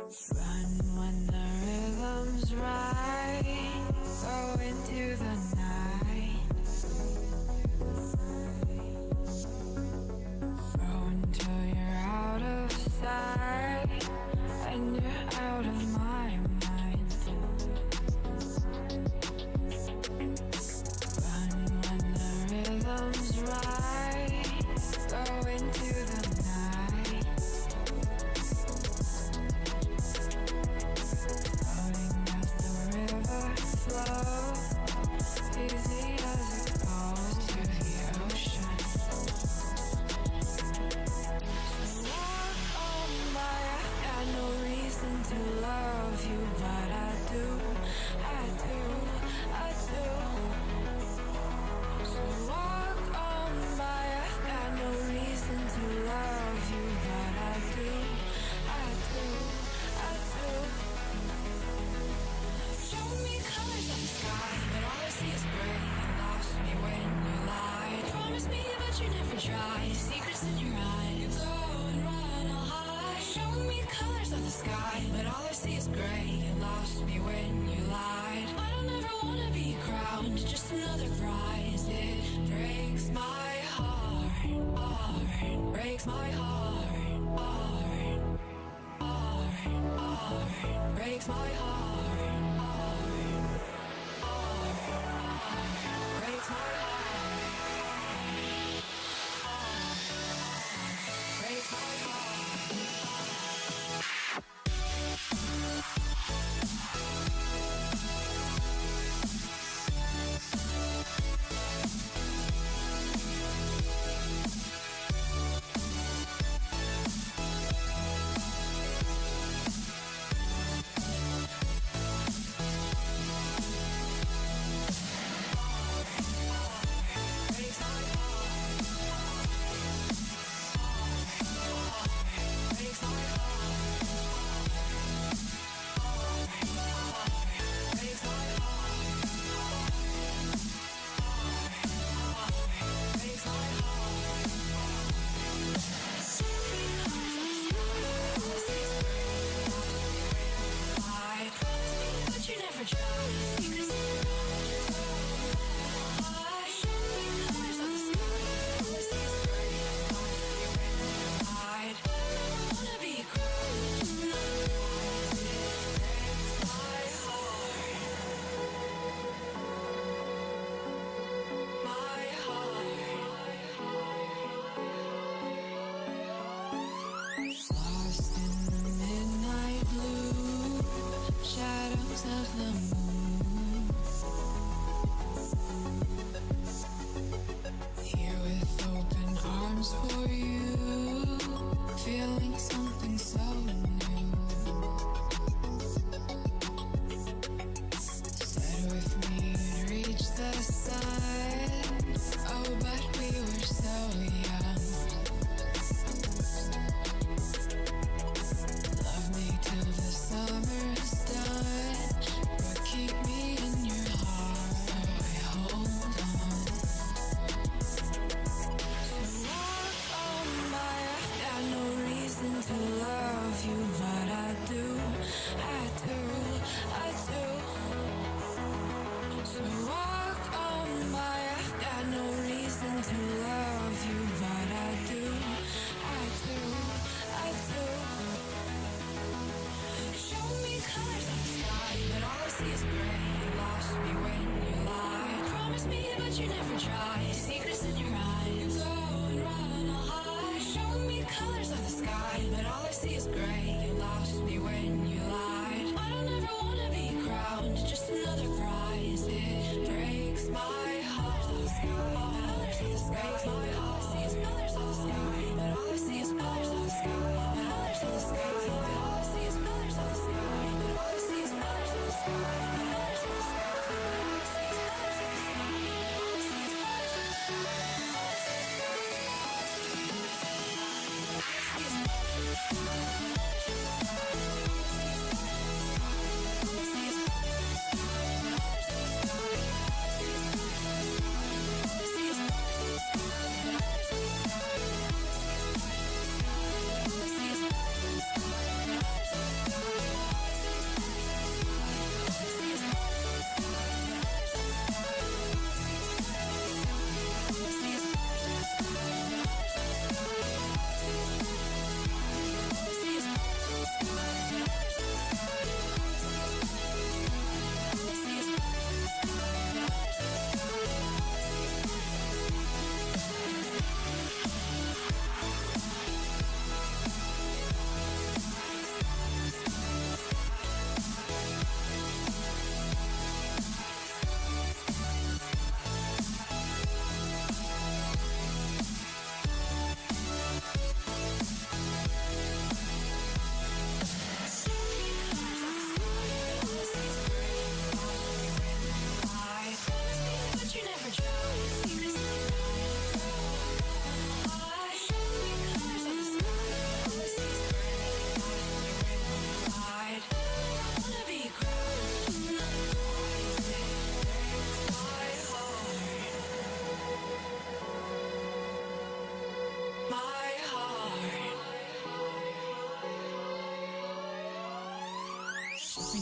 Run when the rhythm's right. Go into the night. Throw until you're out of sight and you're out of my mind. Run when the rhythm's right. Go into the night. Floating as the river flows, easy as it goes to the ocean. So walk on by, I've got no reason to love you, but I do, I do, I do. So walk on by, I've got no reason to love you, but I do, I do, I do. Show me colors of the sky, but all I see is gray. You lost me when you lied. Promise me, but you never tried. Secrets in your eyes. You go and run, I'll hide. Show me colors of the sky, but all I see is gray. You lost me when you lied. I don't ever wanna be crowned, just another prize. It breaks my heart, heart. Breaks my heart, heart, heart, heart. Breaks my heart, heart, heart, heart. Breaks my heart, heart. Breaks my heart.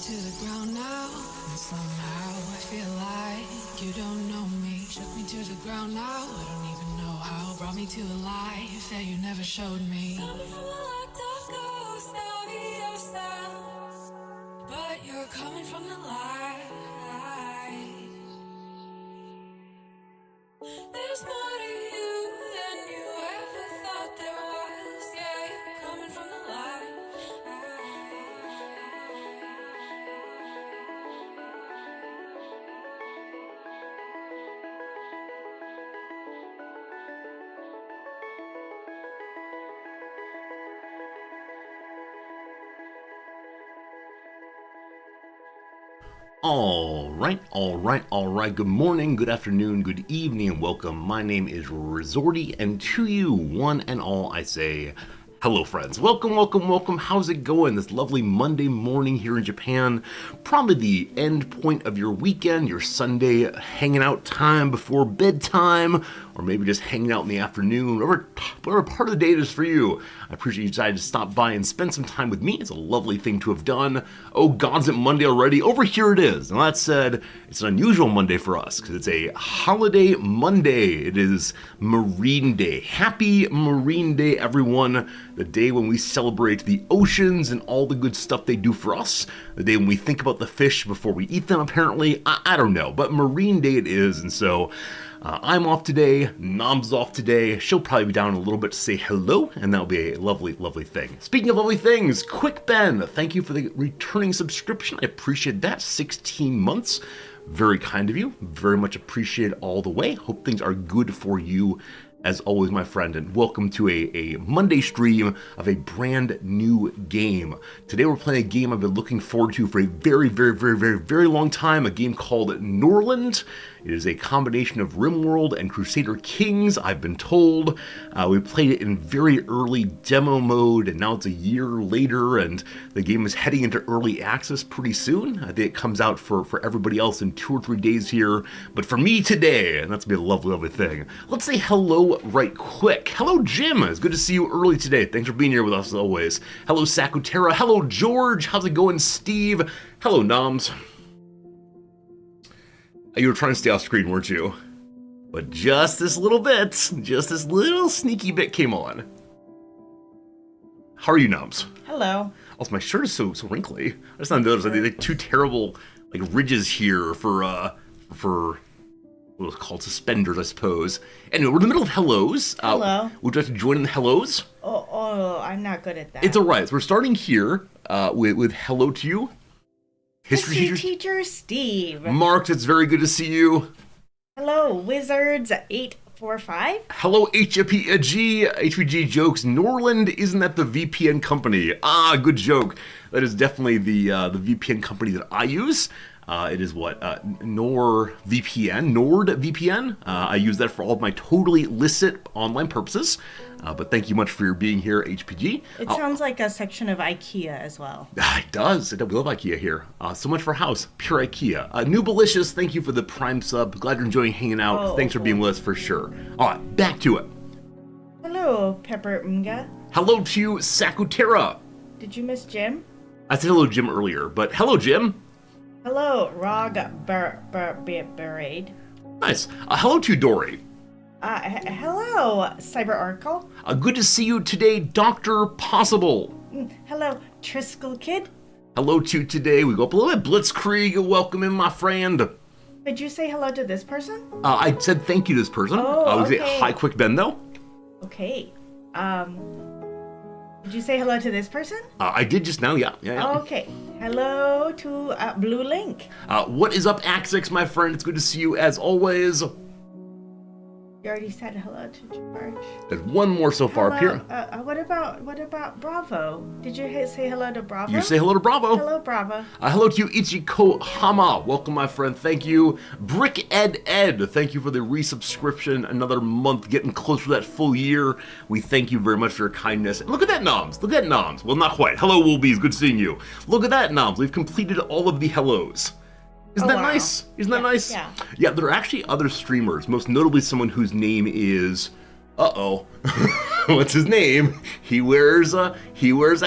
to the ground now, and somehow I feel like you don't know me. Shook me to the ground now, I don't even know how. Brought me to a life that you never showed me. Coming from a locked up ghost of yourself, but you're coming from the light. There's more to you than you ever thought there was. Yeah, you're coming from the light. All right. Good morning, good afternoon, good evening, and welcome. My name is Resorty, and to you, one and all, I say, hello, friends. Welcome. How's it going this lovely Monday morning here in Japan? Probably the end point of your weekend, your Sunday hanging out time before bedtime, or maybe just hanging out in the afternoon, whatever part of the day it is for you. I appreciate you decided to stop by and spend some time with me. It's a lovely thing to have done. Oh, God's it Monday already? Over here it is. Now that said, it's an unusual Monday for us because it's a holiday Monday. It is Marine Day. Happy Marine Day, everyone. The day when we celebrate the oceans and all the good stuff they do for us. The day when we think about the fish before we eat them, apparently. I don't know, but Marine Day it is, and so I'm off today, Nom's off today, she'll probably be down in a little bit to say hello, and that'll be a lovely thing. Speaking of lovely things, Quick Ben, thank you for the returning subscription, I appreciate that, 16 months, very kind of you, very much appreciate it all the way, hope things are good for you as always, my friend, and welcome to a Monday stream of a brand new game. Today we're playing a game I've been looking forward to for a very long time, a game called Norland. It is a combination of Rimworld and Crusader Kings, I've been told. We played it in very early demo mode, and now it's a year later, and the game is heading into early access pretty soon. I think it comes out for everybody else in 2 or 3 days here, but for me today, and that's gonna be a lovely thing. Let's say hello right quick. Hello, Jim. It's good to see you early today. Thanks for being here with us as always. Hello, Sakutera. Hello, George. How's it going, Steve? Hello, Noms. You were trying to stay off screen, weren't you? But just this little bit, just this little sneaky bit came on. How are you, Noms? Hello. Also, my shirt is so wrinkly. I just not noticed. I think like 2 terrible ridges here for what it's called, suspenders, I suppose. Anyway, we're in the middle of hellos. Hello. Would you like to join in the hellos? Oh, I'm not good at that. It's all right. So we're starting here with hello to you. History teacher Steve. Mark, it's very good to see you. Hello, Wizards 845. Hello, HPG jokes. Norland, isn't that the VPN company? Ah, good joke. That is definitely the VPN company that I use. It is NordVPN. I use that for all of my totally illicit online purposes. But thank you much for your being here, HPG. It sounds like a section of IKEA as well. It does. We love IKEA here. So much for house. Pure IKEA. Newbalicious, thank you for the Prime sub. Glad you're enjoying hanging out. Thanks for being with us for sure. All right, back to it. Hello, Pepper Mga. Hello to you, Sakutera. Did you miss Jim? I said hello to Jim earlier, but hello, Jim. Hello, Rog Barade. Nice. Hello to you, Dory. Hello, Cyber Oracle. Good to see you today, Dr. Possible. Hello, Triskel Kid. Hello to you today. We go up a little bit. Blitzkrieg, welcome in, my friend. Did you say hello to this person? I said thank you to this person. Oh, okay. Okay. Hi, Quick Ben, though. Okay. Did you say hello to this person? I did just now, yeah. Okay. Hello to Blue Link. What is up, Axix, my friend? It's good to see you as always. You already said hello to George. There's one more so far up here. What about Bravo? Did you say hello to Bravo? You say hello to Bravo. Hello, Bravo. Hello to you, Ichiko Hama. Welcome, my friend. Thank you. Brick Ed, thank you for the resubscription. Another month, getting close to that full year. We thank you very much for your kindness. And look at that, Noms. Look at that, Noms. Well, not quite. Hello, Woolbees. Good seeing you. Look at that, Noms. We've completed all of the hellos. Isn't that nice? Isn't that nice? Yeah. Yeah, there are actually other streamers, most notably someone whose name is... What's his name? He wears a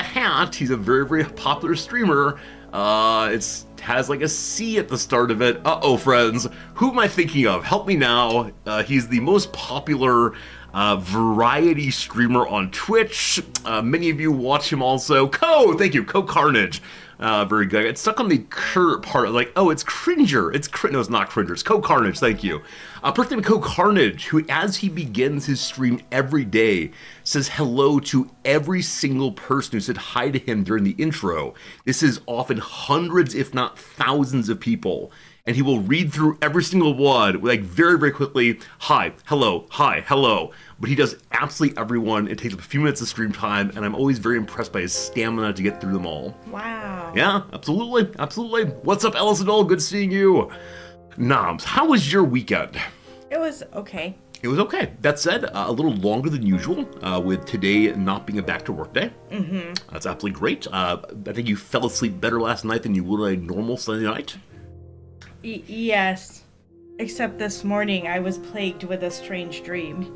hat. He's a very popular streamer. It has like a C at the start of it. Uh-oh, friends. Who am I thinking of? Help me now. He's the most popular variety streamer on Twitch. Many of you watch him also. Thank you, Carnage. Very good. It's stuck on the cur part, like, oh, it's Cringer. No, it's not Cringer. It's Carnage, thank you. Person named Carnage, who, as he begins his stream every day, says hello to every single person who said hi to him during the intro. This is often hundreds, if not thousands of people. And he will read through every single one, like, very, very quickly. Hi, hello, but he does absolutely everyone. It takes a few minutes of stream time, and I'm always very impressed by his stamina to get through them all. Wow. Yeah, absolutely. What's up, Alice Adol? Good seeing you. Noms, how was your weekend? It was okay. It was okay. That said, a little longer than usual, with today not being a back-to-work day. Mm-hmm. That's absolutely great. I think you fell asleep better last night than you would on a normal Sunday night. Yes. Except this morning I was plagued with a strange dream.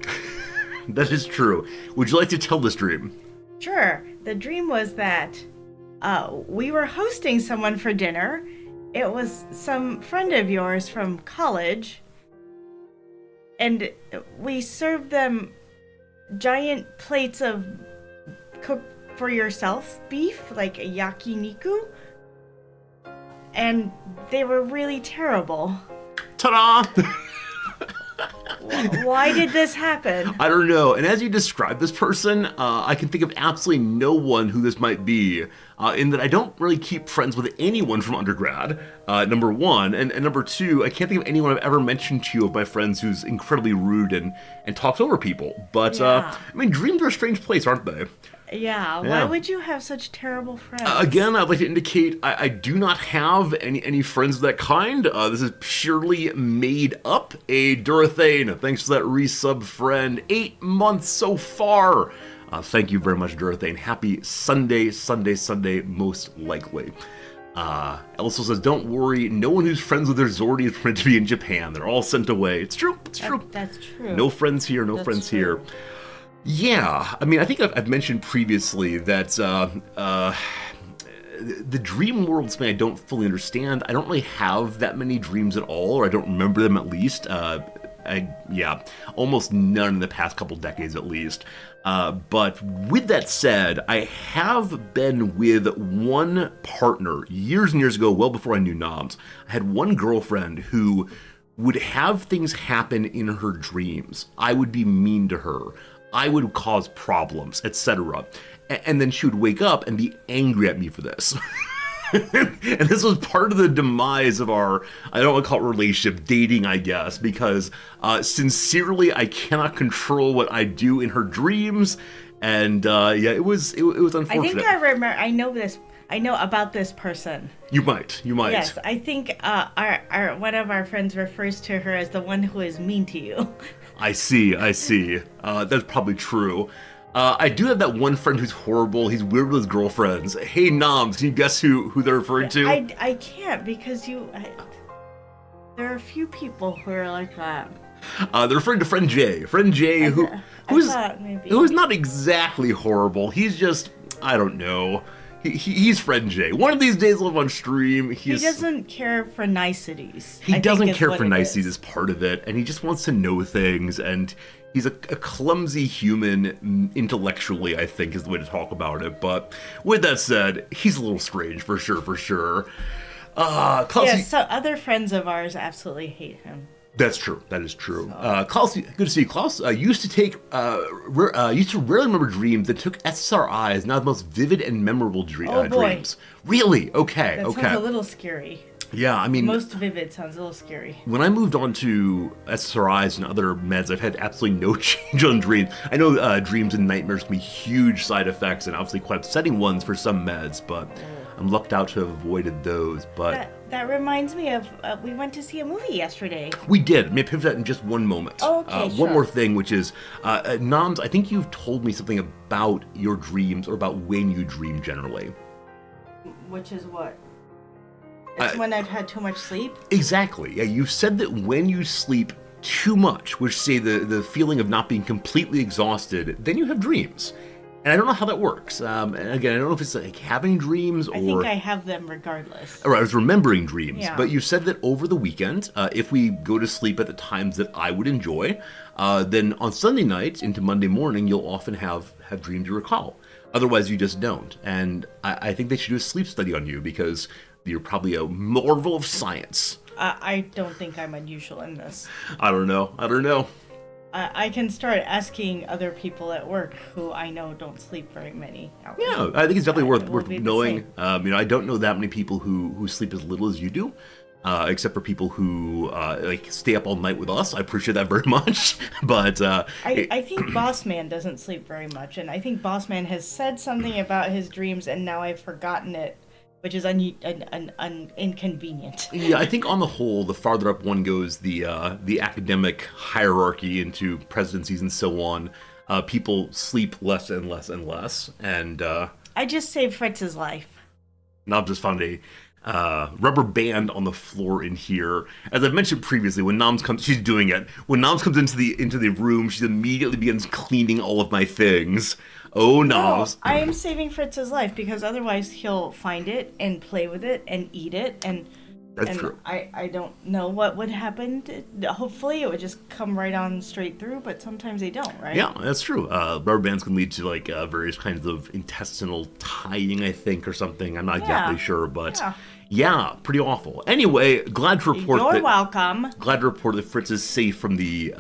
That is true. Would you like to tell this dream? Sure. The dream was that we were hosting someone for dinner. It was some friend of yours from college. And we served them giant plates of cook-for-yourself beef, like a yakiniku. And they were really terrible. Ta-da! Why did this happen? I don't know. And as you describe this person, I can think of absolutely no one who this might be, in that I don't really keep friends with anyone from undergrad, number one. And number two, I can't think of anyone I've ever mentioned to you of my friends who's incredibly rude and talks over people. But, yeah. I mean, dreams are a strange place, aren't they? Yeah, why would you have such terrible friends? Again, I'd like to indicate I do not have any friends of that kind. This is purely made up. Durathane, thanks for that resub, friend. 8 months so far. Thank you very much, Durathane. Happy Sunday, most likely. Elsa says, don't worry, no one who's friends with their Zordy is meant to be in Japan. They're all sent away. It's true. That's true. No friends here, no friends here. Yeah, I mean, I think I've mentioned previously that the dream world something I don't fully understand. I don't really have that many dreams at all, or I don't remember them at least. Almost none in the past couple decades at least. But with that said, I have been with one partner years and years ago, well before I knew Noms. I had one girlfriend who would have things happen in her dreams. I would be mean to her. I would cause problems, etc. And then she would wake up and be angry at me for this. And this was part of the demise of our, I don't want to call it relationship, dating, I guess, because sincerely, I cannot control what I do in her dreams. And it was unfortunate. I think I remember, I know about this person. You might. Yes, I think our one of our friends refers to her as the one who is mean to you. I see. That's probably true. I do have that one friend who's horrible. He's weird with his girlfriends. Hey, Noms, can you guess who they're referring to? I can't because there are a few people who are like that. They're referring to Friend Jay. Friend Jay, who's not exactly horrible. He's just, I don't know. He's Friend Jay. One of these days, live on stream. He doesn't care for niceties. He doesn't care for niceties as part of it, and he just wants to know things, and he's a clumsy human intellectually, I think, is the way to talk about it. But with that said, he's a little strange, for sure. Klaus, so other friends of ours absolutely hate him. That's true. That is true. Klaus, good to see you. Klaus used to rarely remember dreams that took SSRIs. Now the most vivid and memorable dreams. Really? Okay. That sounds a little scary. Yeah, I mean, most vivid sounds a little scary. When I moved on to SSRIs and other meds, I've had absolutely no change on dreams. I know dreams and nightmares can be huge side effects and obviously quite upsetting ones for some meds, but I'm lucked out to have avoided those. But that reminds me of we went to see a movie yesterday. We did. May I pivot that in just one moment? Oh, okay, sure. One more thing, which is, Noms, I think you've told me something about your dreams or about when you dream generally. Which is what? It's when I've had too much sleep? Exactly. Yeah, you said that when you sleep too much, which say the feeling of not being completely exhausted, then you have dreams. And I don't know how that works. And again, I don't know if it's like having dreams or... I think I have them regardless. Or I was remembering dreams. Yeah. But you said that over the weekend, if we go to sleep at the times that I would enjoy, then on Sunday night into Monday morning, you'll often have dreams you recall. Otherwise, you just don't. And I think they should do a sleep study on you because you're probably a marvel of science. I don't think I'm unusual in this. I don't know. I can start asking other people at work who I know don't sleep very many hours. Yeah, I think it's definitely worth be the knowing. I don't know that many people who sleep as little as you do, except for people who like stay up all night with us. I appreciate that very much. But I think Boss Man doesn't sleep very much, and I think Boss Man has said something about his dreams, and now I've forgotten it, which is inconvenient. Yeah, I think on the whole, the farther up one goes, the academic hierarchy into presidencies and so on, people sleep less and less and less. And I just saved Fritz's life. Nav just found a rubber band on the floor in here. As I've mentioned previously, when Noms comes, she's doing it. When Noms comes into the room, she immediately begins cleaning all of my things. Oh, Noms. I am saving Fritz's life because otherwise he'll find it and play with it and eat it and That's true. I don't know what would happen. Hopefully it would just come right on straight through, but sometimes they don't, right? Yeah, that's true. Rubber bands can lead to like various kinds of intestinal tying, I think, or something. I'm not exactly sure, but yeah, pretty awful. Anyway, glad to report You're welcome. Glad to report that Fritz is safe from the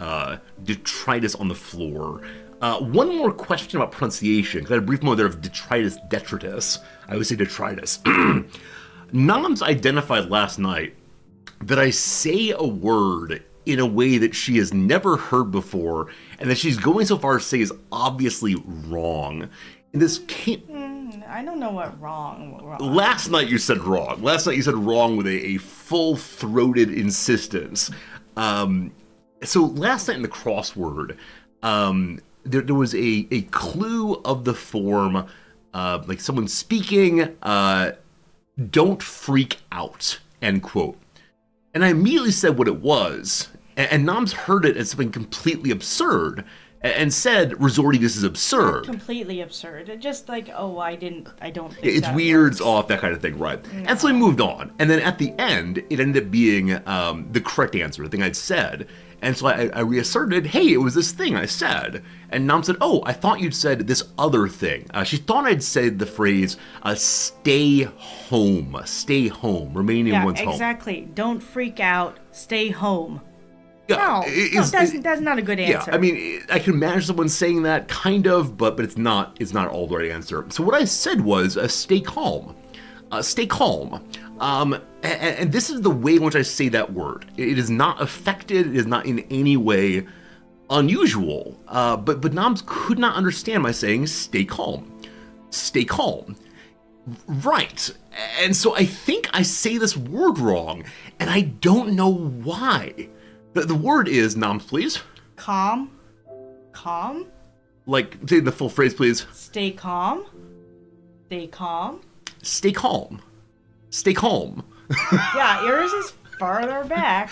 detritus on the floor. One more question about pronunciation, because I had a brief moment there of detritus. I always say detritus. Noms identified last night that I say a word in a way that she has never heard before, and that she's going so far as to say is obviously wrong. And this came... I don't know what wrong. Last night you said wrong. Last night you said wrong with a full-throated insistence. So last night in the crossword, there was a clue of the form, like someone speaking, don't freak out, end quote. And I immediately said what it was, and Noms heard it as something completely absurd, and said, Resorty, this is absurd. Not completely absurd. Just like, I don't think it's that weird, works. it's off, that kind of thing, right? No. And so we moved on. And then at the end, it ended up being the correct answer, the thing I'd said. And so I reasserted, hey, it was this thing I said. And Nam said, I thought you'd said this other thing. She thought I'd said the phrase, stay home, remain in one's home. Yeah, exactly. Don't freak out, stay home. Yeah, that's not a good answer. Yeah, I mean, I can imagine someone saying that, kind of, but it's not all the right answer. So what I said was, stay calm. Stay calm. And this is the way in which I say that word. It is not affected. It is not in any way unusual. But Noms could not understand my saying, stay calm. Stay calm. Right. And so I think I say this word wrong, and I don't know why. The word is, Noms, please. Calm. Calm. Like, say the full phrase, please. Stay calm. Stay calm. Stay calm. Stay calm. Yeah, yours is farther back.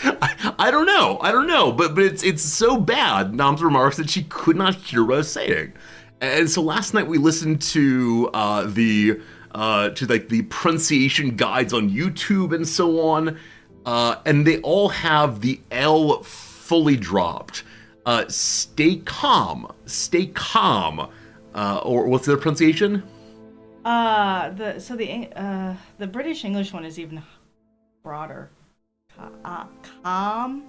I don't know, but it's so bad, Noms remarks, that she could not hear what I was saying. And so last night we listened to the pronunciation guides on YouTube and so on, and they all have the L fully dropped. Stay calm, or what's their pronunciation? The British English one is even broader. Calm.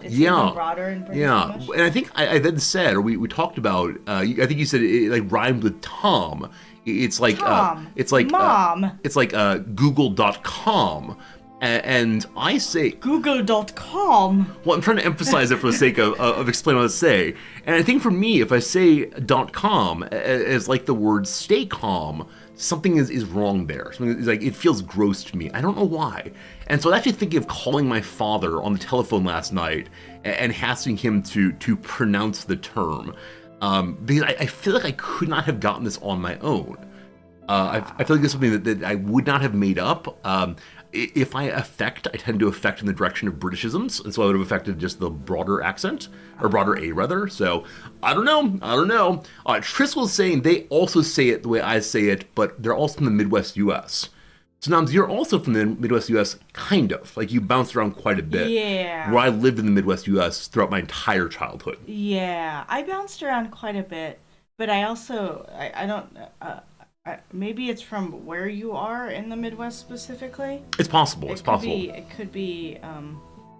It's even broader in British English. And I think I then said, or we talked about. I think you said it like rhymed with Tom. It's like Tom. It's like Mom. It's like Google.com. And I say Google.com. Well, I'm trying to emphasize it for the sake of explaining what I say. And I think for me, if I say .com as like the word stay calm, something is wrong there. Something is like, it feels gross to me. I don't know why. And so I was actually thinking of calling my father on the telephone last night and asking him to pronounce the term. Because I feel like I could not have gotten this on my own. I feel like this is something that I would not have made up. If I affect, I tend to affect in the direction of Britishisms, and so I would have affected just the broader accent, or broader A rather. So I don't know. Triss was saying they also say it the way I say it, but they're also from the Midwest U.S. So Nams, you're also from the Midwest U.S., kind of. Like, you bounced around quite a bit. Yeah. Where I lived in the Midwest U.S. throughout my entire childhood. Yeah, I bounced around quite a bit, but I also, I don't, maybe it's from where you are in the Midwest specifically? It's possible, it's possible. It could be,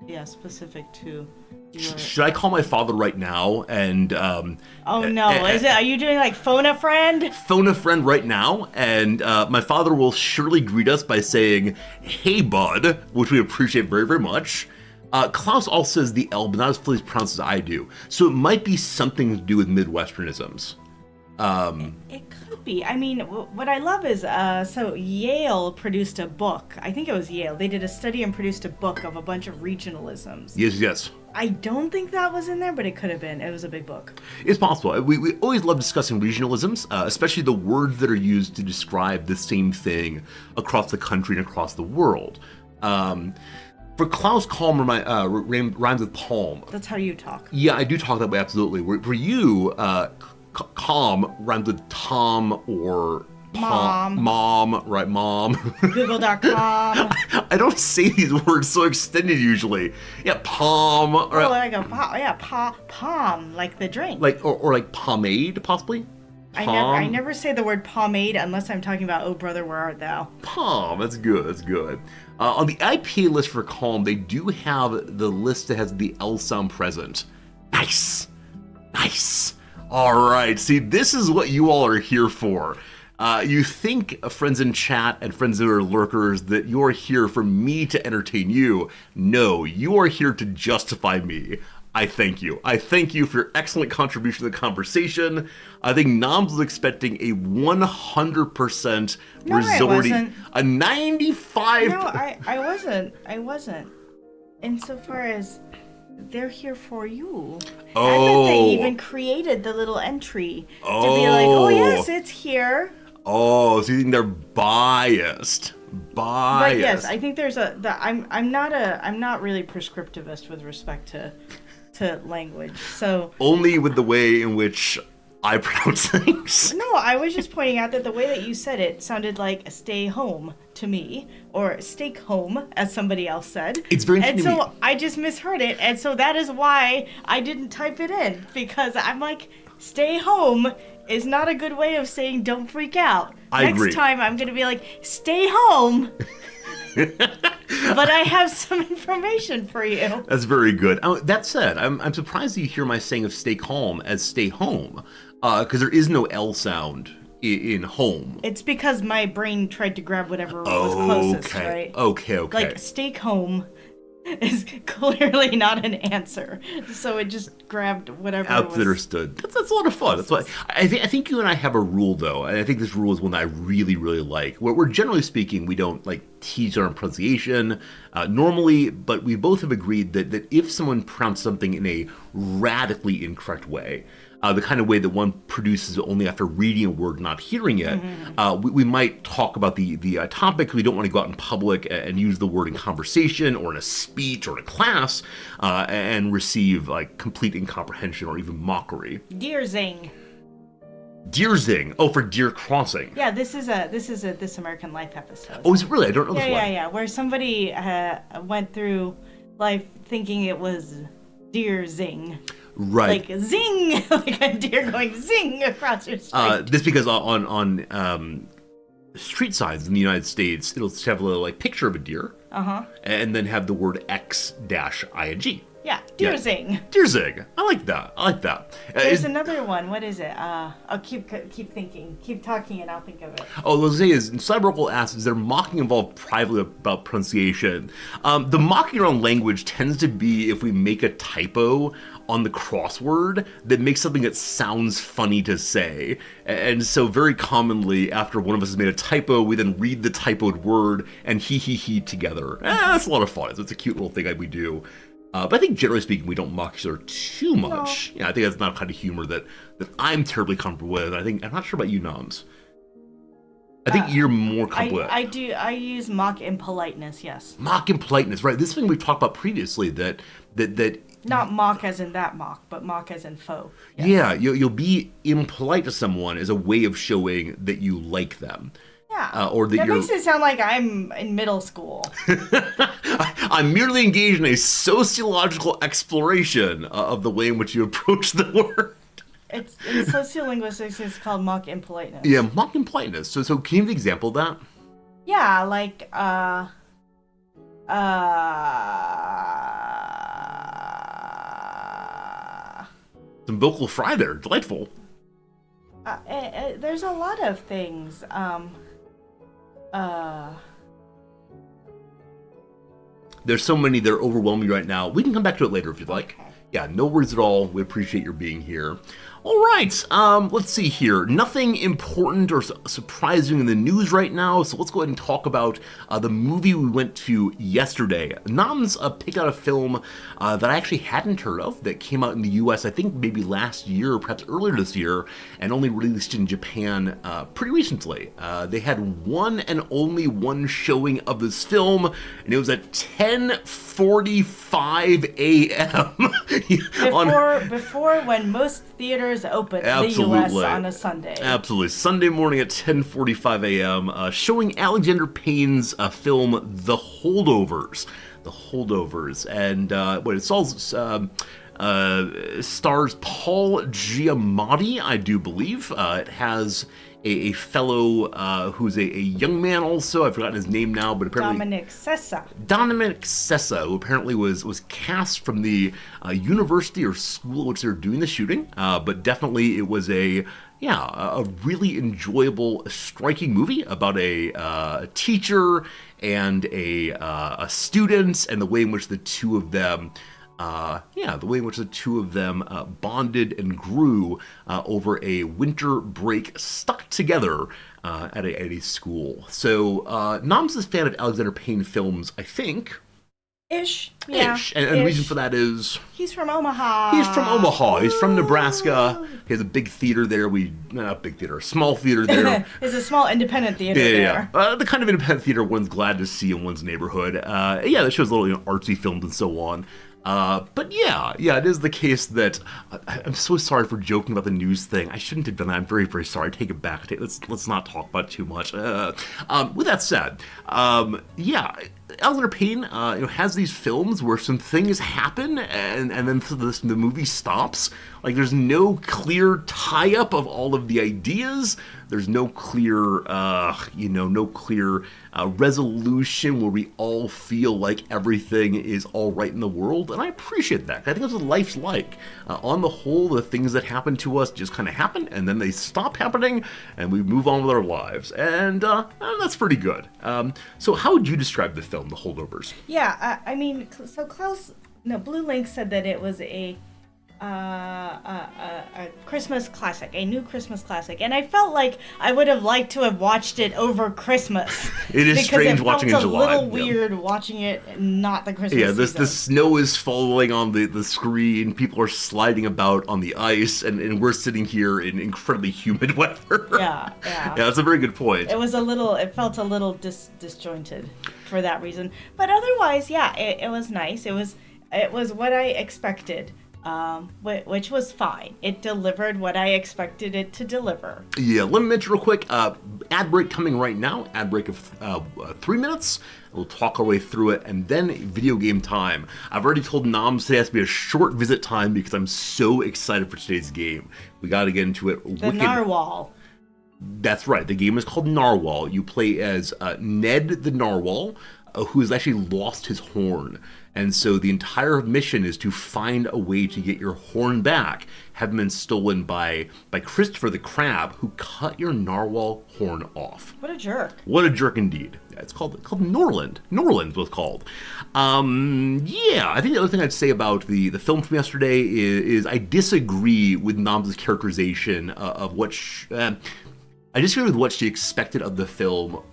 yeah, specific to your... Should I call my father right now and... Oh no, are you doing like phone a friend? Phone a friend right now, and my father will surely greet us by saying, "Hey bud," which we appreciate very, very much. Klaus also says the L, but not as fully pronounced as I do. So it might be something to do with Midwesternisms. It could be. I mean, what I love is, so Yale produced a book. I think it was Yale. They did a study and produced a book of a bunch of regionalisms. Yes. I don't think that was in there, but it could have been. It was a big book. It's possible. We always love discussing regionalisms, especially the words that are used to describe the same thing across the country and across the world. For Klaus, calm rhymes with palm. That's how you talk. Yeah, I do talk that way, absolutely. For you, calm rhymes with Tom or Mom, right, Mom. Google.com. I don't say these words so extended usually. Yeah, palm. Oh, like a palm, like the drink. Like, or like pomade, possibly? I never say the word pomade unless I'm talking about Oh Brother, Where Art Thou? Palm, that's good. On the IPA list for calm, they do have the list that has the L sound present. Nice. All right, see, this is what you all are here for. You think, friends in chat and friends that are lurkers, that you're here for me to entertain you. No, you are here to justify me. I thank you. I thank you for your excellent contribution to the conversation. I think Noms was expecting a 100% resorting, a 95. No, I wasn't. Insofar as they're here for you. Oh. I bet they even created the little entry to be like, oh yes, it's here. Oh, so you think they're biased? But yes, I think there's I'm not really prescriptivist with respect to language. So only with the way in which I pronounce things. No, I was just pointing out that the way that you said it sounded like stay home to me, or steak home, as somebody else said. It's very interesting. And so I just misheard it, and so that is why I didn't type it in, because I'm like, stay home is not a good way of saying don't freak out. I agree. Next time I'm going to be like, stay home. But I have some information for you. That's very good. That said, I'm surprised that you hear my saying of stay calm as stay home, because there is no L sound in home. It's because my brain tried to grab whatever was closest, right? Okay. Like, stay home is clearly not an answer, so it just grabbed whatever understood. That's a lot of fun. That's why I think you and I have a rule, though, and I think this rule is one that I really, really like. Where generally speaking, we don't like tease our pronunciation normally, but we both have agreed that if someone pronounces something in a radically incorrect way, the kind of way that one produces only after reading a word, not hearing it, we might talk about the topic. We don't want to go out in public and use the word in conversation or in a speech or in a class and receive like complete incomprehension or even mockery. Deer zing. Deer zing. Oh, for deer crossing. Yeah, this is a This American Life episode. Oh, is it really? I don't know this one. Yeah. Where somebody went through life thinking it was deer zing. Right. Like zing, like a deer going zing across your street. This because on street signs in the United States, it'll have a little like picture of a deer, and then have the word X-ing. Yeah, deer zing. Deer zing. I like that. There's another one. What is it? I'll keep thinking. Keep talking, and I'll think of it. Oh, what I was saying is, Cyberlocal asks, is there mocking involved privately about pronunciation? The mocking around language tends to be if we make a typo on the crossword that makes something that sounds funny to say. And so very commonly, after one of us has made a typo, we then read the typoed word and he together. That's a lot of fun. It's a cute little thing that we do. But I think generally speaking, we don't mock each other too much. No. Yeah, I think that's not kind of humor that I'm terribly comfortable with. I'm not sure about you, Noms. I think you're more comfortable with I use mock impoliteness, yes. mock impoliteness, right? This thing we've talked about previously that Not mock as in that mock, but mock as in faux. Yes. yeah, you'll be impolite to someone as a way of showing that you like them. Yeah. Or that makes it sound like I'm in middle school. I'm merely engaged in a sociological exploration of the way in which you approach the word. It's in sociolinguistics. It's called mock impoliteness. Yeah, mock impoliteness. So can you give an example of that? Yeah, like Some vocal fry there, delightful. there's a lot of things. There's so many that are overwhelming right now. We can come back to it later if you'd like. Okay. Yeah, no worries at all. We appreciate your being here. All right, let's see here. Nothing important or surprising in the news right now, so let's go ahead and talk about the movie we went to yesterday. Noms picked out a film that I actually hadn't heard of that came out in the US, I think maybe last year or perhaps earlier this year, and only released in Japan pretty recently. They had one and only one showing of this film, and it was at 10:45 a.m. Before when most theaters open in the US on a Sunday. Absolutely. Sunday morning at 10:45 a.m., showing Alexander Payne's film The Holdovers. The Holdovers. And it stars Paul Giamatti, I do believe. It has a fellow who's a young man also. I've forgotten his name now, but apparently... Dominic Sessa, who apparently was cast from the university or school in which they were doing the shooting. But definitely it was a really enjoyable, striking movie about a teacher and a student, and the way in which the two of them bonded and grew over a winter break stuck together at a school. So, Noms is a fan of Alexander Payne films, I think. Ish. Yeah. Ish. And the reason for that is... He's from Omaha. He's from Nebraska. He has a big theater there. Not big theater, a small theater there. It's a small independent theater there. Yeah. The kind of independent theater one's glad to see in one's neighborhood. That shows little artsy films and so on. But it is the case that I'm so sorry for joking about the news thing. I shouldn't have done that. I'm very, very sorry. I take it back. Let's not talk about it too much. With that said, Alexander Payne has these films where some things happen and then the movie stops. Like, there's no clear tie-up of all of the ideas. There's no clear, resolution where we all feel like everything is all right in the world, and I appreciate that. I think that's what life's like. On the whole, the things that happen to us just kind of happen, and then they stop happening, and we move on with our lives, and that's pretty good. So how would you describe the film, The Holdovers? Yeah, Blue Link said that it was a Christmas classic, a new Christmas classic, and I felt like I would have liked to have watched it over Christmas. It is strange watching in July. It felt a little weird watching it not the Christmas season. The snow is falling on the screen, people are sliding about on the ice, and we're sitting here in incredibly humid weather. Yeah, that's a very good point. It felt a little disjointed for that reason, but otherwise, it was nice. It was what I expected. Which was fine. It delivered what I expected it to deliver. Yeah, let me mention real quick, ad break coming right now, ad break of 3 minutes. We'll talk our way through it, and then video game time. I've already told Noms today has to be a short visit time because I'm so excited for today's game. We gotta get into it. The Narwhal. That's right, the game is called Narwhal. You play as Ned the Narwhal, who has actually lost his horn. And so the entire mission is to find a way to get your horn back, having been stolen by Christopher the Crab, who cut your narwhal horn off. What a jerk. What a jerk indeed. It's called Norland. Norland was called. I think the other thing I'd say about the film from yesterday is I disagree with Noms' characterization of what I disagree with what she expected of the film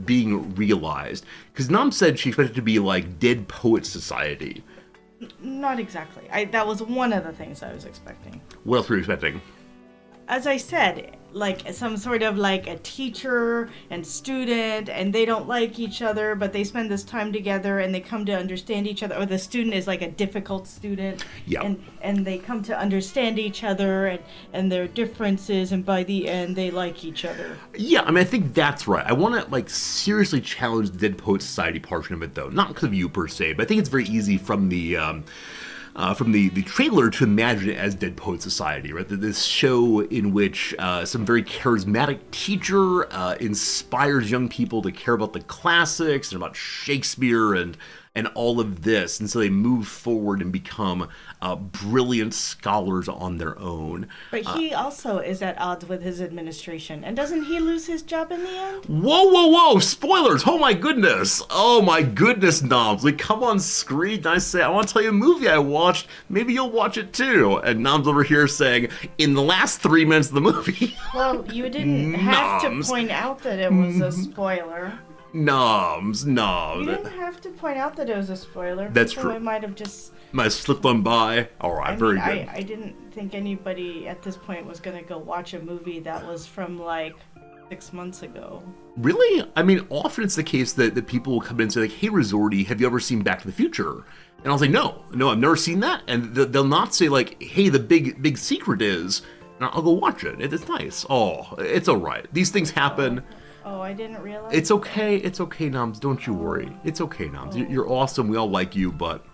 being realized, because Nom said she expected it to be like Dead Poets Society. Not exactly. That was one of the things I was expecting. What else were you expecting? As I said, like some sort of like a teacher and student, and they don't like each other, but they spend this time together and they come to understand each other. Or the student is like a difficult student, Yeah. and they come to understand each other and their differences, and by the end they like each other. Yeah, I mean, I think that's right. I want to, like, seriously challenge the Dead Poet Society portion of it, though. Not because of you, per se, but I think it's very easy from the trailer to imagine it as Dead Poet Society, right? This show in which some very charismatic teacher inspires young people to care about the classics and about Shakespeare and all of this, and so they move forward and become brilliant scholars on their own. But he also is at odds with his administration, and doesn't he lose his job in the end? Whoa! Spoilers! Oh my goodness! Noms. Like, come on screen, and I say, I want to tell you a movie I watched. Maybe you'll watch it too. And Noms over here saying, in the last 3 minutes of the movie. Well, you didn't have to point out that it was a spoiler. Noms. You didn't have to point out that it was a spoiler. That's People true. might have just... Might have slipped on by. All right, very good. I didn't think anybody at this point was going to go watch a movie that was from like 6 months ago. Really? I mean, often it's the case that people will come in and say, like, hey, Risordi, have you ever seen Back to the Future? And I'll say, no, I've never seen that. And they'll not say, like, hey, the big secret is, and I'll go watch it. It's nice. Oh, it's all right. These things happen. Oh, I didn't realize. It's okay, Noms. Don't you worry. It's okay, Noms. You're awesome. We all like you, but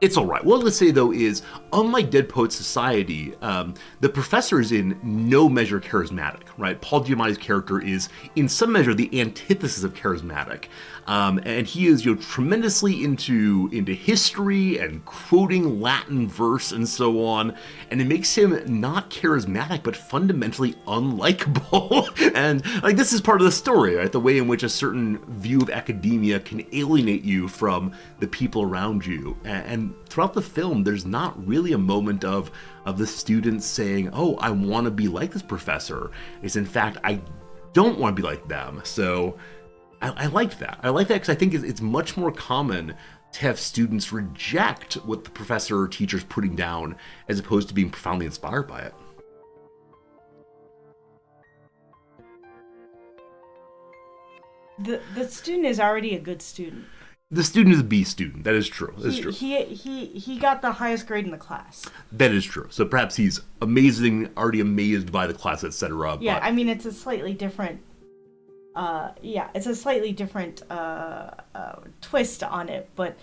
it's all right. What I'm going to say, though, is unlike Dead Poet Society, the professor is in no measure charismatic, right? Paul Giamatti's character is, in some measure, the antithesis of charismatic. And he is, tremendously into history and quoting Latin verse and so on. And it makes him not charismatic, but fundamentally unlikable. And like, this is part of the story, right? The way in which a certain view of academia can alienate you from the people around you. And throughout the film, there's not really a moment of the students saying, oh, I want to be like this professor. It's in fact, I don't want to be like them. So I like that. I like that because I think it's much more common to have students reject what the professor or teacher's putting down as opposed to being profoundly inspired by it. The student is already a good student. The student is a B student. That is true. He got the highest grade in the class. That is true. So perhaps he's amazing, already amazed by the class, etc. Yeah, I mean, it's a slightly different twist on it, but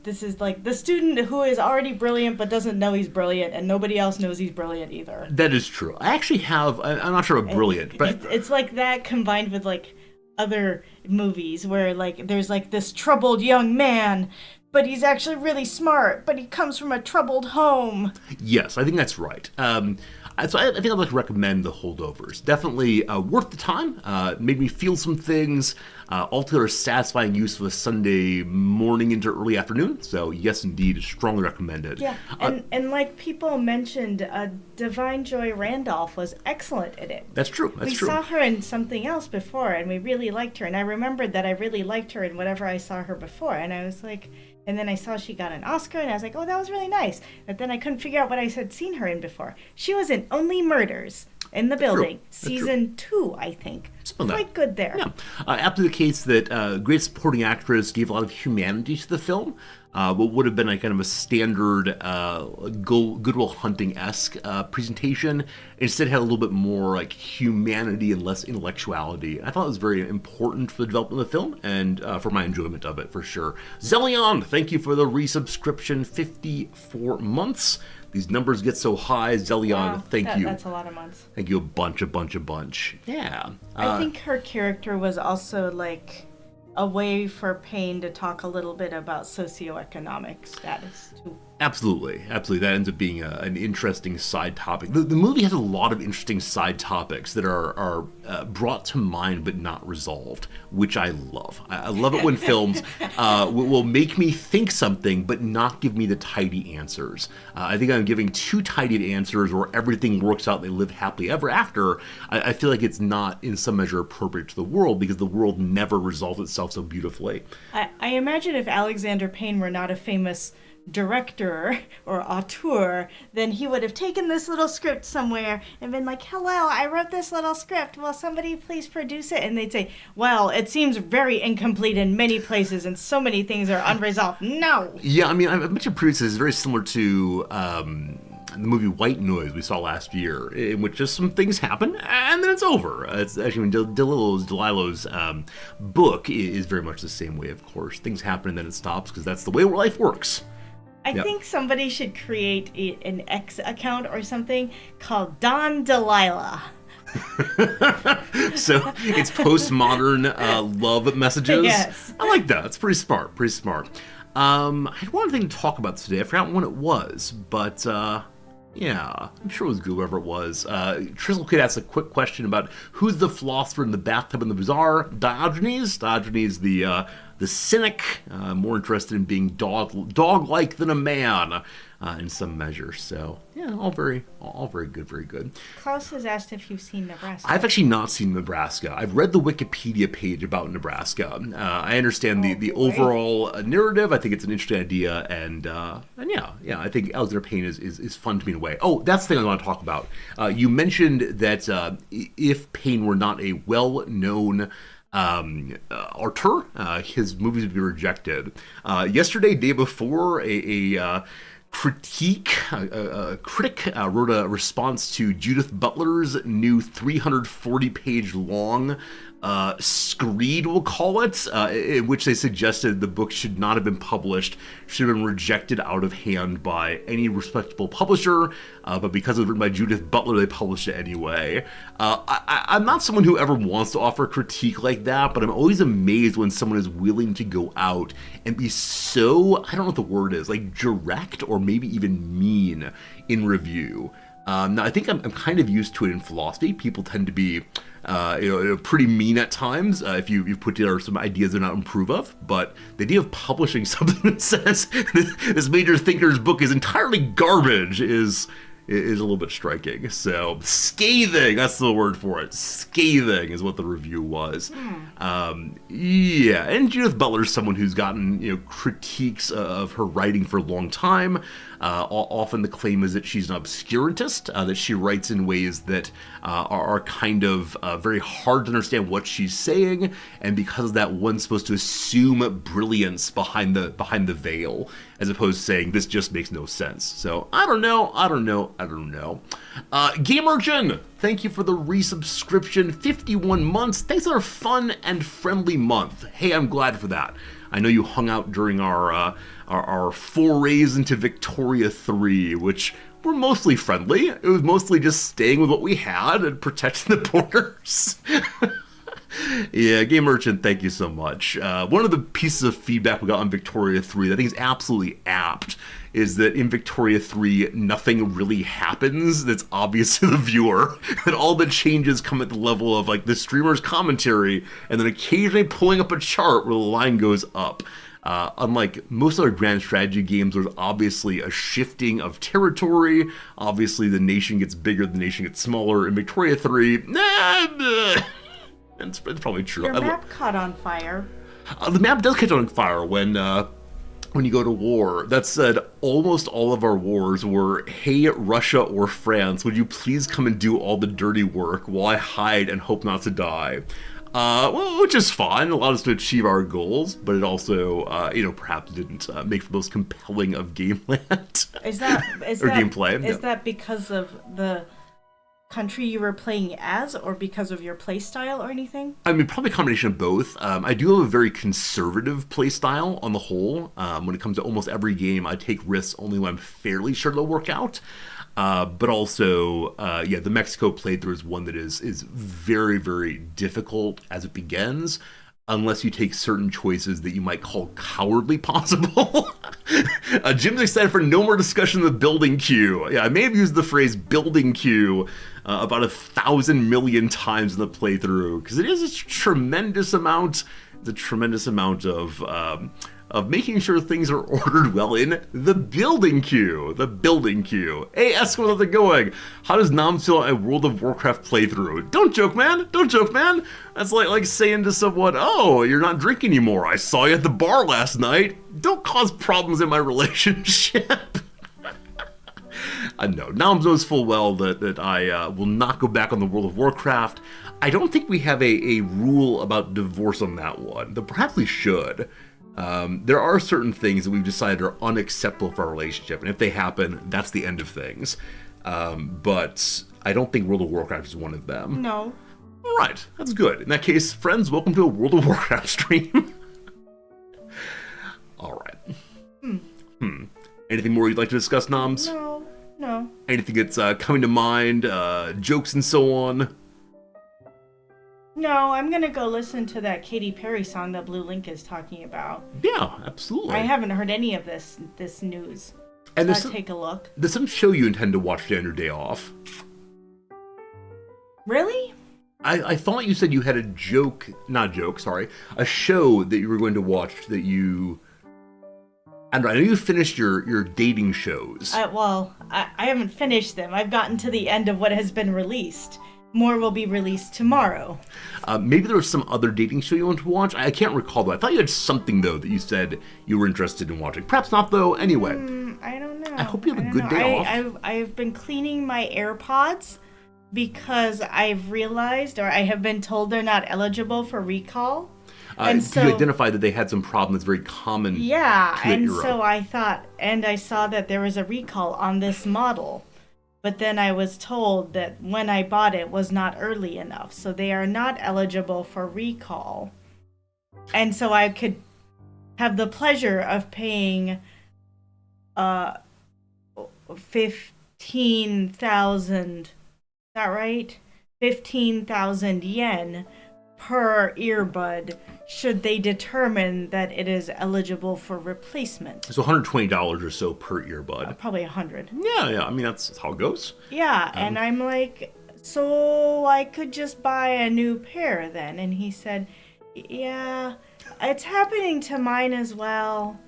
this is like the student who is already brilliant but doesn't know he's brilliant, and nobody else knows he's brilliant either. That is true. I actually have, I'm not sure about brilliant, but it's like that combined with like other movies where like there's like this troubled young man, but he's actually really smart, but he comes from a troubled home. Yes, I think that's right. So I think I'd like to recommend The Holdovers. Definitely worth the time. Made me feel some things. Altogether satisfying use of a Sunday morning into early afternoon. So yes, indeed, strongly recommended. Yeah, and like people mentioned, Divine Joy Randolph was excellent in it. That's true. We saw her in something else before, and we really liked her. And I remembered that I really liked her in whatever I saw her before. And I was like, and then I saw she got an Oscar, and I was like, oh, that was really nice. But then I couldn't figure out what I had seen her in before. She was in Only Murders in the Building, season 2, I think. Quite good there. Yeah. After the case that great supporting actress gave a lot of humanity to the film. What would have been a kind of a standard Good Will Hunting-esque presentation instead had a little bit more like humanity and less intellectuality. I thought it was very important for the development of the film and for my enjoyment of it, for sure. Zellion, thank you for the resubscription, 54 months. These numbers get so high. Zellion, wow, thank you. That's a lot of months. Thank you a bunch. Yeah. I think her character was also like a way for Payne to talk a little bit about socioeconomic status too. Absolutely. That ends up being an interesting side topic. The movie has a lot of interesting side topics that are brought to mind but not resolved, which I love. I love it when films will make me think something but not give me the tidy answers. I think I'm giving too tidy answers where everything works out and they live happily ever after. I feel like it's not in some measure appropriate to the world because the world never resolves itself so beautifully. I imagine if Alexander Payne were not a famous director or auteur, then he would have taken this little script somewhere and been like, hello, I wrote this little script. Will somebody please produce it? And they'd say, well, it seems very incomplete in many places and so many things are unresolved. No. Yeah, I mean, I mentioned previously, it's very similar to the movie White Noise we saw last year, in which just some things happen and then it's over. It's actually when Delillo's book is very much the same way, of course. Things happen and then it stops because that's the way life works. I think somebody should create an X account or something called Don Delilah. So it's postmodern love messages. Yes. I like that. It's pretty smart. I had one thing to talk about today. I forgot when it was, but yeah, I'm sure it was good, whoever it was. Trizzle Kid asked a quick question about who's the philosopher in the bathtub in the bazaar. Diogenes, the cynic, more interested in being dog-like than a man in some measure. So yeah, all very good, very good. Klaus has asked if you've seen Nebraska. I've actually not seen Nebraska. I've read the Wikipedia page about Nebraska. I understand the overall narrative. I think it's an interesting idea, and yeah, I think Alexander Payne is fun to me in a way. Oh, that's the thing I want to talk about. You mentioned that if Payne were not a well-known auteur, his movies would be rejected. Yesterday, day before, a critic wrote a response to Judith Butler's new 340-page long screed, we'll call it, in which they suggested the book should not have been published, should have been rejected out of hand by any respectable publisher, but because it was written by Judith Butler, they published it anyway. I'm not someone who ever wants to offer critique like that, but I'm always amazed when someone is willing to go out and be so, I don't know what the word is, like direct or maybe even mean in review. Now, I think I'm kind of used to it in philosophy. People tend to be pretty mean at times if you put together some ideas they're not approve of. But the idea of publishing something that says this major thinker's book is entirely garbage is a little bit striking. So scathing, that's the word for it. Scathing is what the review was. Yeah, and Judith Butler is someone who's gotten critiques of her writing for a long time. Often the claim is that she's an obscurantist, that she writes in ways that are kind of very hard to understand what she's saying, and because of that, one's supposed to assume brilliance behind the veil, as opposed to saying this just makes no sense. So I don't know. Gamergen, thank you for the resubscription, 51 months. Thanks for a fun and friendly month. Hey, I'm glad for that. I know you hung out during our forays into Victoria 3, which were mostly friendly. It was mostly just staying with what we had and protecting the borders. Yeah, Game Merchant, thank you so much. One of the pieces of feedback we got on Victoria 3 that I think is absolutely apt is that in Victoria 3, nothing really happens that's obvious to the viewer. That all the changes come at the level of like the streamer's commentary and then occasionally pulling up a chart where the line goes up. Unlike most other grand strategy games, there's obviously a shifting of territory. Obviously, the nation gets bigger, the nation gets smaller. In Victoria 3, it's probably true. Your map caught on fire. The map does catch on fire when you go to war. That said, almost all of our wars were, hey, Russia or France, would you please come and do all the dirty work while I hide and hope not to die? Well, which is fine, allowed us to achieve our goals, but it also, perhaps didn't make for the most compelling of gameland. Gameplay. Is that because of the country you were playing as, or because of your playstyle or anything? I mean, probably a combination of both. I do have a very conservative playstyle on the whole. When it comes to almost every game, I take risks only when I'm fairly sure they'll work out. But also, the Mexico playthrough is one that is very, very difficult as it begins, unless you take certain choices that you might call cowardly possible. Jim's excited for no more discussion of the building queue. Yeah, I may have used the phrase building queue about 1,000 million times in the playthrough, because it is a tremendous amount of of making sure things are ordered well in the building queue. The building queue. Hey, Eskimo, how's it going? How does Nam feel a World of Warcraft playthrough? Don't joke, man. Don't joke, man. That's like saying to someone, oh, you're not drinking anymore. I saw you at the bar last night. Don't cause problems in my relationship. No, Nam knows full well that I will not go back on the World of Warcraft. I don't think we have a rule about divorce on that one, though perhaps we should. There are certain things that we've decided are unacceptable for our relationship, and if they happen, that's the end of things. But I don't think World of Warcraft is one of them. No. All right, that's good. In that case, friends, welcome to a World of Warcraft stream. All right. Anything more you'd like to discuss, Noms? No. Anything that's coming to mind, jokes and so on? No, I'm going to go listen to that Katy Perry song that Blue Link is talking about. Yeah, absolutely. I haven't heard any of this news. And So I'll take a look. There's some show you intend to watch today on your day off. Really? I thought you said you had a show that you were going to watch that you... I know you finished your dating shows. I haven't finished them. I've gotten to the end of what has been released. More will be released tomorrow. Maybe there was some other dating show you wanted to watch. I can't recall, though. I thought you had something, though, that you said you were interested in watching. Perhaps not, though. Anyway. I don't know. I hope you have a good day off. I've been cleaning my AirPods because I've realized, or I have been told they're not eligible for recall. And so you identified that they had some problem that's very common. Yeah, and so I thought, and I saw that there was a recall on this model. But then I was told that when I bought it was not early enough, so they are not eligible for recall. And so I could have the pleasure of paying 15,000, is that right? 15,000 yen per earbud should they determine that it is eligible for replacement. So $120 or so per earbud. Probably 100. Yeah. I mean, that's how it goes. Yeah, and I'm like, so I could just buy a new pair then? And he said, yeah, it's happening to mine as well.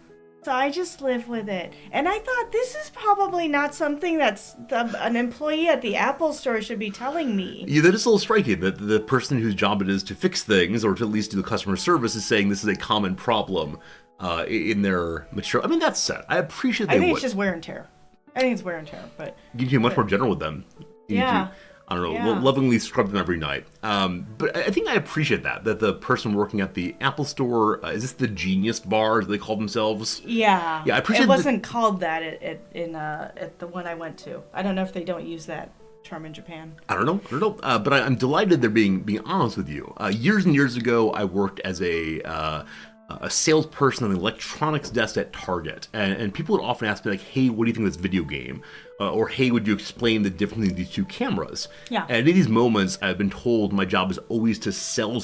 So I just live with it. And I thought, this is probably not something that's an employee at the Apple store should be telling me. Yeah, that is a little striking that the person whose job it is to fix things or to at least do the customer service is saying this is a common problem in their mature... I mean, that's sad. I appreciate they I think would. it's just wear and tear. I think it's wear and tear, but... You need to be much more general with them. You need to, I don't know, lovingly scrub them every night. But I think I appreciate that the person working at the Apple store, is this the Genius Bar, as they call themselves? Yeah. Yeah, I appreciate it wasn't called that at the one I went to. I don't know if they don't use that term in Japan. I don't know. But I'm delighted they're being honest with you. Years and years ago, I worked as a salesperson on the electronics desk at Target, and people would often ask me, like, hey, what do you think of this video game? Or, hey, would you explain the difference in these two cameras? Yeah. And in these moments, I've been told my job is always to sell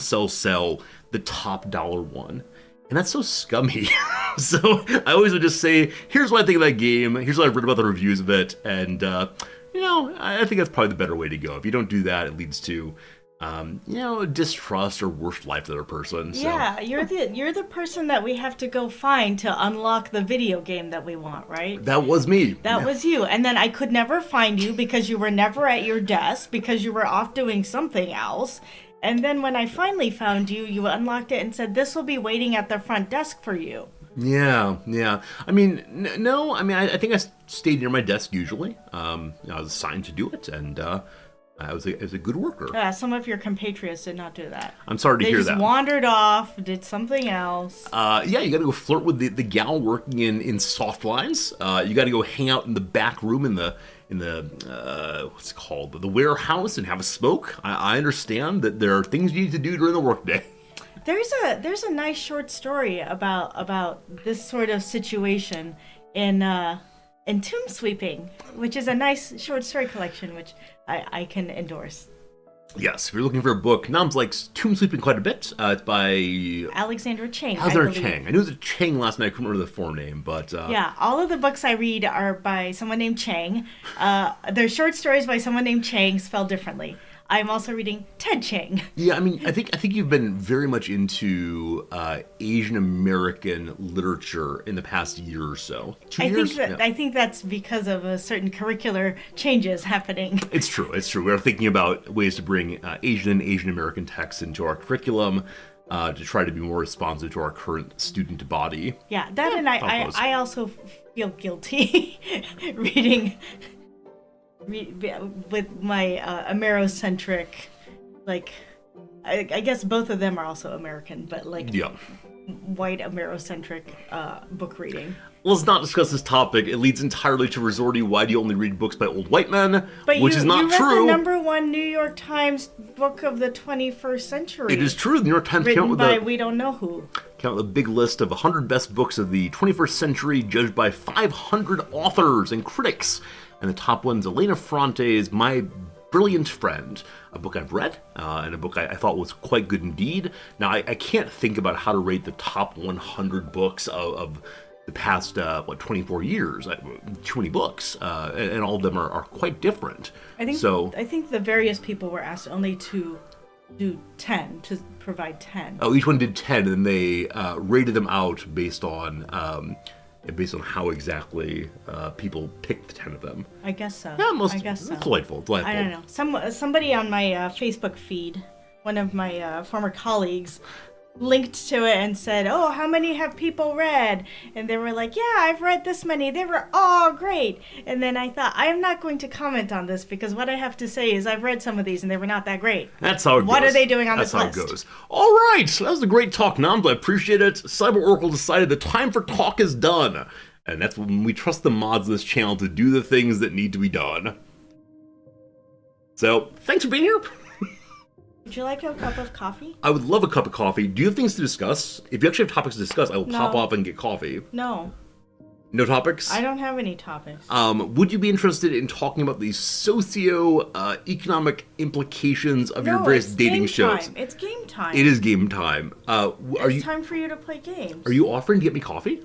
the top dollar one. And that's so scummy. So I always would just say, here's what I think of that game, here's what I've read about the reviews of it, and, I think that's probably the better way to go. If you don't do that, it leads to... distrust or worse life to the other person. So. Yeah, you're the person that we have to go find to unlock the video game that we want, right? That was me. That was you. And then I could never find you because you were never at your desk because you were off doing something else. And then when I finally found you, you unlocked it and said, this will be waiting at the front desk for you. Yeah. I mean, no, I think I stayed near my desk usually. I was assigned to do it, and I was a good worker. Some of your compatriots did not do that. I'm sorry to hear that. They just wandered off, did something else. You got to go flirt with the gal working in soft lines. You got to go hang out in the back room in the what's it called, the warehouse, and have a smoke. I understand that there are things you need to do during the workday. There's a nice short story about this sort of situation in Tomb Sweeping, which is a nice short story collection, which I can endorse. Yes, if you're looking for a book, Noms likes Tomb Sweeping quite a bit. It's by... Alexandra Chang, Alexandra Chang. I knew it was a Chang last night. I couldn't remember the full name, but... Yeah, all of the books I read are by someone named Chang. They're short stories by someone named Chang, spelled differently. I'm also reading Ted Chiang. Yeah, I mean, I think you've been very much into Asian American literature in the past year or so. 2 years? I think that's because of a certain curricular changes happening. It's true. We're thinking about ways to bring Asian and Asian American texts into our curriculum to try to be more responsive to our current student body. Yeah, that and I also feel guilty reading with my Amerocentric, like, I guess both of them are also American, but like white Amerocentric book reading. Let's not discuss this topic. It leads entirely to Resorty. Why do you only read books by old white men? Which is not true. The #1 New York Times book of the 21st century. It is true. The New York Times came out with we don't know who. Came out with a big list of 100 best books of the 21st century, judged by 500 authors and critics. And the top one's Elena Ferrante's My Brilliant Friend, a book I've read, and a book I thought was quite good indeed. Now, I can't think about how to rate the top 100 books of the past, 24 years. Too many books, and all of them are quite different. I think the various people were asked only to do 10, to provide 10. Oh, each one did 10, and they rated them out based on how exactly people picked the 10 of them. I guess so. Yeah, I guess so. Delightful. I don't know. Somebody on my Facebook feed, one of my former colleagues, linked to it and said, "Oh, how many have people read?" And they were like, "Yeah, I've read this many. They were all great." And then I thought, I am not going to comment on this because what I have to say is I've read some of these and they were not that great. That's how it goes. What are they doing on this list? That's how it goes. All right, that was a great talk, Nams. I appreciate it. Cyber Oracle decided the time for talk is done. And that's when we trust the mods in this channel to do the things that need to be done. So, thanks for being here. Would you like a cup of coffee? I would love a cup of coffee. Do you have things to discuss? If you actually have topics to discuss, I will pop off and get coffee. No. No topics? I don't have any topics. Would you be interested in talking about the socio-economic implications of your various dating shows? It's game time. It is game time. It's time for you to play games. Are you offering to get me coffee?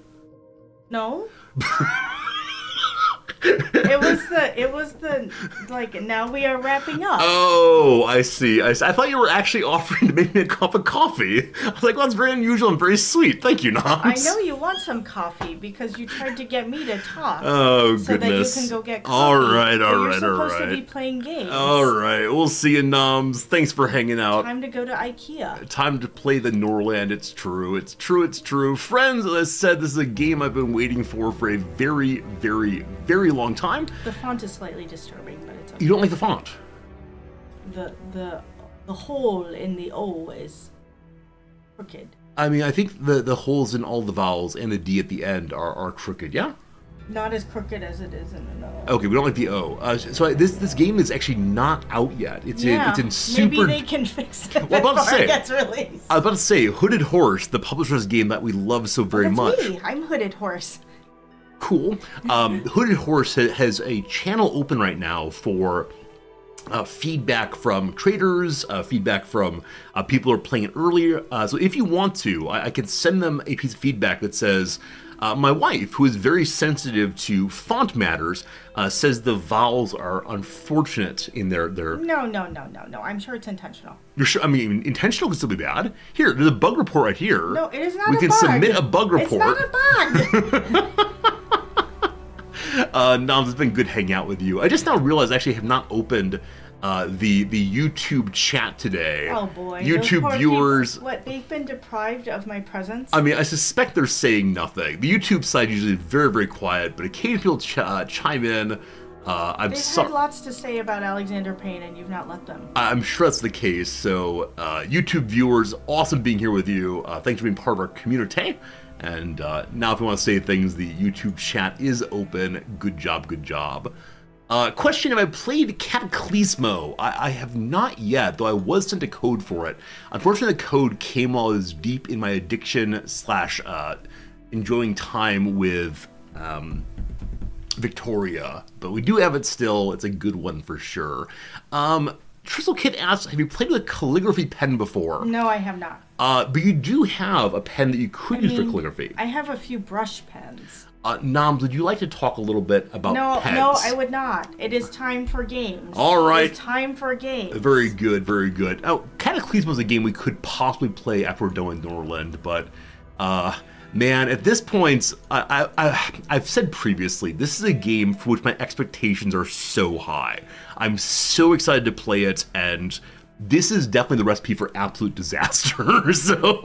No. It was the like, now we are wrapping up. Oh, I see. I thought you were actually offering to make me a cup of coffee. I was like, well, that's very unusual and very sweet. Thank you, Nams. I know you want some coffee because you tried to get me to talk. Oh, so goodness. So that you can go get coffee. All right. You're supposed to be playing games. All right. We'll see you, Nams. Thanks for hanging out. Time to go to IKEA. Time to play the Norland. It's true. Friends, as I said, this is a game I've been waiting for a very, very, very long time. The font is slightly disturbing, but it's okay. You don't like the font? The hole in the O is crooked. I mean, I think the holes in all the vowels and the D at the end are crooked, yeah? Not as crooked as it is in an O. Okay, we don't like the O. This game is actually not out yet. It's in super... Maybe they can fix it well, before it gets released. I was about to say, Hooded Horse, the publisher's game that we love so very much. Me. I'm Hooded Horse. Cool. Hooded Horse has a channel open right now for feedback from traders, feedback from people who are playing it earlier. So if you want to, I can send them a piece of feedback that says, my wife, who is very sensitive to font matters, says the vowels are unfortunate in their... No. I'm sure it's intentional. You're sure? I mean, intentional can still be bad. Here, there's a bug report right here. No, it is not We can submit a bug report. It's not a bug! Nams, it's been good hanging out with you. I just now realized I actually have not opened the YouTube chat today. Oh boy. YouTube viewers. People, they've been deprived of my presence? I mean, I suspect they're saying nothing. The YouTube side usually is very, very quiet, but occasionally people chime in. They've had lots to say about Alexander Payne, and you've not let them. I'm sure that's the case. So, YouTube viewers, awesome being here with you. Thanks for being part of our community. And now if you want to say things, the YouTube chat is open. Good job, good job. Question, have I played Cataclysmo? I have not yet, though I was sent a code for it. Unfortunately, the code came while I was deep in my addiction / enjoying time with Victoria. But we do have it still. It's a good one for sure. Tristle Kid asks, have you played with a calligraphy pen before? No, I have not. But you do have a pen that you could use for calligraphy. I have a few brush pens. Noms, would you like to talk a little bit about pens? No, I would not. It is time for games. All right. It's time for games. Very good, very good. Oh, Cataclysm is a game we could possibly play after we're done with Norland, but man, at this point, I've said previously, this is a game for which my expectations are so high. I'm so excited to play it, and this is definitely the recipe for absolute disaster, so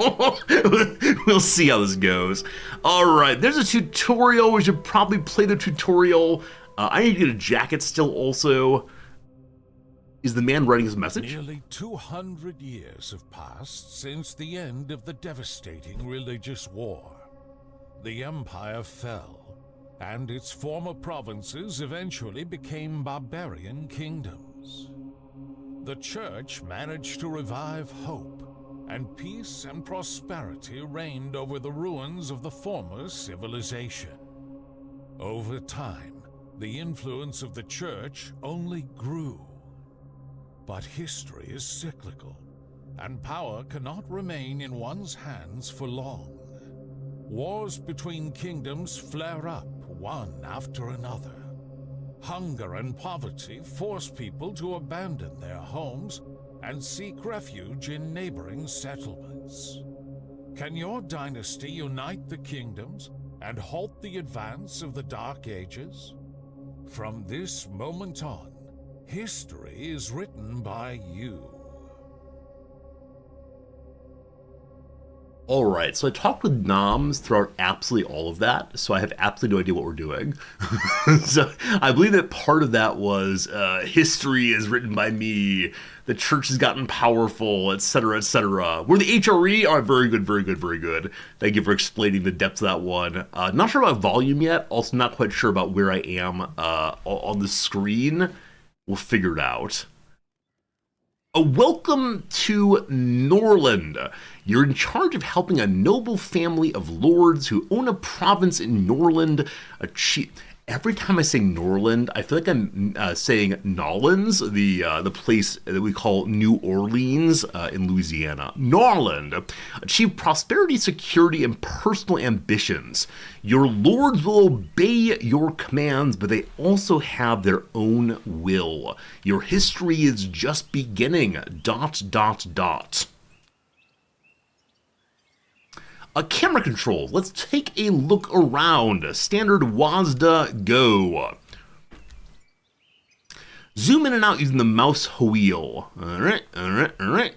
we'll see how this goes. Alright, there's a tutorial. We should probably play the tutorial. I need to get a jacket still also. Is the man writing his message? Nearly 200 years have passed since the end of the devastating religious war. The empire fell, and its former provinces eventually became barbarian kingdoms. The church managed to revive hope, and peace and prosperity reigned over the ruins of the former civilization. Over time, the influence of the church only grew. But history is cyclical, and power cannot remain in one's hands for long. Wars between kingdoms flare up, one after another. Hunger and poverty force people to abandon their homes and seek refuge in neighboring settlements. Can your dynasty unite the kingdoms and halt the advance of the Dark Ages? From this moment on, history is written by you. Alright, so I talked with Noms throughout absolutely all of that, so I have absolutely no idea what we're doing. So I believe that part of that was history is written by me, the church has gotten powerful, etc., etc. We're the HRE? Oh, very good, very good, very good. Thank you for explaining the depths of that one. Not sure about volume yet, also not quite sure about where I am on the screen. We'll figure it out. Welcome to Norland. You're in charge of helping a noble family of lords who own a province in Norland achieve... Every time I say Norland, I feel like I'm saying Nolans, the place that we call New Orleans in Louisiana. Norland. Achieve prosperity, security, and personal ambitions. Your lords will obey your commands, but they also have their own will. Your history is just beginning. ... Camera controls. Let's take a look around. Standard WASD, go. Zoom in and out using the mouse wheel. Alright.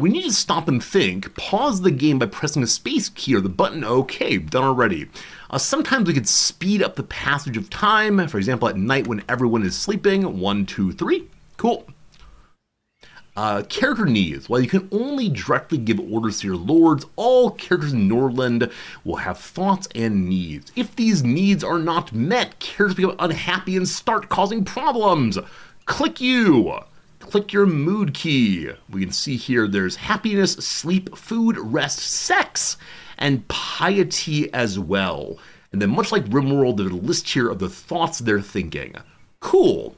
We need to stop and think. Pause the game by pressing the space key or the button. Okay, done already. Sometimes we could speed up the passage of time. For example, at night when everyone is sleeping. 1, 2, 3. Cool. Character needs. While you can only directly give orders to your lords, all characters in Norland will have thoughts and needs. If these needs are not met, characters become unhappy and start causing problems. Click you. Click your mood key. We can see here there's happiness, sleep, food, rest, sex, and piety as well. And then much like Rimworld, there's a list here of the thoughts they're thinking. Cool.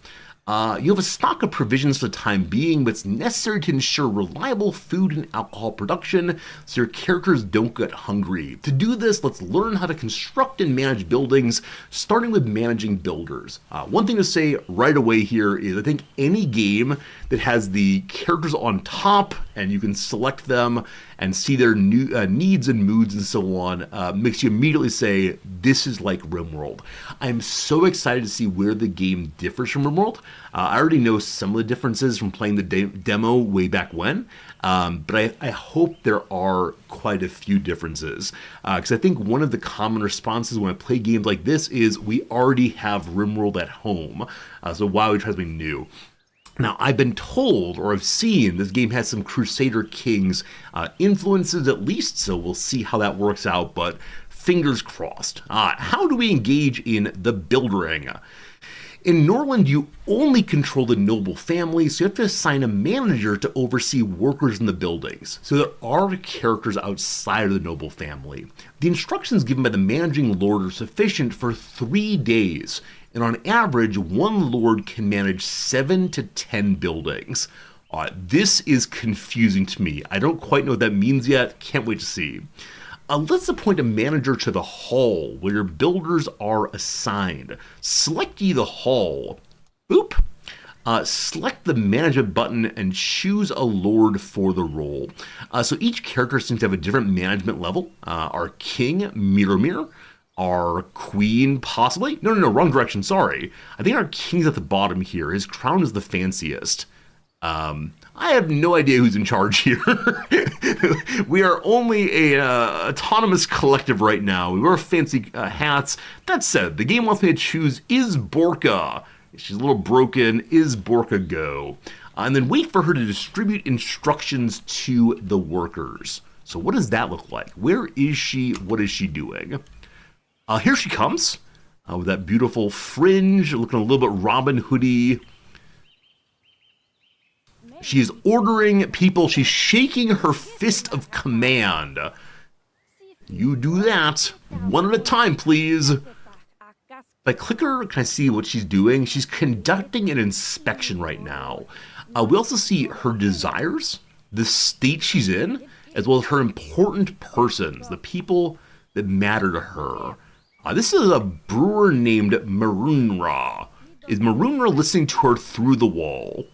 You have a stock of provisions for the time being, but it's necessary to ensure reliable food and alcohol production so your characters don't get hungry. To do this, let's learn how to construct and manage buildings, starting with managing builders. One thing to say right away here is I think any game that has the characters on top and you can select them and see their new needs and moods and so on makes you immediately say, this is like Rimworld. I'm so excited to see where the game differs from Rimworld. I already know some of the differences from playing the demo way back when, but I hope there are quite a few differences. Because I think one of the common responses when I play games like this is we already have Rimworld at home, so why would we try something new? Now, I've been told, or I've seen, this game has some Crusader Kings influences at least, so we'll see how that works out, but fingers crossed. How do we engage in the building? In Norland, you only control the noble family, so you have to assign a manager to oversee workers in the buildings. So there are characters outside of the noble family. The instructions given by the managing lord are sufficient for 3 days. And on average, one lord can manage 7 to 10 buildings. This is confusing to me. I don't quite know what that means yet. Can't wait to see. Let's appoint a manager to the hall where your builders are assigned. Select ye the hall. Oop. Select the management button and choose a lord for the role. So each character seems to have a different management level. Our king, Mirror. Our queen, possibly? No, wrong direction, sorry. I think our king's at the bottom here. His crown is the fanciest. I have no idea who's in charge here. We are only a autonomous collective right now. We wear fancy hats. That said, the game wants me to choose is Borka. She's a little broken. Is Borka go? And then wait for her to distribute instructions to the workers. So what does that look like? Where is she? What is she doing? Here she comes with that beautiful fringe, looking a little bit Robin Hoodie. She is ordering people. She's shaking her fist of command. You do that one at a time, please. If I click her, can I see what she's doing? She's conducting an inspection right now. We also see her desires, the state she's in, as well as her important persons, the people that matter to her. This is a brewer named Marunra. Is Marunra listening to her through the wall?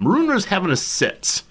Marunra's having a sit.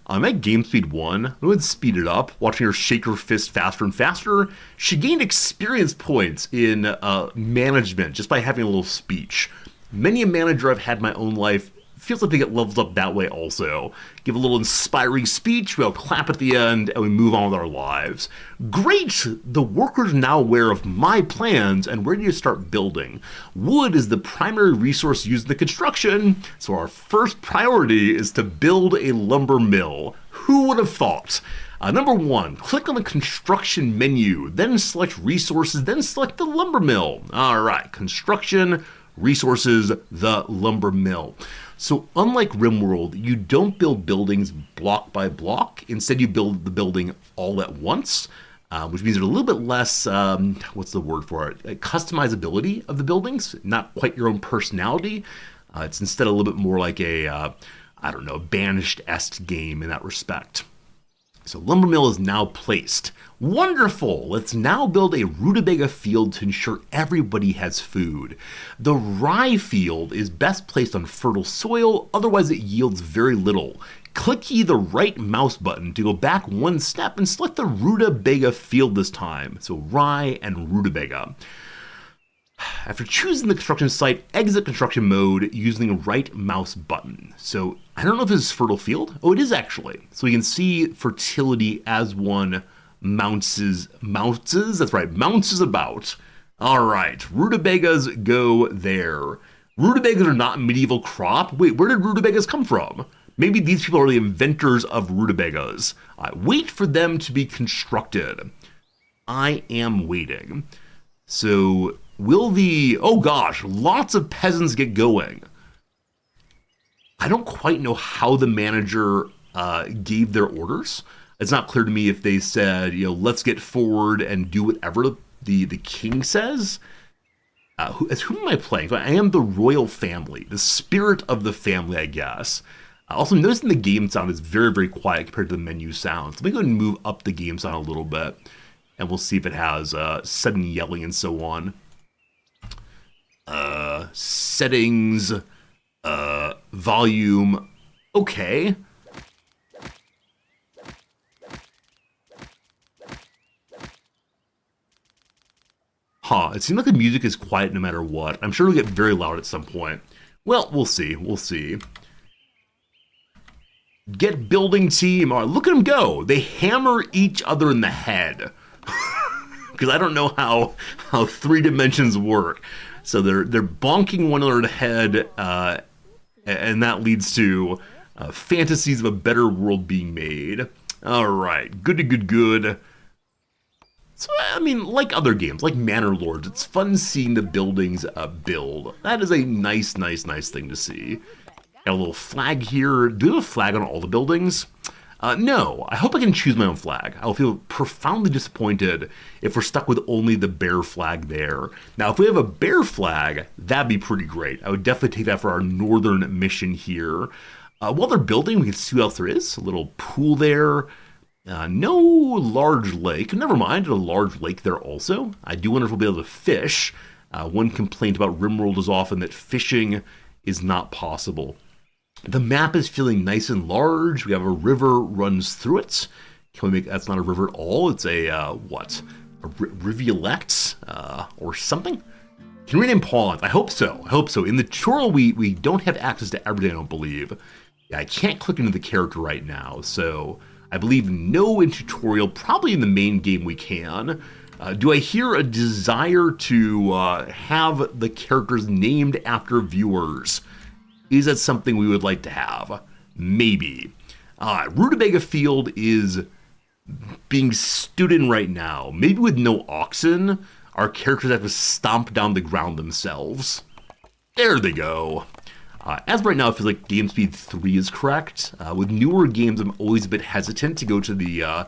I'm at game speed 1. I would speed it up, watching her shake her fist faster and faster. She gained experience points in management just by having a little speech. Many a manager I've had in my own life feels like they get leveled up that way also. Give a little inspiring speech, we'll clap at the end, and we move on with our lives. Great! The workers are now aware of my plans and ready to start building. Wood is the primary resource used in the construction, so our first priority is to build a lumber mill. Who would have thought? Number 1, click on the construction menu, then select resources, then select the lumber mill. Alright, construction, resources, the lumber mill. So unlike Rimworld, you don't build buildings block by block. Instead, you build the building all at once, which means there's a little bit less, what's the word for it? Customizability of the buildings, not quite your own personality. It's instead a little bit more like a, I don't know, Banished-esque game in that respect. So lumber mill is now placed. Wonderful! Let's now build a rutabaga field to ensure everybody has food. The rye field is best placed on fertile soil, otherwise it yields very little. Click ye the right mouse button to go back one step and select the rutabaga field this time. So rye and rutabaga. After choosing the construction site, exit construction mode using the right mouse button. So I don't know if this is fertile field. Oh, it is actually. So we can see fertility as one mounces, that's right, mounces about. All right, rutabagas go there. Rutabagas are not a medieval crop. Wait, where did rutabagas come from? Maybe these people are the inventors of rutabagas. Wait for them to be constructed. I am waiting. So will the, oh gosh, lots of peasants get going. I don't quite know how the manager gave their orders. It's not clear to me if they said, let's get forward and do whatever the king says. Who am I playing? I am the royal family, the spirit of the family, I guess. Also, noticing the game sound is very, very quiet compared to the menu sounds. Let me go ahead and move up the game sound a little bit, and we'll see if it has sudden yelling and so on. Settings, volume, okay. It seems like the music is quiet no matter what. I'm sure it'll get very loud at some point. Well, we'll see, Get building team. All right, look at them go. They hammer each other in the head. Because I don't know how 3 dimensions work. So they're bonking one another in the head, and that leads to fantasies of a better world being made. All right, good. So, I mean, like other games, like Manor Lords, it's fun seeing the buildings build. That is a nice thing to see. Got a little flag here. Do we have a flag on all the buildings? No, I hope I can choose my own flag. I'll feel profoundly disappointed if we're stuck with only the bear flag there. Now, if we have a bear flag, that'd be pretty great. I would definitely take that for our northern mission here. While they're building, we can see what else there is. A little pool there. No large lake. Never mind, a large lake there also. I do wonder if we'll be able to fish. One complaint about Rimworld is often that fishing is not possible. The map is feeling nice and large. We have a river runs through it. Can we make that's not a river at all? It's a what? A rivulet or something? Can we rename ponds? I hope so. I hope so. In the tutorial, we don't have access to everything, I don't believe. Yeah, I can't click into the character right now, so I believe no in tutorial. Probably in the main game we can. Do I hear a desire to have the characters named after viewers? Is that something we would like to have? Maybe. Rutabaga Field is being stood in right now. Maybe with no oxen, our characters have to stomp down the ground themselves. There they go. As of right now, it feels like game speed 3 is correct. With newer games, I'm always a bit hesitant to go to the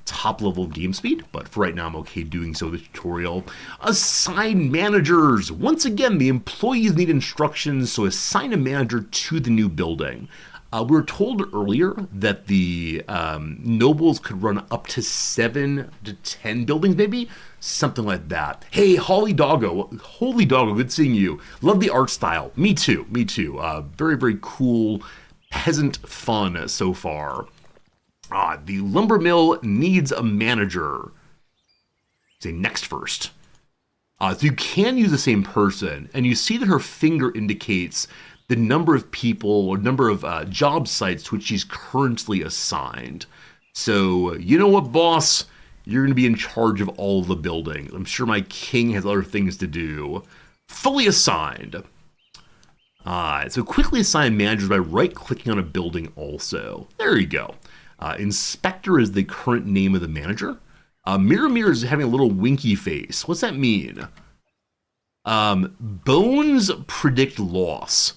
top level of game speed, but for right now I'm okay doing so in the tutorial. Assign managers. Once again, the employees need instructions, so assign a manager to the new building. We were told earlier that the nobles could run up to 7 to 10 buildings, maybe? Something like that. Hey, Holy Doggo, good seeing you. Love the art style. Me too. Very, very cool peasant fun so far. The lumber mill needs a manager. Say next first. So you can use the same person, and you see that her finger indicates the number of people or number of job sites to which she's currently assigned. So, you know what, boss? You're going to be in charge of all of the buildings. I'm sure my king has other things to do. Fully assigned. So quickly assign managers by right-clicking on a building also. There you go. Inspector is the current name of the manager. Mirror is having a little winky face. What's that mean? Bones predict loss.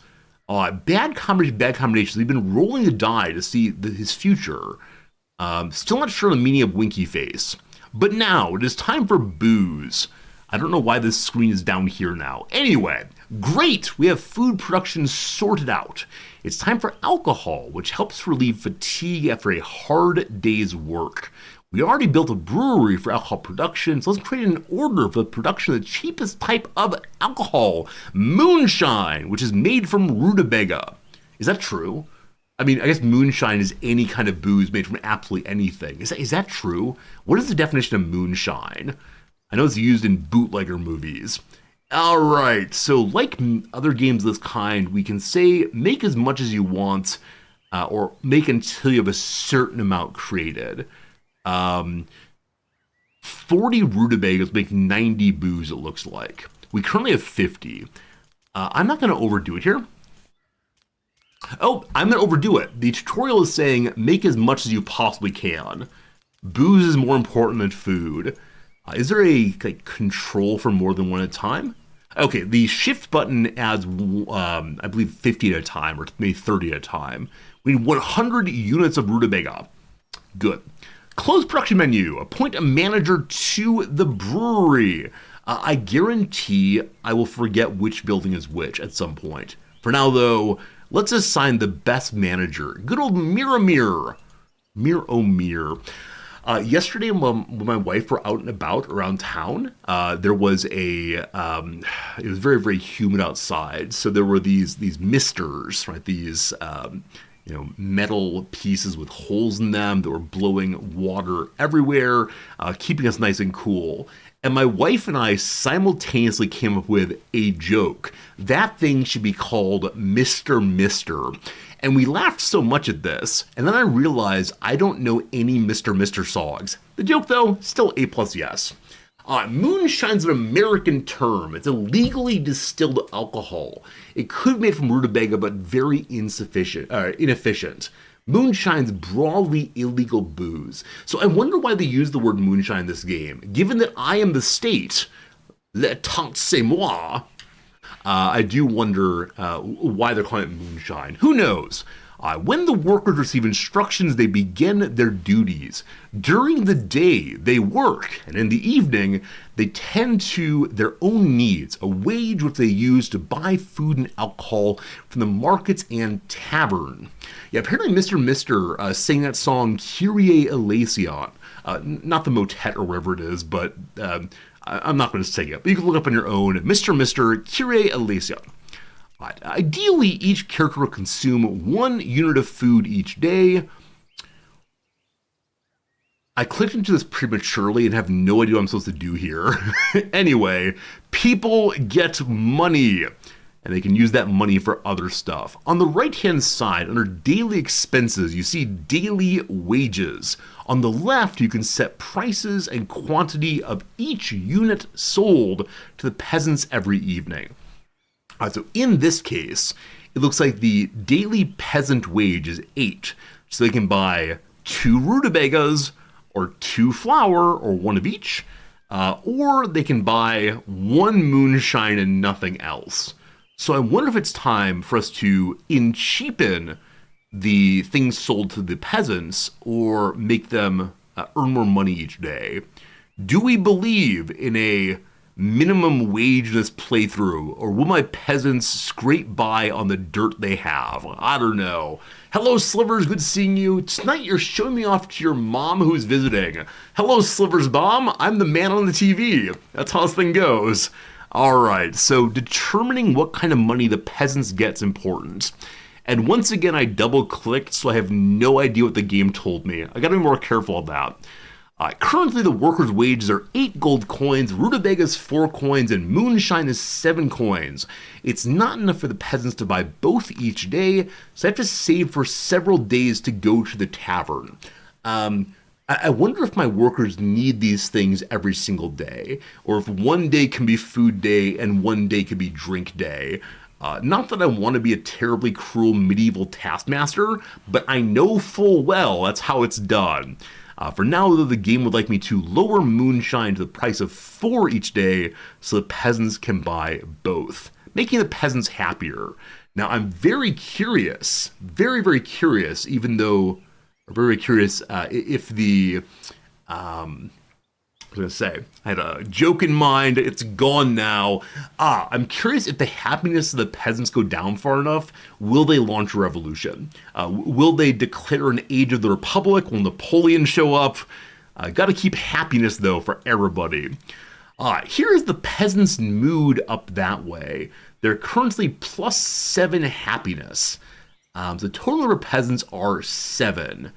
Bad combinations. They've been rolling the die to see his future. Still not sure the meaning of winky face. But now, it is time for booze. I don't know why this screen is down here now. Anyway, great! We have food production sorted out. It's time for alcohol, which helps relieve fatigue after a hard day's work. We already built a brewery for alcohol production, so let's create an order for the production of the cheapest type of alcohol, moonshine, which is made from rutabaga. Is that true? I mean, I guess moonshine is any kind of booze made from absolutely anything. Is that true? What is the definition of moonshine? I know it's used in bootlegger movies. All right, so like other games of this kind, we can say make as much as you want, or make until you have a certain amount created. 40 rutabagas make 90 booze, it looks like. We currently have 50. I'm not going to overdo it here. Oh, I'm going to overdo it. The tutorial is saying make as much as you possibly can. Booze is more important than food. Is there a control for more than one at a time? Okay, the shift button adds, I believe, 50 at a time, or maybe 30 at a time. We need 100 units of rutabaga. Good. Close production menu. Appoint a manager to the brewery. I guarantee I will forget which building is which at some point. For now, though, let's assign the best manager. Good old Mirror. Yesterday, when my wife were out and about around town, there was it was very, very humid outside. So there were these misters, right? These, metal pieces with holes in them that were blowing water everywhere, keeping us nice and cool. And my wife and I simultaneously came up with a joke. That thing should be called Mr. And we laughed so much at this, and then I realized I don't know any Mr. songs. The joke, though, still A+ yes. Moonshine's an American term. It's a legally distilled alcohol. It could be made from rutabaga, but very inefficient. Moonshine's broadly illegal booze. So I wonder why they use the word moonshine in this game. Given that I am the state, le temps c'est moi, I do wonder why they're calling it moonshine. Who knows? When the workers receive instructions, they begin their duties. During the day, they work, and in the evening, they tend to their own needs, a wage which they use to buy food and alcohol from the markets and tavern. Yeah, apparently Mr. sang that song Kyrie Eleison. Not the motet or wherever it is, but I'm not going to sing it. But you can look up on your own, Mr. Kyrie Eleison. Ideally, each character will consume 1 unit of food each day. I clicked into this prematurely and have no idea what I'm supposed to do here. Anyway, people get money, and they can use that money for other stuff. On the right-hand side, under daily expenses, you see daily wages. On the left, you can set prices and quantity of each unit sold to the peasants every evening. So in this case, it looks like the daily peasant wage is 8. So they can buy 2 rutabagas, or 2 flour, or 1 of each, or they can buy 1 moonshine and nothing else. So I wonder if it's time for us to cheapen the things sold to the peasants, or make them earn more money each day. Do we believe in a minimum wage this playthrough, or will my peasants scrape by on the dirt they have? I don't know. Hello, Slivers, good seeing you. Tonight you're showing me off to your mom who's visiting. Hello, Slivers' mom. I'm the man on the TV. That's how this thing goes. All right, so determining what kind of money the peasants get is important. And once again, I double-clicked, so I have no idea what the game told me. I gotta be more careful of that. Currently, the workers' wages are 8 gold coins, rutabagas 4 coins, and moonshine is 7 coins. It's not enough for the peasants to buy both each day, so I have to save for several days to go to the tavern. I wonder if my workers need these things every single day, or if one day can be food day and one day can be drink day. Not that I want to be a terribly cruel medieval taskmaster, but I know full well that's how it's done. For now, though, the game would like me to lower moonshine to the price of 4 each day so the peasants can buy both, making the peasants happier. Now, I'm very curious, very, very curious, if the, I was going to say, I had a joke in mind, it's gone now. I'm curious if the happiness of the peasants go down far enough, will they launch a revolution? Will they declare an age of the Republic? Will Napoleon show up? Gotta keep happiness, though, for everybody. Here's the peasants' mood up that way. They're currently +7 happiness. The total number of peasants are 7.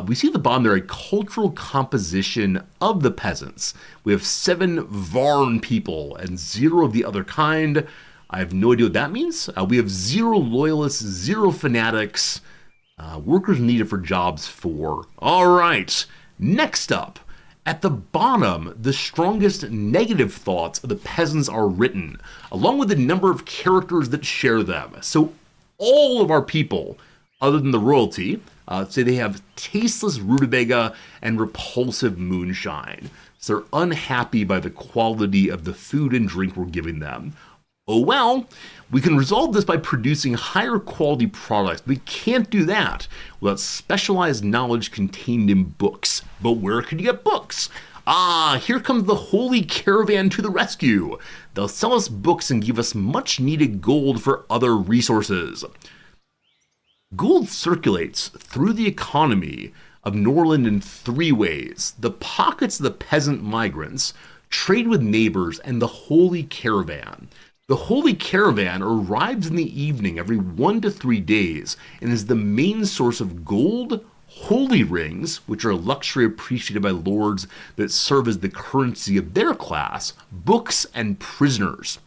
We see at the bottom there a cultural composition of the peasants. We have 7 Varn people and 0 of the other kind. I have no idea what that means. We have 0 loyalists, 0 fanatics. Workers needed for jobs 4. All right, next up. At the bottom, the strongest negative thoughts of the peasants are written, along with the number of characters that share them. So all of our people, other than the royalty, say they have tasteless rutabaga and repulsive moonshine. So they're unhappy by the quality of the food and drink we're giving them. Oh well, we can resolve this by producing higher quality products. We can't do that without specialized knowledge contained in books. But where can you get books? Here comes the Holy Caravan to the rescue. They'll sell us books and give us much needed gold for other resources. Gold circulates through the economy of Norland in 3 ways: the pockets of the peasant migrants, trade with neighbors, and the Holy Caravan. The Holy Caravan arrives in the evening every 1 to 3 days and is the main source of gold, holy rings, which are a luxury appreciated by lords that serve as the currency of their class, books, and prisoners.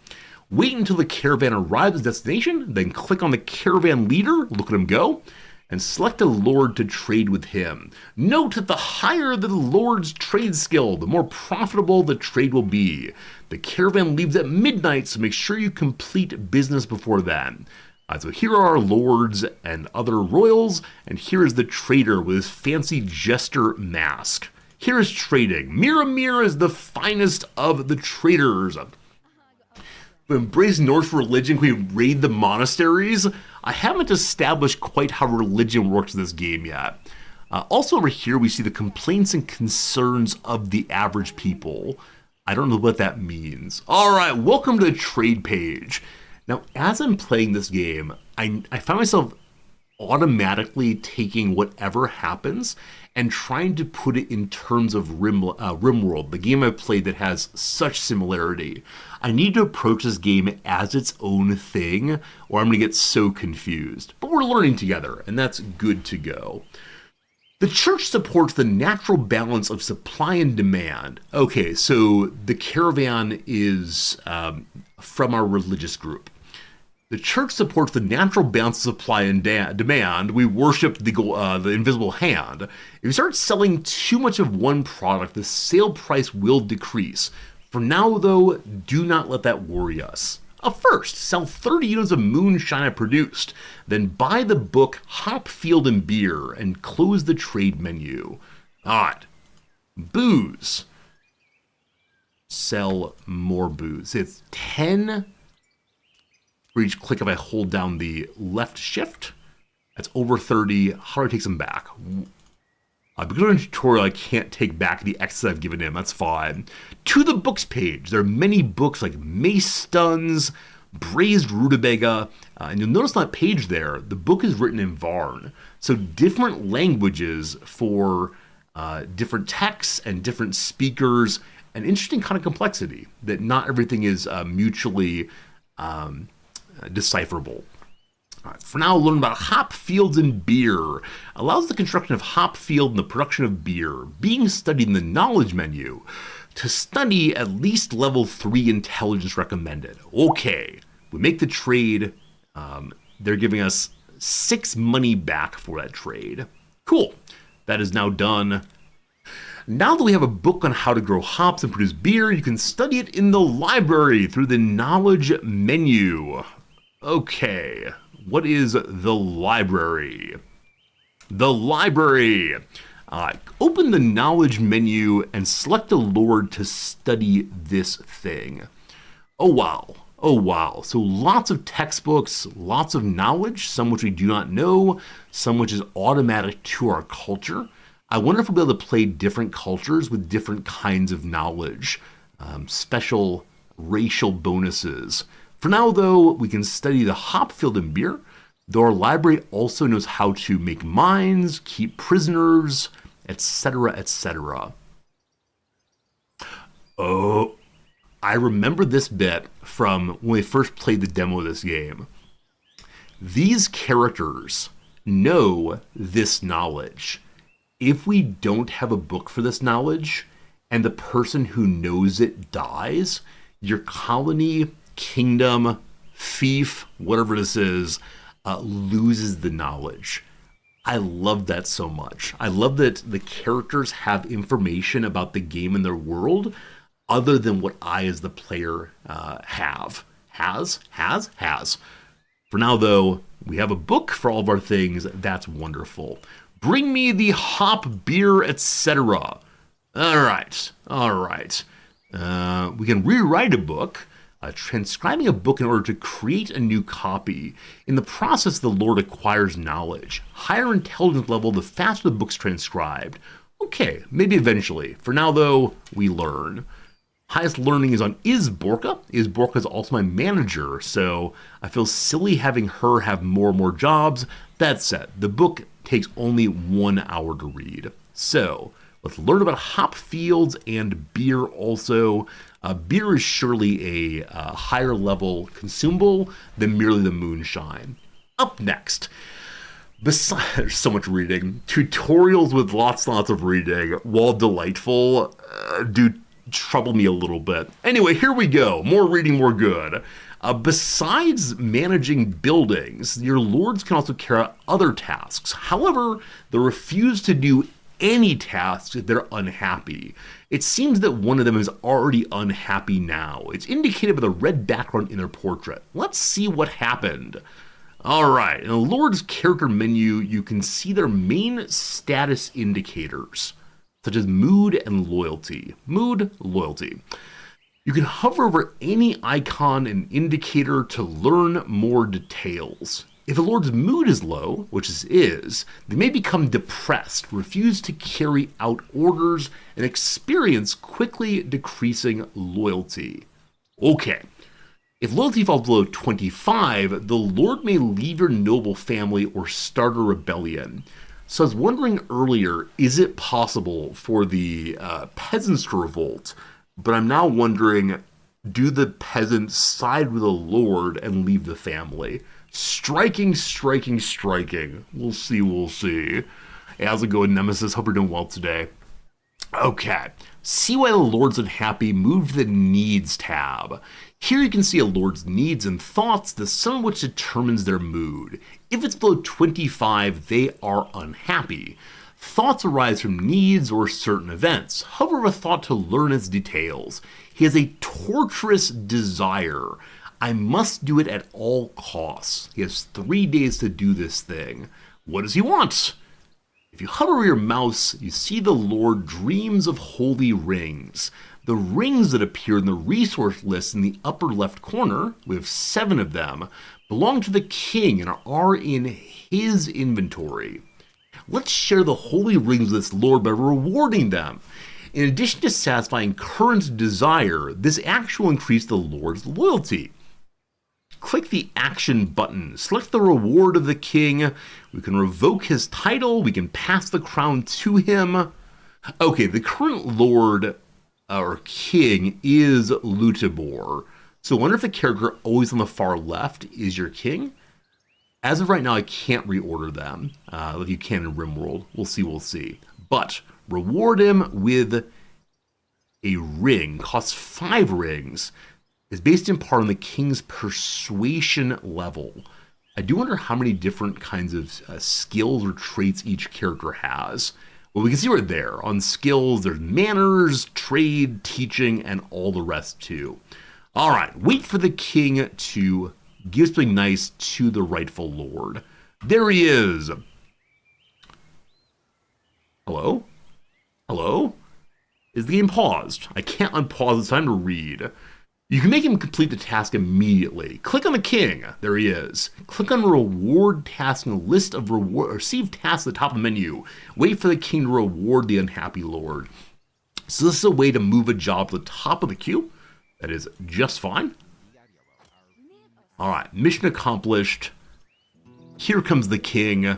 Wait until the caravan arrives at the destination, then click on the caravan leader, look at him go, and select a lord to trade with him. Note that the higher the lord's trade skill, the more profitable the trade will be. The caravan leaves at midnight, so make sure you complete business before then. So here are our lords and other royals, and here is the trader with his fancy jester mask. Here is trading. Miramir is the finest of the traders. We embrace Norse religion, we raid the monasteries. I haven't established quite how religion works in this game yet. Also over here, we see the complaints and concerns of the average people. I don't know what that means. All right, welcome to the trade page. Now, as I'm playing this game, I find myself automatically taking whatever happens and trying to put it in terms of Rimworld, the game I've played that has such similarity. I need to approach this game as its own thing, or I'm going to get so confused. But we're learning together, and that's good to go. The church supports the natural balance of supply and demand. Okay, so the caravan is from our religious group. The church supports the natural balance of supply and demand. We worship the invisible hand. If you start selling too much of one product, the sale price will decrease. For now, though, do not let that worry us. First, sell 30 units of moonshine I produced. Then buy the book Hop, Field, and Beer and close the trade menu. Alright. Booze. Sell more booze. It's 10 for each click if I hold down the left shift. That's over 30. How do I take some back? Because of the tutorial, I can't take back the X's I've given him. That's fine. To the books page. There are many books like Mace Stuns, Braised Rutabaga, and you'll notice on that page there, the book is written in Varn. So different languages for different texts and different speakers. An interesting kind of complexity that not everything is mutually decipherable. All right, for now, learn about hop, fields, and beer. Allows the construction of hop field and the production of beer, being studied in the knowledge menu. To study, at least level 3 intelligence recommended. Okay, we make the trade. They're giving us 6 money back for that trade. Cool, that is now done. Now that we have a book on how to grow hops and produce beer, you can study it in the library through the knowledge menu. Okay. What is the library? The library. Open the knowledge menu and select a lord to study this thing. Oh wow. Oh wow. So lots of textbooks, lots of knowledge, some which we do not know, some which is automatic to our culture. I wonder if we'll be able to play different cultures with different kinds of knowledge, special racial bonuses. For now, though, we can study the hop, field, and beer, though our library also knows how to make mines, keep prisoners, etc., etc. Oh, I remember this bit from when we first played the demo of this game. These characters know this knowledge. If we don't have a book for this knowledge, and the person who knows it dies, your colony, kingdom, fief, whatever this is, loses the knowledge. I love that so much. I love that the characters have information about the game and their world other than what I as the player have. Has. For now, though, we have a book for all of our things. That's wonderful. Bring me the hop, beer, etc. All right. We can rewrite a book. Transcribing a book in order to create a new copy. In the process, the Lord acquires knowledge. Higher intelligence level, the faster the book's transcribed. Okay, maybe eventually. For now, though, we learn. Highest learning is on Isborka. Isborka is also my manager, so I feel silly having her have more and more jobs. That said, the book takes only 1 hour to read. So, let's learn about hop fields and beer also. Beer is surely a higher level consumable than merely the moonshine. Up next, there's so much reading. Tutorials with lots and lots of reading, while delightful, do trouble me a little bit. Anyway, here we go. More reading, more good. Besides managing buildings, your lords can also carry out other tasks. However, they refuse to do any tasks if they're unhappy. It seems that one of them is already unhappy now. It's indicated by the red background in their portrait. Let's see what happened. Alright, in the Lord's character menu, you can see their main status indicators, such as mood and loyalty. Mood, loyalty. You can hover over any icon and indicator to learn more details. If a lord's mood is low, which this is, they may become depressed, refuse to carry out orders, and experience quickly decreasing loyalty. Okay. If loyalty falls below 25, the lord may leave your noble family or start a rebellion. So I was wondering earlier, is it possible for the peasants to revolt? But I'm now wondering, do the peasants side with the lord and leave the family? Striking. We'll see. Hey, how's it going, Nemesis? Hope you're doing well today. Okay. See why the lord's unhappy? Move to the needs tab. Here you can see a lord's needs and thoughts, the sum of which determines their mood. If it's below 25, they are unhappy. Thoughts arise from needs or certain events. Hover a thought to learn its details. He has a torturous desire. I must do it at all costs. He has 3 days to do this thing. What does he want? If you hover your mouse, you see the Lord dreams of holy rings. The rings that appear in the resource list in the upper left corner, we have 7 of them, belong to the king and are in his inventory. Let's share the holy rings with this Lord by rewarding them. In addition to satisfying current desire, this action will increase the Lord's loyalty. Click the action button, select the reward of the king, we can revoke his title, we can pass the crown to him. Okay, the current lord or king is Lutibor, so I wonder if the character always on the far left is your king? As of right now, I can't reorder them, like you can in Rimworld. We'll see. But reward him with a ring, costs 5 rings, is based in part on the king's persuasion level. I do wonder how many different kinds of skills or traits each character has. Well, we can see right there. On skills, there's manners, trade, teaching, and all the rest too. All right, wait for the king to give something nice to the rightful lord. There he is. Hello? Is the game paused? I can't unpause, it's time to read. You can make him complete the task immediately. Click on the king. There he is. Click on reward task in the list of received tasks at the top of the menu. Wait for the king to reward the unhappy lord. So this is a way to move a job to the top of the queue. That is just fine. All right, mission accomplished. Here comes the king.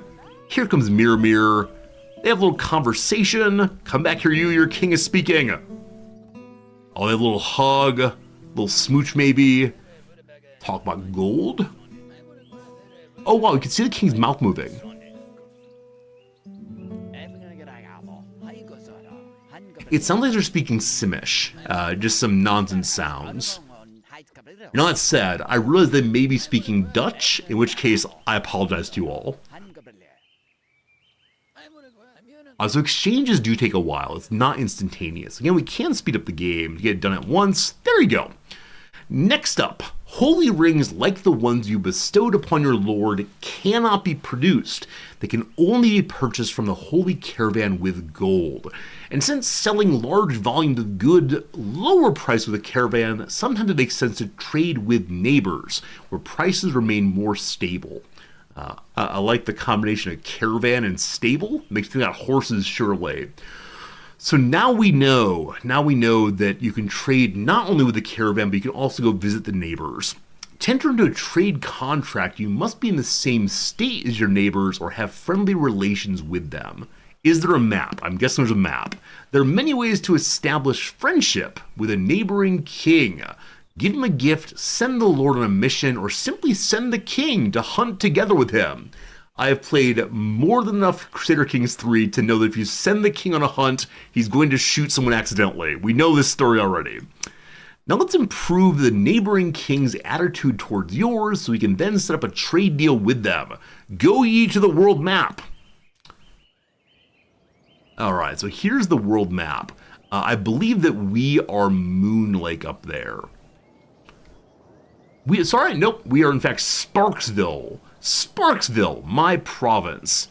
Here comes Mirror. They have a little conversation. Come back here, your king is speaking. Oh, they have a little hug. Little smooch maybe. Talk about gold. Oh wow, you can see the king's mouth moving. It sounds like they're speaking Simish, just some nonsense sounds. You know, that said, I realize they may be speaking Dutch, in which case I apologize to you all. So exchanges do take a while. It's not instantaneous. Again, we can speed up the game to get it done at once. There you go. Next up, holy rings like the ones you bestowed upon your lord cannot be produced. They can only be purchased from the holy caravan with gold. And since selling large volumes of good lower price with a caravan, sometimes it makes sense to trade with neighbors, where prices remain more stable. I like the combination of caravan and stable. Makes me think about horses, surely. So now we know that you can trade not only with the caravan, but you can also go visit the neighbors. To enter into a trade contract, you must be in the same state as your neighbors or have friendly relations with them. Is there a map? I'm guessing there's a map. There are many ways to establish friendship with a neighboring king. Give him a gift, send the lord on a mission, or simply send the king to hunt together with him. I have played more than enough Crusader Kings 3 to know that if you send the king on a hunt, he's going to shoot someone accidentally. We know this story already. Now let's improve the neighboring king's attitude towards yours so we can then set up a trade deal with them. Go ye to the world map. Alright, so here's the world map. I believe that we are Moon Lake up there. We are in fact Sparksville. Sparksville, my province.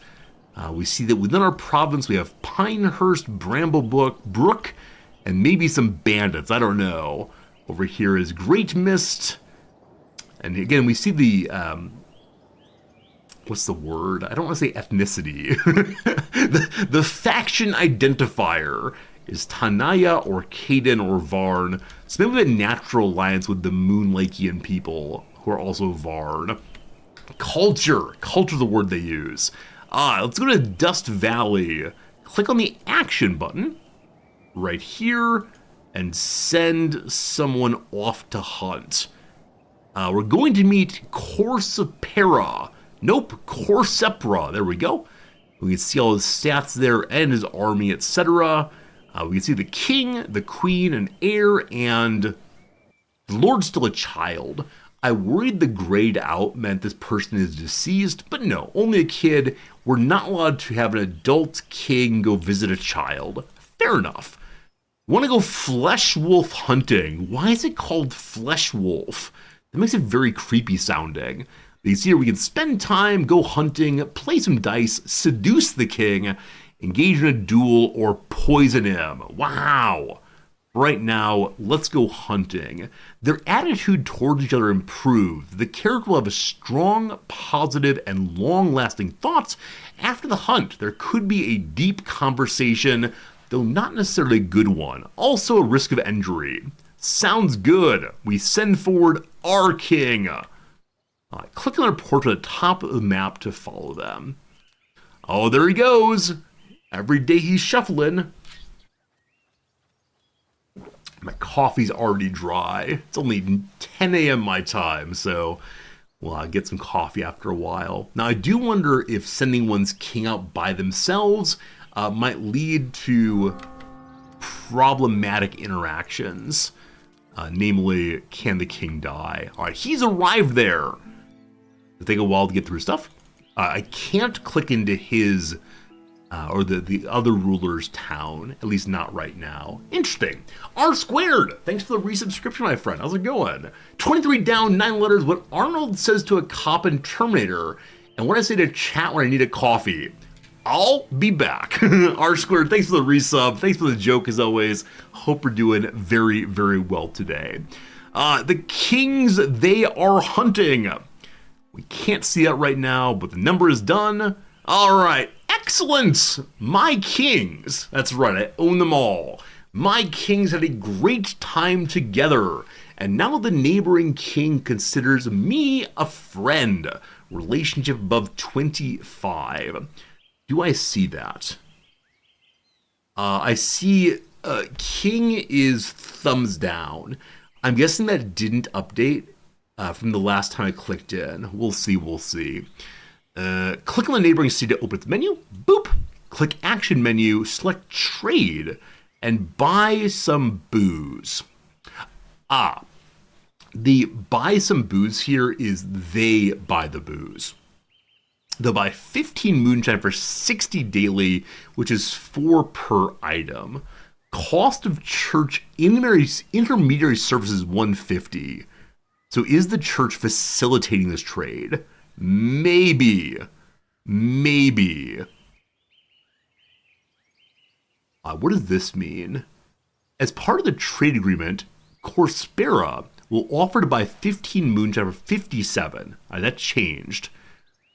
We see that within our province we have Pinehurst, Bramblebrook, and maybe some bandits, I don't know. Over here is Great Mist. And again, we see the what's the word? I don't want to say ethnicity. the faction identifier is Tanaya or Kaden or Varn. So maybe a natural alliance with the Moonlakian people, who are also Varn. Culture the word they use. Let's go to Dust Valley. Click on the action button right here and send someone off to hunt. We're going to meet Corsepera. Nope, Corsepra. There we go. We can see all his stats there and his army, etc. We can see the king, the queen, an heir, and the lord's still a child. I worried the grayed out meant this person is deceased, but no, only a kid. We're not allowed to have an adult king go visit a child. Fair enough. Want to go flesh wolf hunting? Why is it called flesh wolf? That makes it very creepy sounding. But you see here we can spend time, go hunting, play some dice, seduce the king, engage in a duel, or poison him. Wow. Right now, let's go hunting. Their attitude towards each other improved. The character will have a strong, positive, and long-lasting thoughts after the hunt. There could be a deep conversation, though not necessarily a good one. Also a risk of injury. Sounds good. We send forward our king. Click on their portrait at the top of the map to follow them. Oh, there he goes. Every day he's shuffling. My coffee's already dry. It's only 10 a.m. my time, so we'll get some coffee after a while. Now, I do wonder if sending one's king out by themselves might lead to problematic interactions. Namely, can the king die? All right, he's arrived there. It'll take a while to get through stuff. I can't click into his or the other ruler's town, at least not right now. Interesting. R squared. Thanks for the resubscription, my friend. How's it going? 23 down, 9 letters. What Arnold says to a cop in Terminator, and what I say to chat when I need a coffee. I'll be back. R squared, thanks for the resub. Thanks for the joke as always. Hope we're doing very, very well today. The kings, they are hunting. We can't see that right now, but the number is done. All right. Excellent! My kings. That's right, I own them all. My kings had a great time together, and now the neighboring king considers me a friend. Relationship above 25. Do I see that? I see king is thumbs down. I'm guessing that didn't update from the last time I clicked in. We'll see. Click on the neighboring city to open the menu. Boop. Click action menu, select trade, and buy some booze. The buy some booze here is they buy the booze. They'll buy 15 moonshine for 60 daily, which is 4 per item. Cost of church intermediary services 150. So is the church facilitating this trade? Maybe. What does this mean? As part of the trade agreement, Corsepera will offer to buy 15 moonshine for 57. That changed.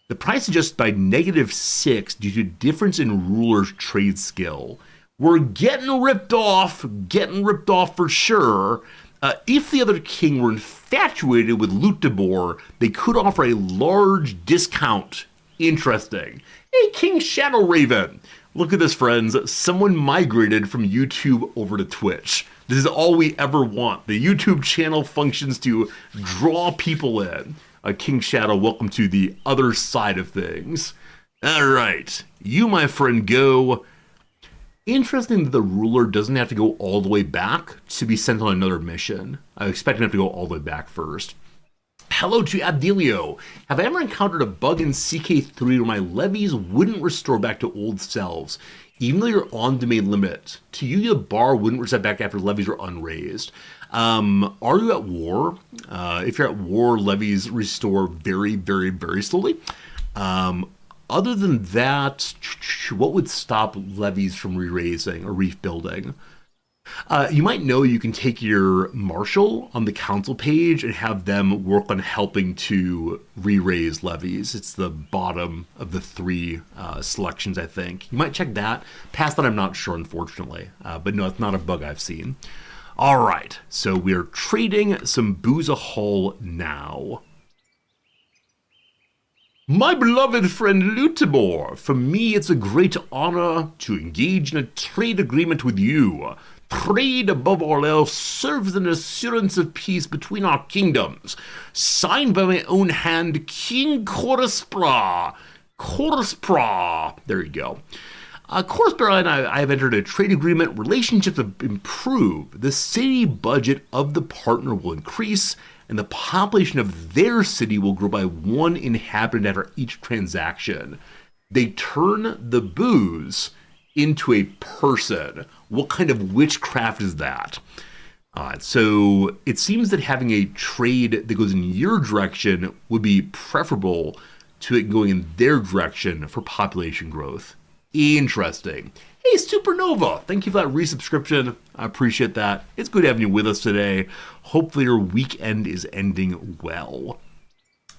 The price adjusts by -6 due to difference in ruler's trade skill. We're getting ripped off for sure. If the other king were infatuated with Lutebor, they could offer a large discount. Interesting. Hey, King Shadow Raven. Look at this, friends. Someone migrated from YouTube over to Twitch. This is all we ever want. The YouTube channel functions to draw people in. King Shadow, welcome to the other side of things. All right. You, my friend, go. Interesting that the ruler doesn't have to go all the way back to be sent on another mission. I expect him to have to go all the way back first. Hello to Abdelio. Have I ever encountered a bug in CK3 where my levies wouldn't restore back to old selves, even though you're on domain limit? To you, the bar wouldn't reset back after levies are unraised. Are you at war? If you're at war, levies restore very, very, very slowly. Other than that, what would stop levies from re-raising or rebuilding? You might know you can take your marshal on the council page and have them work on helping to re-raise levies. It's the bottom of the 3 selections, I think. You might check that. Past that, I'm not sure, unfortunately. But no, it's not a bug I've seen. All right, so we're trading some Boozahol now. My beloved friend Lutimor, for me it's a great honor to engage in a trade agreement with you. Trade, above all else, serves as an assurance of peace between our kingdoms. Signed by my own hand, King Corspra. There you go. Corspra and I have entered a trade agreement. Relationships have improved. The city budget of the partner will increase, and the population of their city will grow by 1 inhabitant after each transaction. They turn the booze into a person. What kind of witchcraft is that? So it seems that having a trade that goes in your direction would be preferable to it going in their direction for population growth. Interesting. Hey, Supernova, thank you for that resubscription. I appreciate that. It's good having you with us today. Hopefully your weekend is ending well.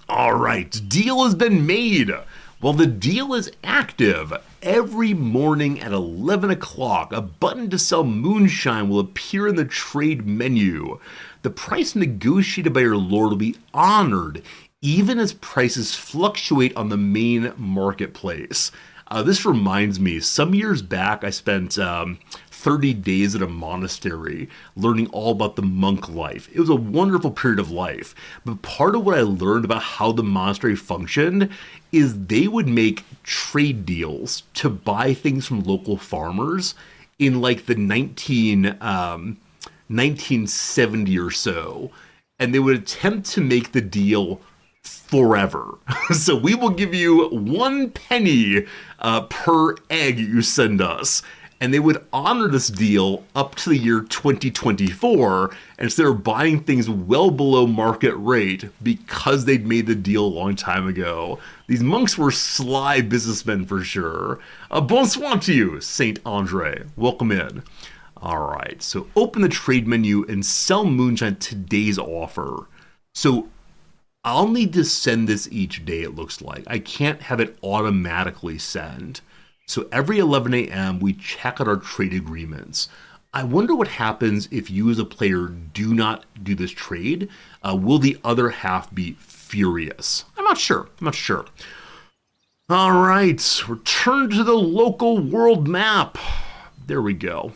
All right, deal has been made. Well, the deal is active. Every morning at 11 o'clock, a button to sell moonshine will appear in the trade menu. The price negotiated by your lord will be honored, even as prices fluctuate on the main marketplace. This reminds me, some years back I spent 30 days at a monastery learning all about the monk life. It was a wonderful period of life, but part of what I learned about how the monastery functioned is they would make trade deals to buy things from local farmers in like the 1970 or so, and they would attempt to make the deal forever. So we will give you 1 penny per egg you send us. And they would honor this deal up to the year 2024. And so they're buying things well below market rate because they'd made the deal a long time ago. These monks were sly businessmen for sure. Bonsoir to you, Saint Andre. Welcome in. All right, so open the trade menu and sell moonshine today's offer. So I'll need to send this each day, it looks like. I can't have it automatically send. So every 11 a.m., we check out our trade agreements. I wonder what happens if you as a player do not do this trade. Will the other half be furious? I'm not sure. All right, return to the local world map. There we go.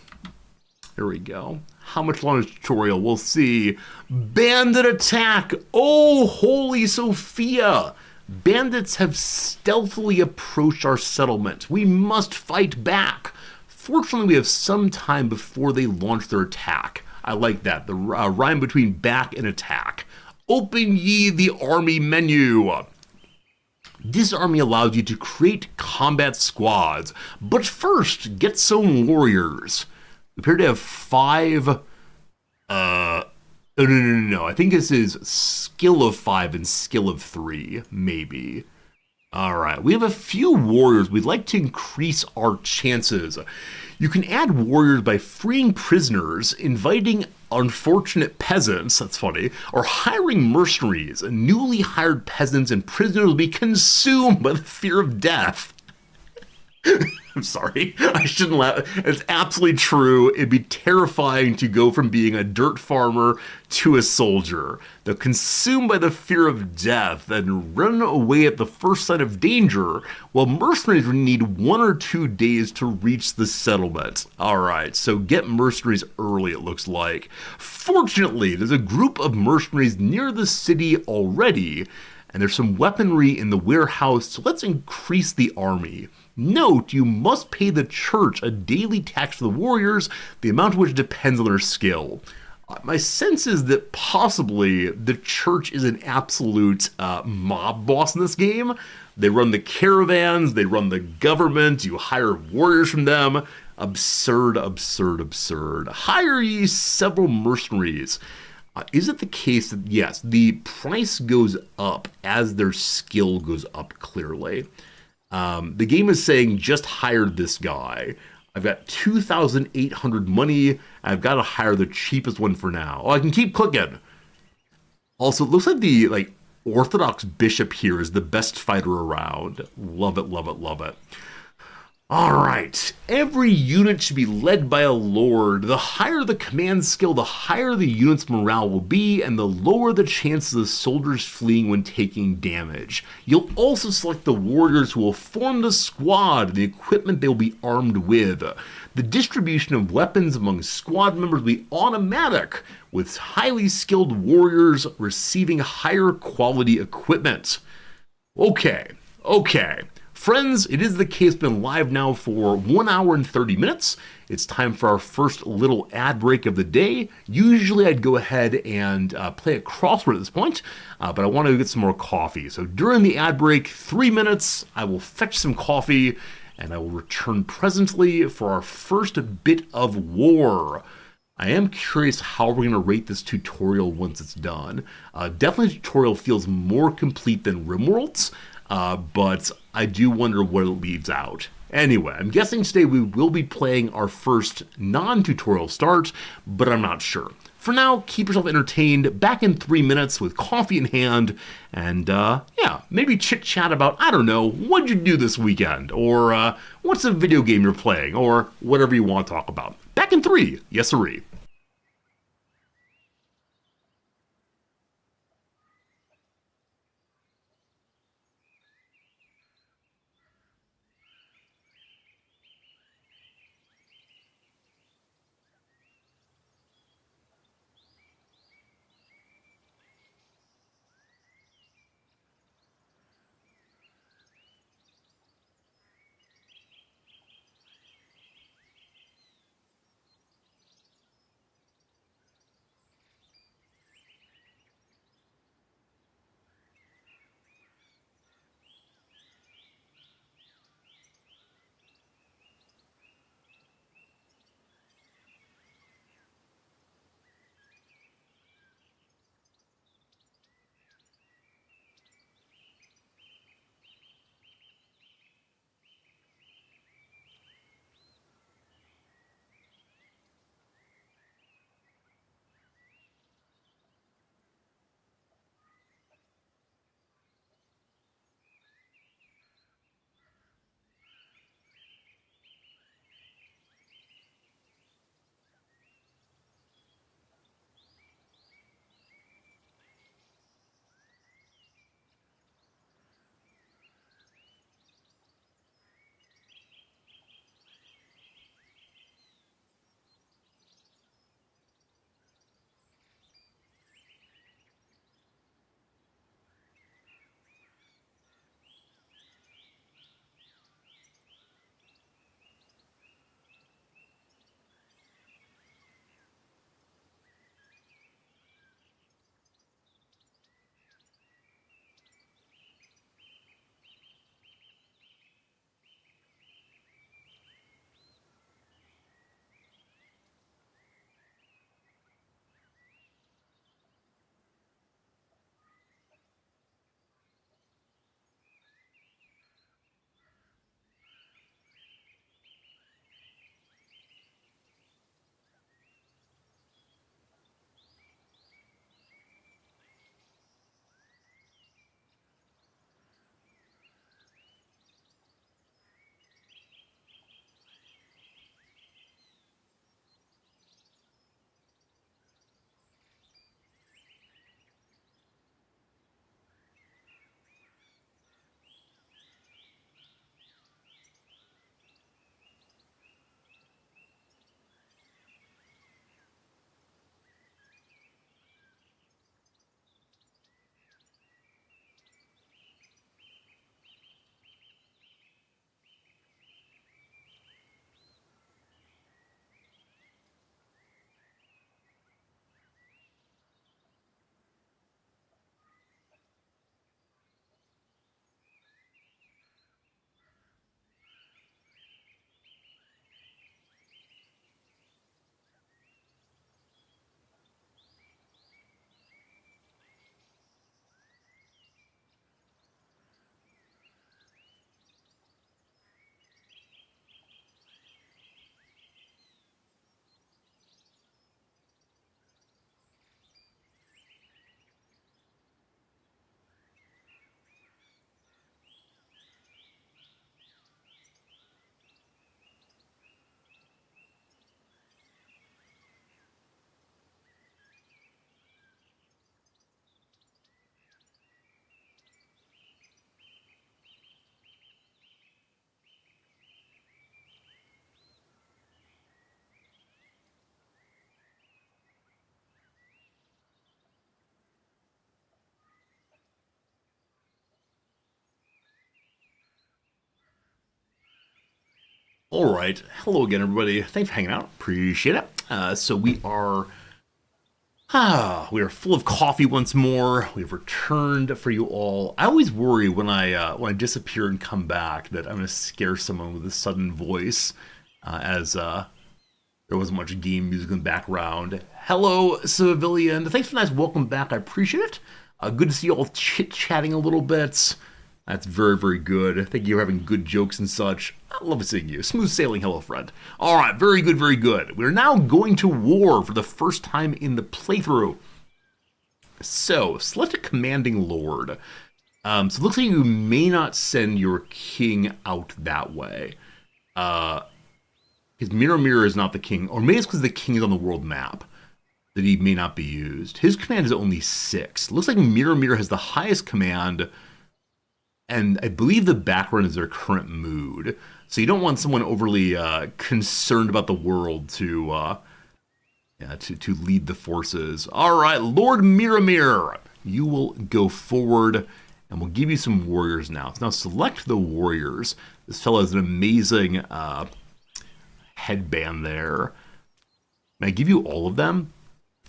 How much longer is the tutorial? We'll see. Bandit attack! Oh, holy Sophia! Bandits have stealthily approached our settlement. We must fight back. Fortunately, we have some time before they launch their attack. I like that. The rhyme between back and attack. Open ye the army menu. This army allows you to create combat squads. But first, get some warriors. We appear to have 5... No. I think this is skill of 5 and skill of 3, maybe. All right, we have a few warriors. We'd like to increase our chances. You can add warriors by freeing prisoners, inviting unfortunate peasants, that's funny, or hiring mercenaries. Newly hired peasants and prisoners will be consumed by the fear of death. I'm sorry, I shouldn't laugh. It's absolutely true. It'd be terrifying to go from being a dirt farmer to a soldier. They're consumed by the fear of death and run away at the first sign of danger, while mercenaries would need 1 or 2 days to reach the settlement. All right, so get mercenaries early, it looks like. Fortunately, there's a group of mercenaries near the city already, and there's some weaponry in the warehouse, so let's increase the army. Note, you must pay the church a daily tax for the warriors, the amount of which depends on their skill. My sense is that possibly the church is an absolute mob boss in this game. They run the caravans, they run the government, you hire warriors from them. Absurd. Hire ye several mercenaries. Is it the case that, yes, the price goes up as their skill goes up clearly? The game is saying just hire this guy. I've got 2,800 money. I've got to hire the cheapest one for now. Oh, I can keep clicking. Also, it looks like the Orthodox bishop here is the best fighter around. Love it, love it, love it. Alright, every unit should be led by a lord. The higher the command skill, the higher the unit's morale will be, and the lower the chances of soldiers fleeing when taking damage. You'll also select the warriors who will form the squad and the equipment they will be armed with. The distribution of weapons among squad members will be automatic, with highly skilled warriors receiving higher quality equipment. Okay. Friends, it is the case, been live now for 1 hour and 30 minutes. It's time for our first little ad break of the day. Usually I'd go ahead and play a crossword at this point, but I want to get some more coffee. So during the ad break, 3 minutes, I will fetch some coffee, and I will return presently for our first bit of war. I am curious how we're going to rate this tutorial once it's done. Definitely the tutorial feels more complete than Rimworld's, but I do wonder what it leaves out. Anyway, I'm guessing today we will be playing our first non-tutorial start, but I'm not sure. For now, keep yourself entertained, back in 3 minutes with coffee in hand, and yeah, maybe chit-chat about, I don't know, what'd you do this weekend, or what's a video game you're playing, or whatever you want to talk about. Back in 3, yes sirree. All right. Hello again, everybody. Thanks for hanging out. Appreciate it. So we are full of coffee once more. We've returned for you all. I always worry when I disappear and come back that I'm going to scare someone with a sudden voice, as there wasn't much game music in the background. Hello, civilian. Thanks for the nice welcome back. I appreciate it. Good to see you all chit-chatting a little bit. That's very, very good. I think you're having good jokes and such. I love seeing you. Smooth sailing, hello, friend. All right, very good, very good. We're now going to war for the first time in the playthrough. So, select a commanding lord. So it looks like you may not send your king out that way. Because Mirror is not the king, or maybe it's because the king is on the world map that he may not be used. His command is only 6. Looks like Mirror has the highest command, and I believe the background is their current mood. So you don't want someone overly concerned about the world to lead the forces. All right, Lord Mirror, you will go forward, and we'll give you some warriors now. So now select the warriors. This fellow has an amazing headband there. May I give you all of them?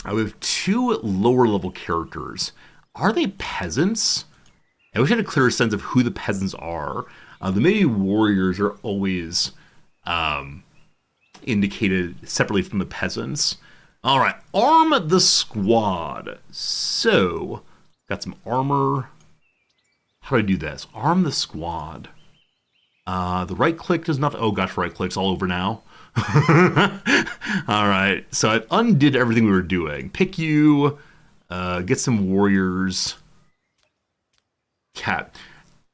I have 2 lower level characters. Are they peasants? I wish I had a clearer sense of who the peasants are. The maybe warriors are always indicated separately from the peasants. All right, arm the squad. So, got some armor. How do I do this? Arm the squad. The right click does nothing. Oh gosh, right click's all over now. All right, so I undid everything we were doing. Pick you, get some warriors. Cat.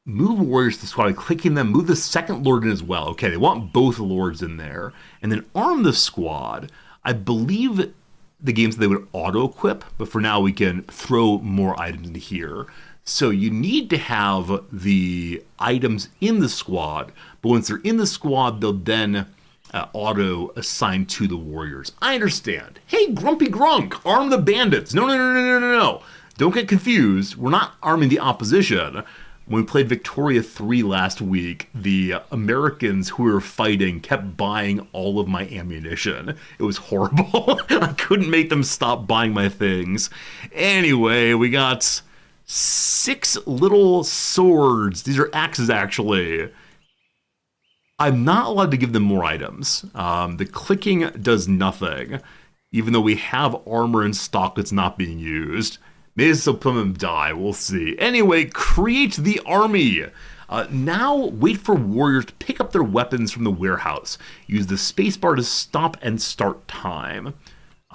Move warriors to the squad by clicking them. Move the second lord in as well. Okay, they want both lords in there. And then arm the squad. I believe the game said they would auto-equip, but for now we can throw more items into here. So you need to have the items in the squad, but once they're in the squad, they'll then auto-assign to the warriors. I understand. Hey, Grumpy Grunk, arm the bandits. No. Don't get confused. We're not arming the opposition. When we played Victoria 3 last week, the Americans who we were fighting kept buying all of my ammunition. It was horrible. I couldn't make them stop buying my things. Anyway, we got 6 little swords. These are axes, actually. I'm not allowed to give them more items. The clicking does nothing, even though we have armor in stock that's not being used. Maybe some of them die, we'll see. Anyway, create the army. Now, wait for warriors to pick up their weapons from the warehouse. Use the spacebar to stop and start time.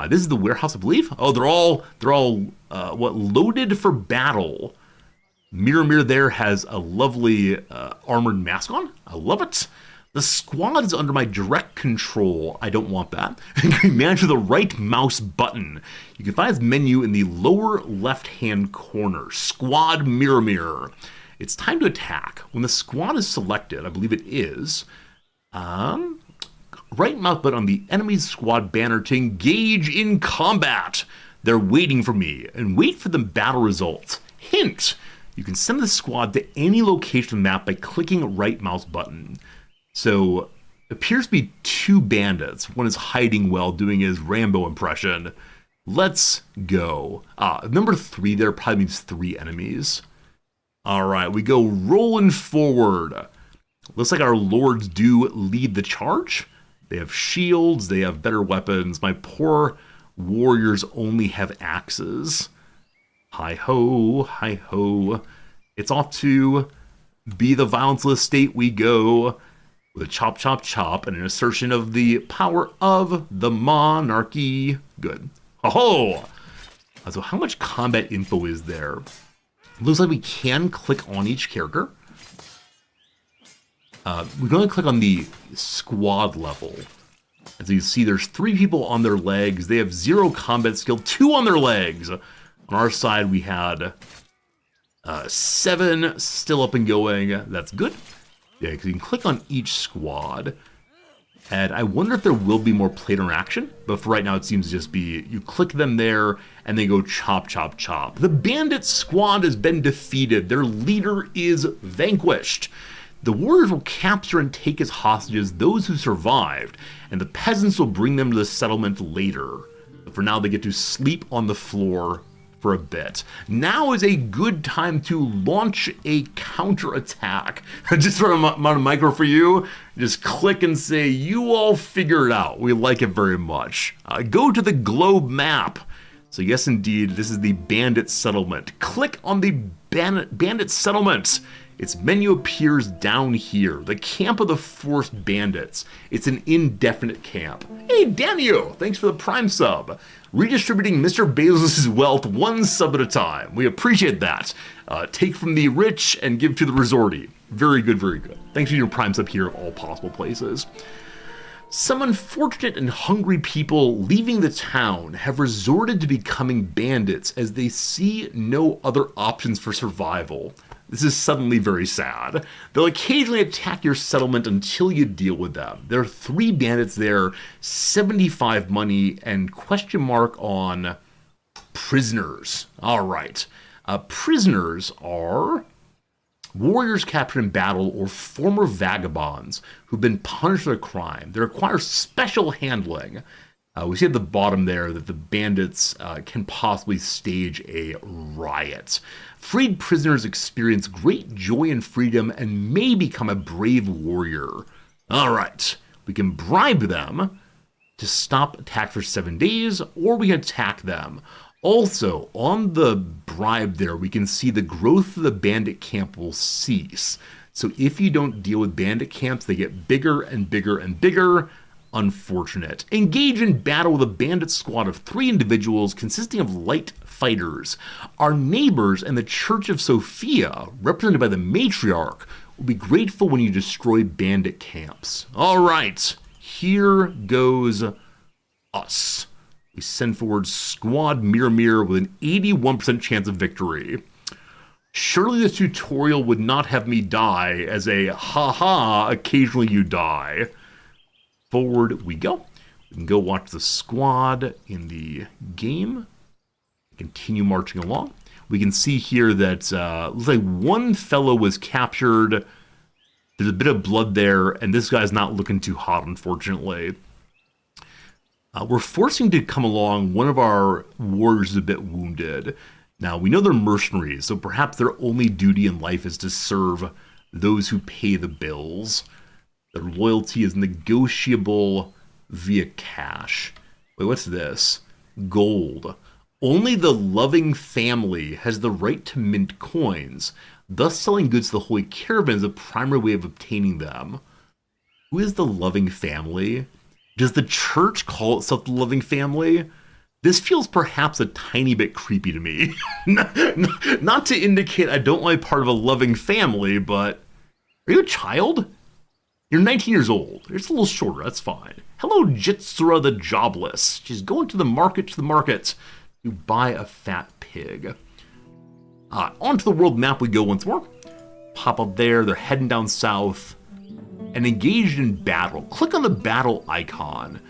This is the warehouse, I believe. Oh, they're all loaded for battle. Mirror there has a lovely armored mask on. I love it. The squad is under my direct control. I don't want that. You can manage with the right mouse button. You can find this menu in the lower left-hand corner. Squad Mirror. It's time to attack. When the squad is selected, I believe it is, right mouse button on the enemy's squad banner to engage in combat. They're waiting for me, and wait for the battle results. Hint, you can send the squad to any location on the map by clicking right mouse button. So, appears to be 2 bandits. One is hiding well, doing his Rambo impression. Let's go. Number 3 there probably means 3 enemies. Alright, we go rolling forward. Looks like our lords do lead the charge. They have shields, they have better weapons. My poor warriors only have axes. Hi-ho, hi-ho. It's off to be the violenceless state we go. With a chop, chop, chop, and an assertion of the power of the monarchy. Good. Oh! So how much combat info is there? Looks like we can click on each character. We can only click on the squad level. As you see, there's 3 people on their legs. They have 0 combat skill, 2 on their legs. On our side, we had 7 still up and going. That's good. Yeah, because you can click on each squad. And I wonder if there will be more play interaction. But for right now, it seems to just be you click them there and they go chop, chop, chop. The bandit squad has been defeated. Their leader is vanquished. The warriors will capture and take as hostages those who survived, and the peasants will bring them to the settlement later. But for now, they get to sleep on the floor for a bit. Now is a good time to launch a counterattack. Just for a micro for you, just click and say, you all figure it out. We like it very much. Go to the globe map. So yes, indeed, this is the bandit settlement. Click on the bandit settlement. Its menu appears down here. The camp of the forced bandits. It's an indefinite camp. Hey, Daniel, thanks for the Prime sub. Redistributing Mr. Bezos' wealth one sub at a time. We appreciate that. Take from the rich and give to the resorty. Very good, very good. Thanks for your Prime sub here of all possible places. Some unfortunate and hungry people leaving the town have resorted to becoming bandits as they see no other options for survival. This is suddenly very sad. They'll occasionally attack your settlement until you deal with them. There are 3 bandits there, 75 money, and question mark on prisoners. All right. Prisoners are warriors captured in battle or former vagabonds who've been punished for a crime. They require special handling. We see at the bottom there that the bandits can possibly stage a riot. Freed prisoners experience great joy and freedom and may become a brave warrior. All right, we can bribe them to stop attack for 7 days, or we can attack them. Also, on the bribe there, we can see the growth of the bandit camp will cease. So if you don't deal with bandit camps, they get bigger and bigger and bigger. Unfortunate. Engage in battle with a bandit squad of 3 individuals consisting of light fighters. Our neighbors and the Church of Sophia, represented by the matriarch, will be grateful when you destroy bandit camps. All right, here goes us. We send forward Squad Mirror with an 81% chance of victory. Surely this tutorial would not have me die as a haha, occasionally you die. Forward we go. We can go watch the squad in the game. Continue marching along. We can see here that looks like one fellow was captured. There's a bit of blood there, and this guy's not looking too hot, unfortunately. We're forcing to come along. One of our warriors is a bit wounded. Now, we know they're mercenaries, so perhaps their only duty in life is to serve those who pay the bills. Their loyalty is negotiable via cash. Wait, what's this? Gold. Only the loving family has the right to mint coins. Thus, selling goods to the Holy Caravan is a primary way of obtaining them. Who is the loving family? Does the church call itself the loving family? This feels perhaps a tiny bit creepy to me. Not to indicate I don't want to be part of a loving family, but are you a child? You're 19 years old. You're just a little shorter, that's fine. Hello, Jitsura the Jobless. She's going to the market to buy a fat pig. Onto the world map we go once more. Pop up there, they're heading down south. And engaged in battle. Click on the battle icon.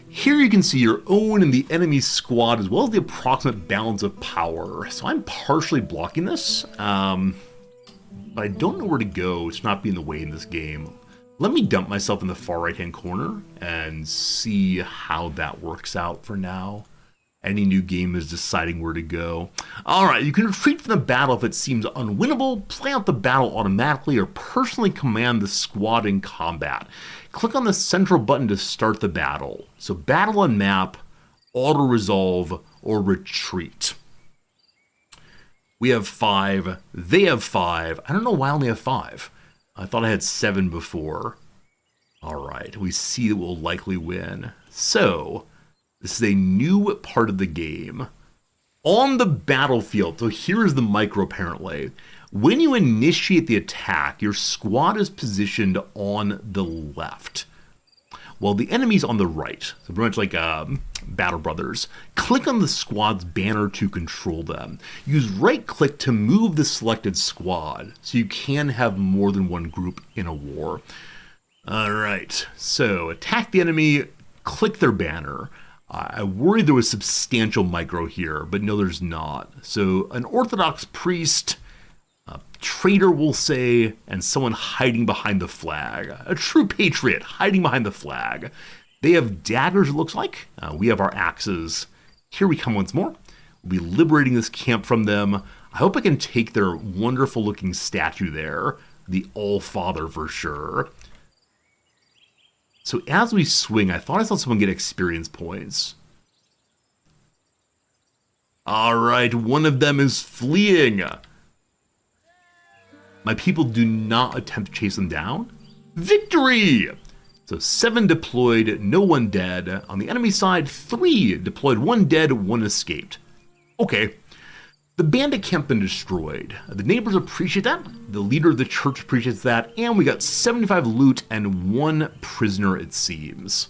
Here you can see your own and the enemy squad, as well as the approximate balance of power. So I'm partially blocking this, but I don't know where to go to not be in the way in this game. Let me dump myself in the far right-hand corner and see how that works out for now. Any new game is deciding where to go. Alright, you can retreat from the battle if it seems unwinnable, play out the battle automatically, or personally command the squad in combat. Click on the central button to start the battle. So battle on map, auto-resolve, or retreat. We have 5, they have 5. I don't know why I only have 5. I thought I had 7 before. Alright, we see that we'll likely win. So, this is a new part of the game. On the battlefield, so here's the micro apparently. When you initiate the attack, your squad is positioned on the left, while the enemy's on the right. So pretty much like Battle Brothers. Click on the squad's banner to control them. Use right click to move the selected squad, so you can have more than one group in a war. Alright, so attack the enemy, click their banner. I worried there was substantial micro here, but no there's not. So an Orthodox priest, traitor, we'll say, and someone hiding behind the flag. A true patriot hiding behind the flag. They have daggers, it looks like. We have our axes. Here we come once more. We'll be liberating this camp from them. I hope I can take their wonderful looking statue there. The All-Father for sure. So as we swing, I thought I saw someone get experience points. Alright, one of them is fleeing. My people do not attempt to chase them down. Victory! So 7 deployed, no one dead. On the enemy side, 3 deployed, 1 dead, 1 escaped. Okay. The bandit camp been destroyed. The neighbors appreciate that. The leader of the church appreciates that. And we got 75 loot and 1 prisoner, it seems.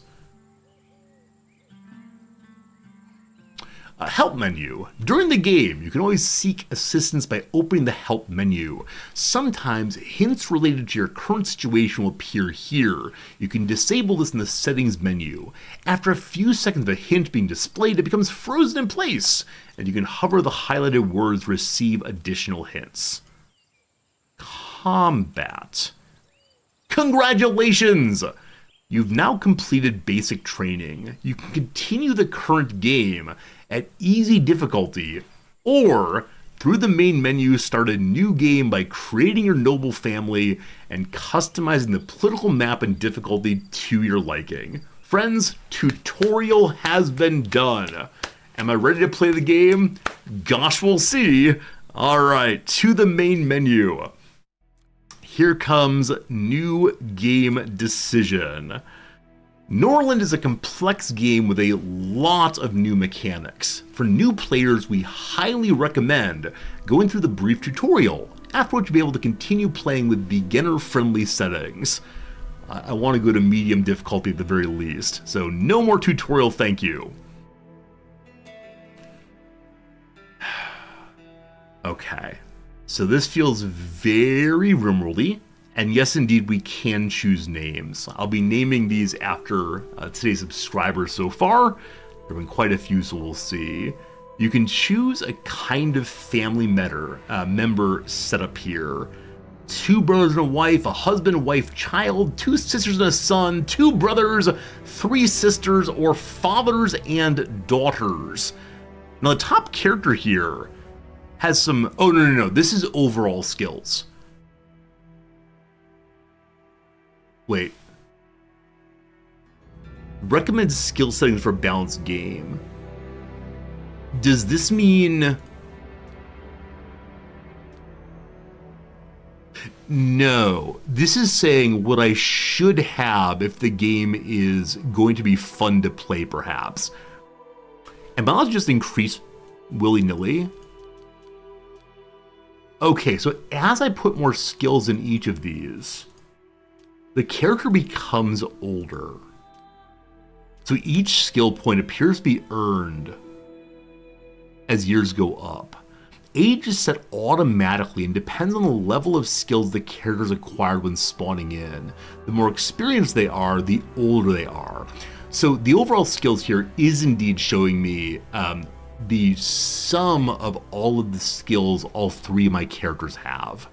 Help menu. During the game, you can always seek assistance by opening the help menu. Sometimes hints related to your current situation will appear here. You can disable this in the settings menu. After a few seconds of a hint being displayed, it becomes frozen in place, and you can hover the highlighted words to receive additional hints. Combat. Congratulations! You've now completed basic training. You can continue the current game at easy difficulty, or through the main menu start a new game by creating your noble family and customizing the political map and difficulty to your liking. Friends, tutorial has been done. Am I ready to play the game? Gosh, we'll see. Alright, to the main menu. Here comes new game decision. Norland is a complex game with a lot of new mechanics. For new players, we highly recommend going through the brief tutorial, after which you'll be able to continue playing with beginner-friendly settings. I want to go to medium difficulty at the very least, so no more tutorial, thank you. Okay, so this feels very Rimworld-y. And yes, indeed, we can choose names. I'll be naming these after today's subscribers so far. There have been quite a few, so we'll see. You can choose a kind of family member set up here. 2 brothers and a wife, a husband, wife, child, 2 sisters and a son, 2 brothers, 3 sisters, or fathers and daughters. Now, the top character here has some... Oh, no. This is overall skills. Wait. Recommend skill settings for a balanced game. Does this mean... No. This is saying what I should have if the game is going to be fun to play, perhaps. And balance just increase willy-nilly. Okay, so as I put more skills in each of these, the character becomes older. So each skill point appears to be earned as years go up. Age is set automatically and depends on the level of skills the characters acquired when spawning in. The more experienced they are, the older they are. So the overall skills here is indeed showing me the sum of all of the skills all 3 of my characters have.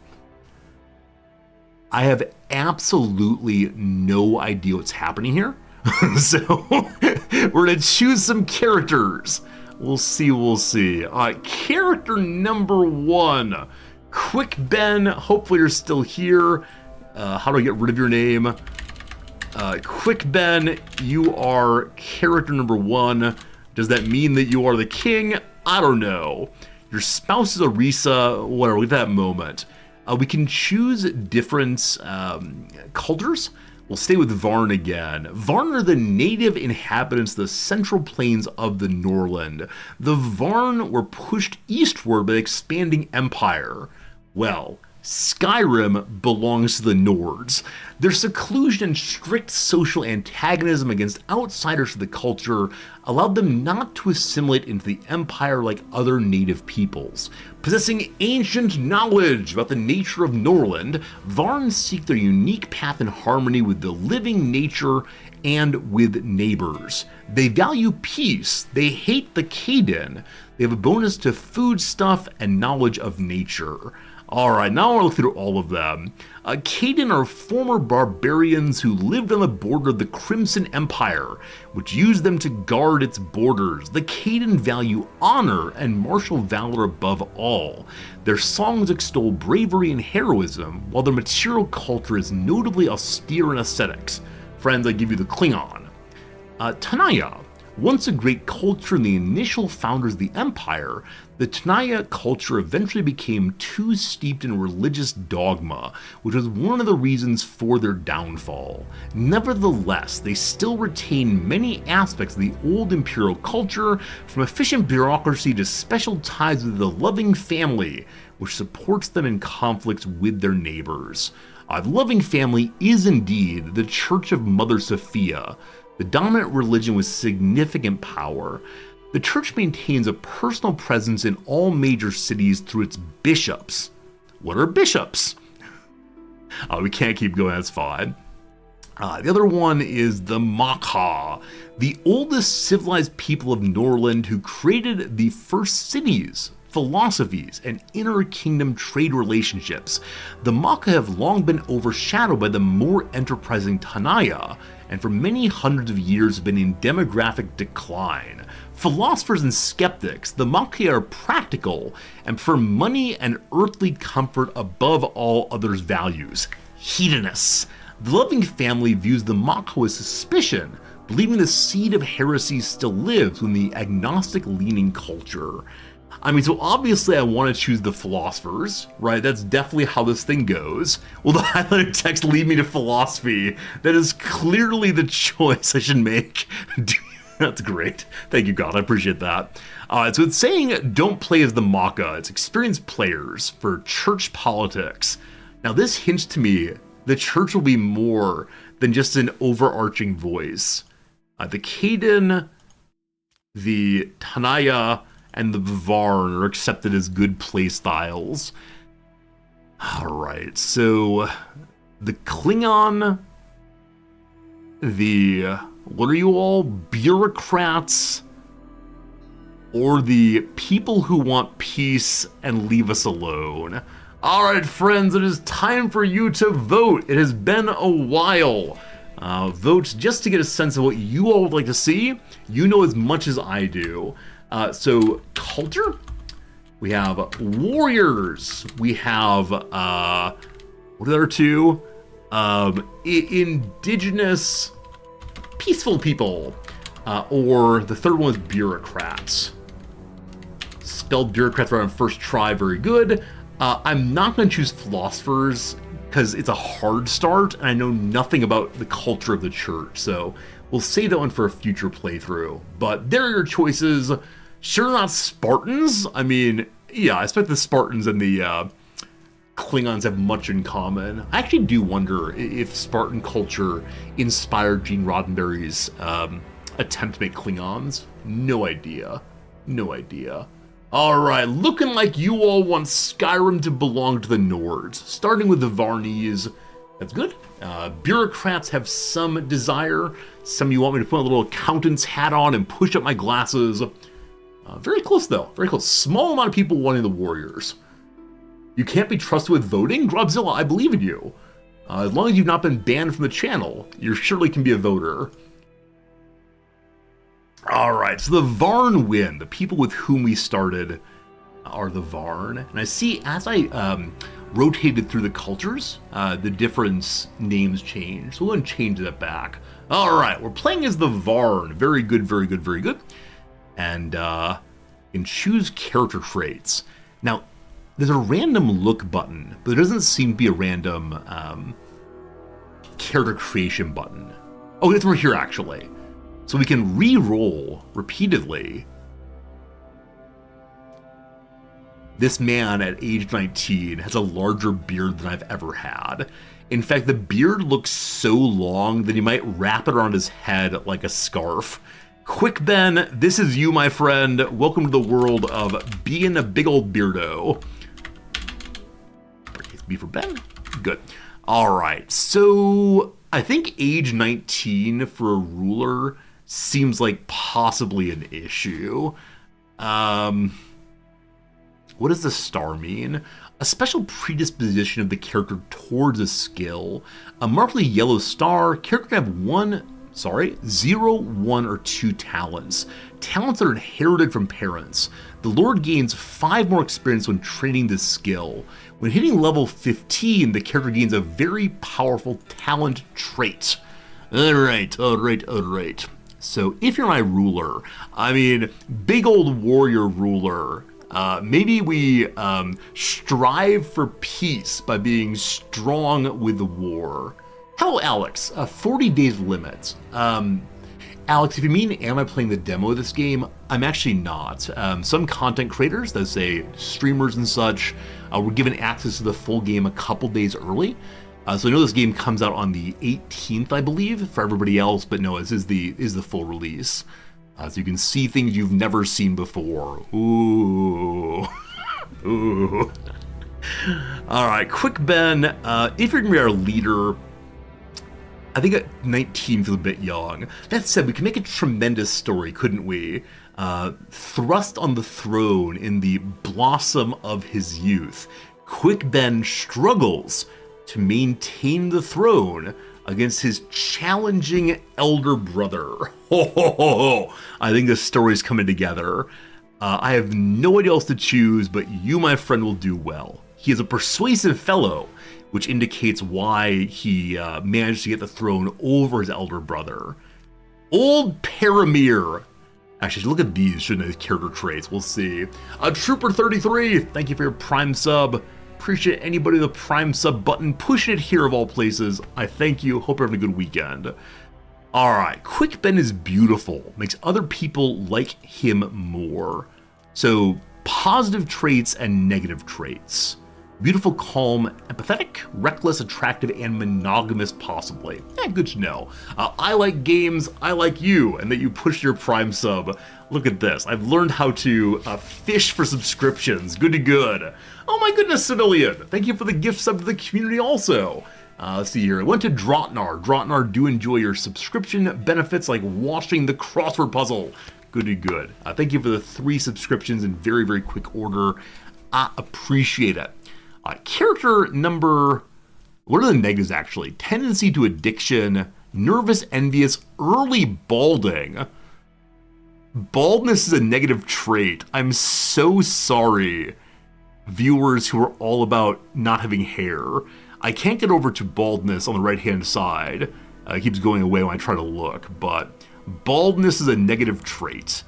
I have absolutely no idea what's happening here. So we're gonna choose some characters. We'll see. Character number 1. Quick Ben, hopefully you're still here. How do I get rid of your name? Quick Ben, you are character number 1. Does that mean that you are the king? I don't know. Your spouse is Arisa, whatever, leave that moment. We can choose different cultures. We'll stay with Varn again. Varn are the native inhabitants of the central plains of the Norland. The Varn were pushed eastward by the expanding empire. Well, Skyrim belongs to the Nords. Their seclusion and strict social antagonism against outsiders to the culture allowed them not to assimilate into the empire like other native peoples. Possessing ancient knowledge about the nature of Norland, Varn seek their unique path in harmony with the living nature and with neighbors. They value peace, they hate the Kaden, they have a bonus to food stuff and knowledge of nature. Alright, now I want to look through all of them. Khaden are former barbarians who lived on the border of the Crimson Empire, which used them to guard its borders. The Khaden value honor and martial valor above all. Their songs extol bravery and heroism, while their material culture is notably austere in aesthetics. Friends, I give you the Klingon. Tanaya. Once a great culture and the initial founders of the Empire, the Tanaya culture eventually became too steeped in religious dogma, which was one of the reasons for their downfall. Nevertheless, they still retain many aspects of the old imperial culture, from efficient bureaucracy to special ties with the loving family, which supports them in conflicts with their neighbors. The loving family is indeed the Church of Mother Sophia, the dominant religion with significant power. The church maintains a personal presence in all major cities through its bishops. What are bishops? We can't keep going, that's fine. The other one is the Makha, the oldest civilized people of Norland who created the first cities, philosophies, and inter-kingdom trade relationships. The Makha have long been overshadowed by the more enterprising Tanaya, and for many hundreds of years have been in demographic decline. Philosophers and skeptics, the Makha are practical and prefer money and earthly comfort above all others' values. Hedonists. The loving family views the Makha with suspicion, believing the seed of heresy still lives within the agnostic-leaning culture. I mean, so obviously I want to choose the philosophers, right? That's definitely how this thing goes. Will the highlighted text lead me to philosophy? That is clearly the choice I should make. That's great. Thank you, God. I appreciate that. So it's saying don't play as the Makha. It's experienced players for church politics. Now this hints to me the church will be more than just an overarching voice. The Khaden, the Tanaya, and the Varn are accepted as good play styles. Alright, so the Klingon, what are you all, bureaucrats, or the people who want peace and leave us alone? Alright friends, it is time for you to vote. It has been a while. Vote just to get a sense of what you all would like to see. You know as much as I do. So culture, we have warriors, we have what are the other two? Indigenous peaceful people, or the third one is bureaucrats. Spelled bureaucrats right on first try, very good. I'm not going to choose philosophers because it's a hard start and I know nothing about the culture of the church, so we'll save that one for a future playthrough. But there are your choices. Sure, not Spartans. I mean, yeah, I expect the Spartans and the Klingons have much in common. I actually do wonder if Spartan culture inspired Gene Roddenberry's attempt to make Klingons. No idea. No idea. Alright, looking like you all want Skyrim to belong to the Nords, starting with the Varnese. That's good. Bureaucrats have some desire. Some of you want me to put a little accountant's hat on and push up my glasses. Very close though, very close. Small amount of people wanting the warriors. You can't be trusted with voting? Grubzilla, I believe in you. As long as you've not been banned from the channel, you surely can be a voter. Alright, so the Varn win. The people with whom we started are the Varn. And I see as I rotated through the cultures, the different names changed. So we'll go and change that back. Alright, we're playing as the Varn. Very good, very good, very good. And you can choose character traits. Now, there's a random look button, but there doesn't seem to be a random character creation button. Oh, it's over here actually. So we can re-roll repeatedly. This man at age 19 has a larger beard than I've ever had. In fact, the beard looks so long that he might wrap it around his head like a scarf. Quick Ben, this is you, my friend. Welcome to the world of being a big old beardo. B for Ben. Good. Alright, so I think age 19 for a ruler seems like possibly an issue. What does the star mean? a special predisposition of the character towards a skill, a markedly yellow star, character can have 0, 1, or 2 talents. Talents that are inherited from parents. The Lord gains 5 more experience when training this skill. When hitting level 15, the character gains a very powerful talent trait. Alright. So if you're my ruler, big old warrior ruler, maybe we strive for peace by being strong with the war. Hello, Alex. 40 days limit. Alex, if you mean, am I playing the demo of this game? I'm actually not. Some content creators, let's say streamers and such, were given access to the full game a couple days early. So I know this game comes out on the 18th, I believe, for everybody else, but no, this is the full release. So you can see things you've never seen before. Ooh. Ooh. All right, Quick Ben, if you're gonna be our leader, I think at 19 feels a bit young. That said, we can make a tremendous story, couldn't we? Thrust on the throne in the blossom of his youth, Quick Ben struggles to maintain the throne against his challenging elder brother. I think this story's coming together. I have no idea else to choose, but you, my friend, will do well. He is a persuasive fellow, which indicates why he managed to get the throne over his elder brother. Old Paramir. Actually, look at these, shouldn't I? Character traits. We'll see. Trooper 33. Thank you for your Prime sub. Appreciate anybody with a Prime sub button. Pushing it here of all places. I thank you. Hope you're having a good weekend. Alright, Quick Ben is beautiful. Makes other people like him more. So, positive traits and negative traits. Beautiful, calm, empathetic, reckless, attractive, and monogamous possibly. Good to know. I like games, I like you, and that you push your Prime sub. Look at this. I've learned how to fish for subscriptions. Good to good. Oh my goodness, Civilian. Thank you for the gift sub to the community also. Let's see here. I went to Drotnar. Drotnar, do enjoy your subscription benefits like watching the crossword puzzle. Good to good. Thank you for the 3 subscriptions in very, very quick order. I appreciate it. Character number, what are the negatives actually? Tendency to addiction, nervous, envious, early balding. Baldness is a negative trait. I'm so sorry, viewers who are all about not having hair. I can't get over to baldness on the right-hand side. It keeps going away when I try to look, but baldness is a negative trait.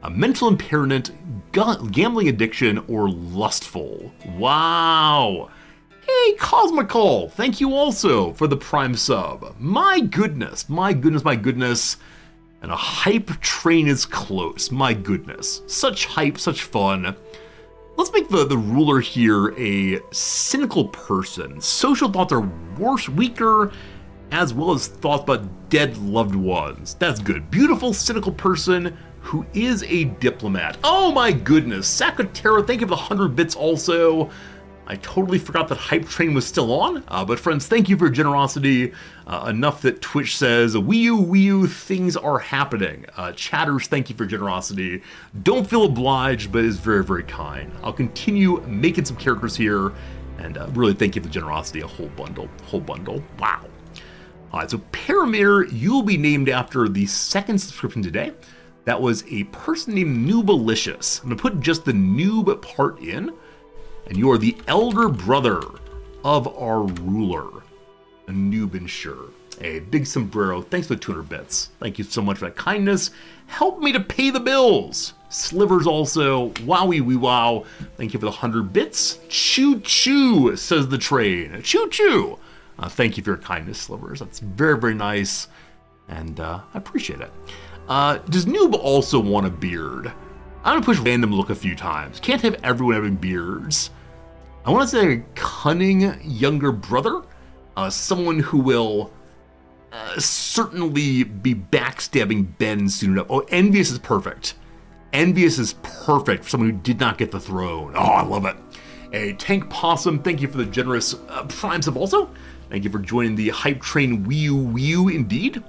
A mental impairment, gambling addiction, or lustful. Wow. Hey, Cosmical, thank you also for the Prime sub. My goodness. And a hype train is close. My goodness. Such hype, such fun. Let's make the ruler here a cynical person. Social thoughts are worse, weaker, as well as thoughts about dead loved ones. That's good. Beautiful, cynical person who is a diplomat. Oh my goodness. Sakatera, thank you for the 100 bits also. I totally forgot that Hype Train was still on, but friends, thank you for your generosity. Enough that Twitch says, Wii U, things are happening. Chatters, thank you for your generosity. Don't feel obliged, but is very, very kind. I'll continue making some characters here, and really thank you for the generosity, a whole bundle. Wow. Alright, so Paramir, you'll be named after the 2nd subscription today. That was a person named Noobalicious. I'm gonna put just the noob part in. And you are the elder brother of our ruler, a noob ensure. A big sombrero, thanks for the 200 bits. Thank you so much for that kindness. Help me to pay the bills. Slivers also, wowie wee wow. Thank you for the 100 bits. Choo choo, says the train. Choo choo. Thank you for your kindness, Slivers. That's very, very nice. And I appreciate it. Does noob also want a beard? I'm gonna push random look a few times. Can't have everyone having beards. I want to say a cunning younger brother, someone who will certainly be backstabbing Ben soon enough. Oh, envious is perfect. Envious is perfect for someone who did not get the throne. Oh, I love it. A Tank Possum, thank you for the generous Prime sub also. Thank you for joining the Hype Train Wii U indeed.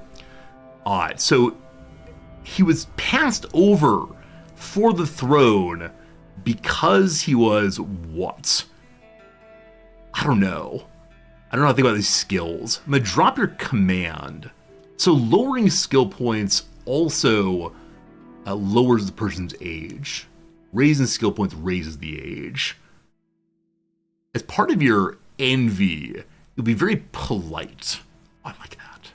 Alright, so he was passed over for the throne because he was what? I don't know how to think about these skills. I'm gonna drop your command. So lowering skill points also lowers the person's age. Raising skill points raises the age. As part of your envy, you'll be very polite. I like that.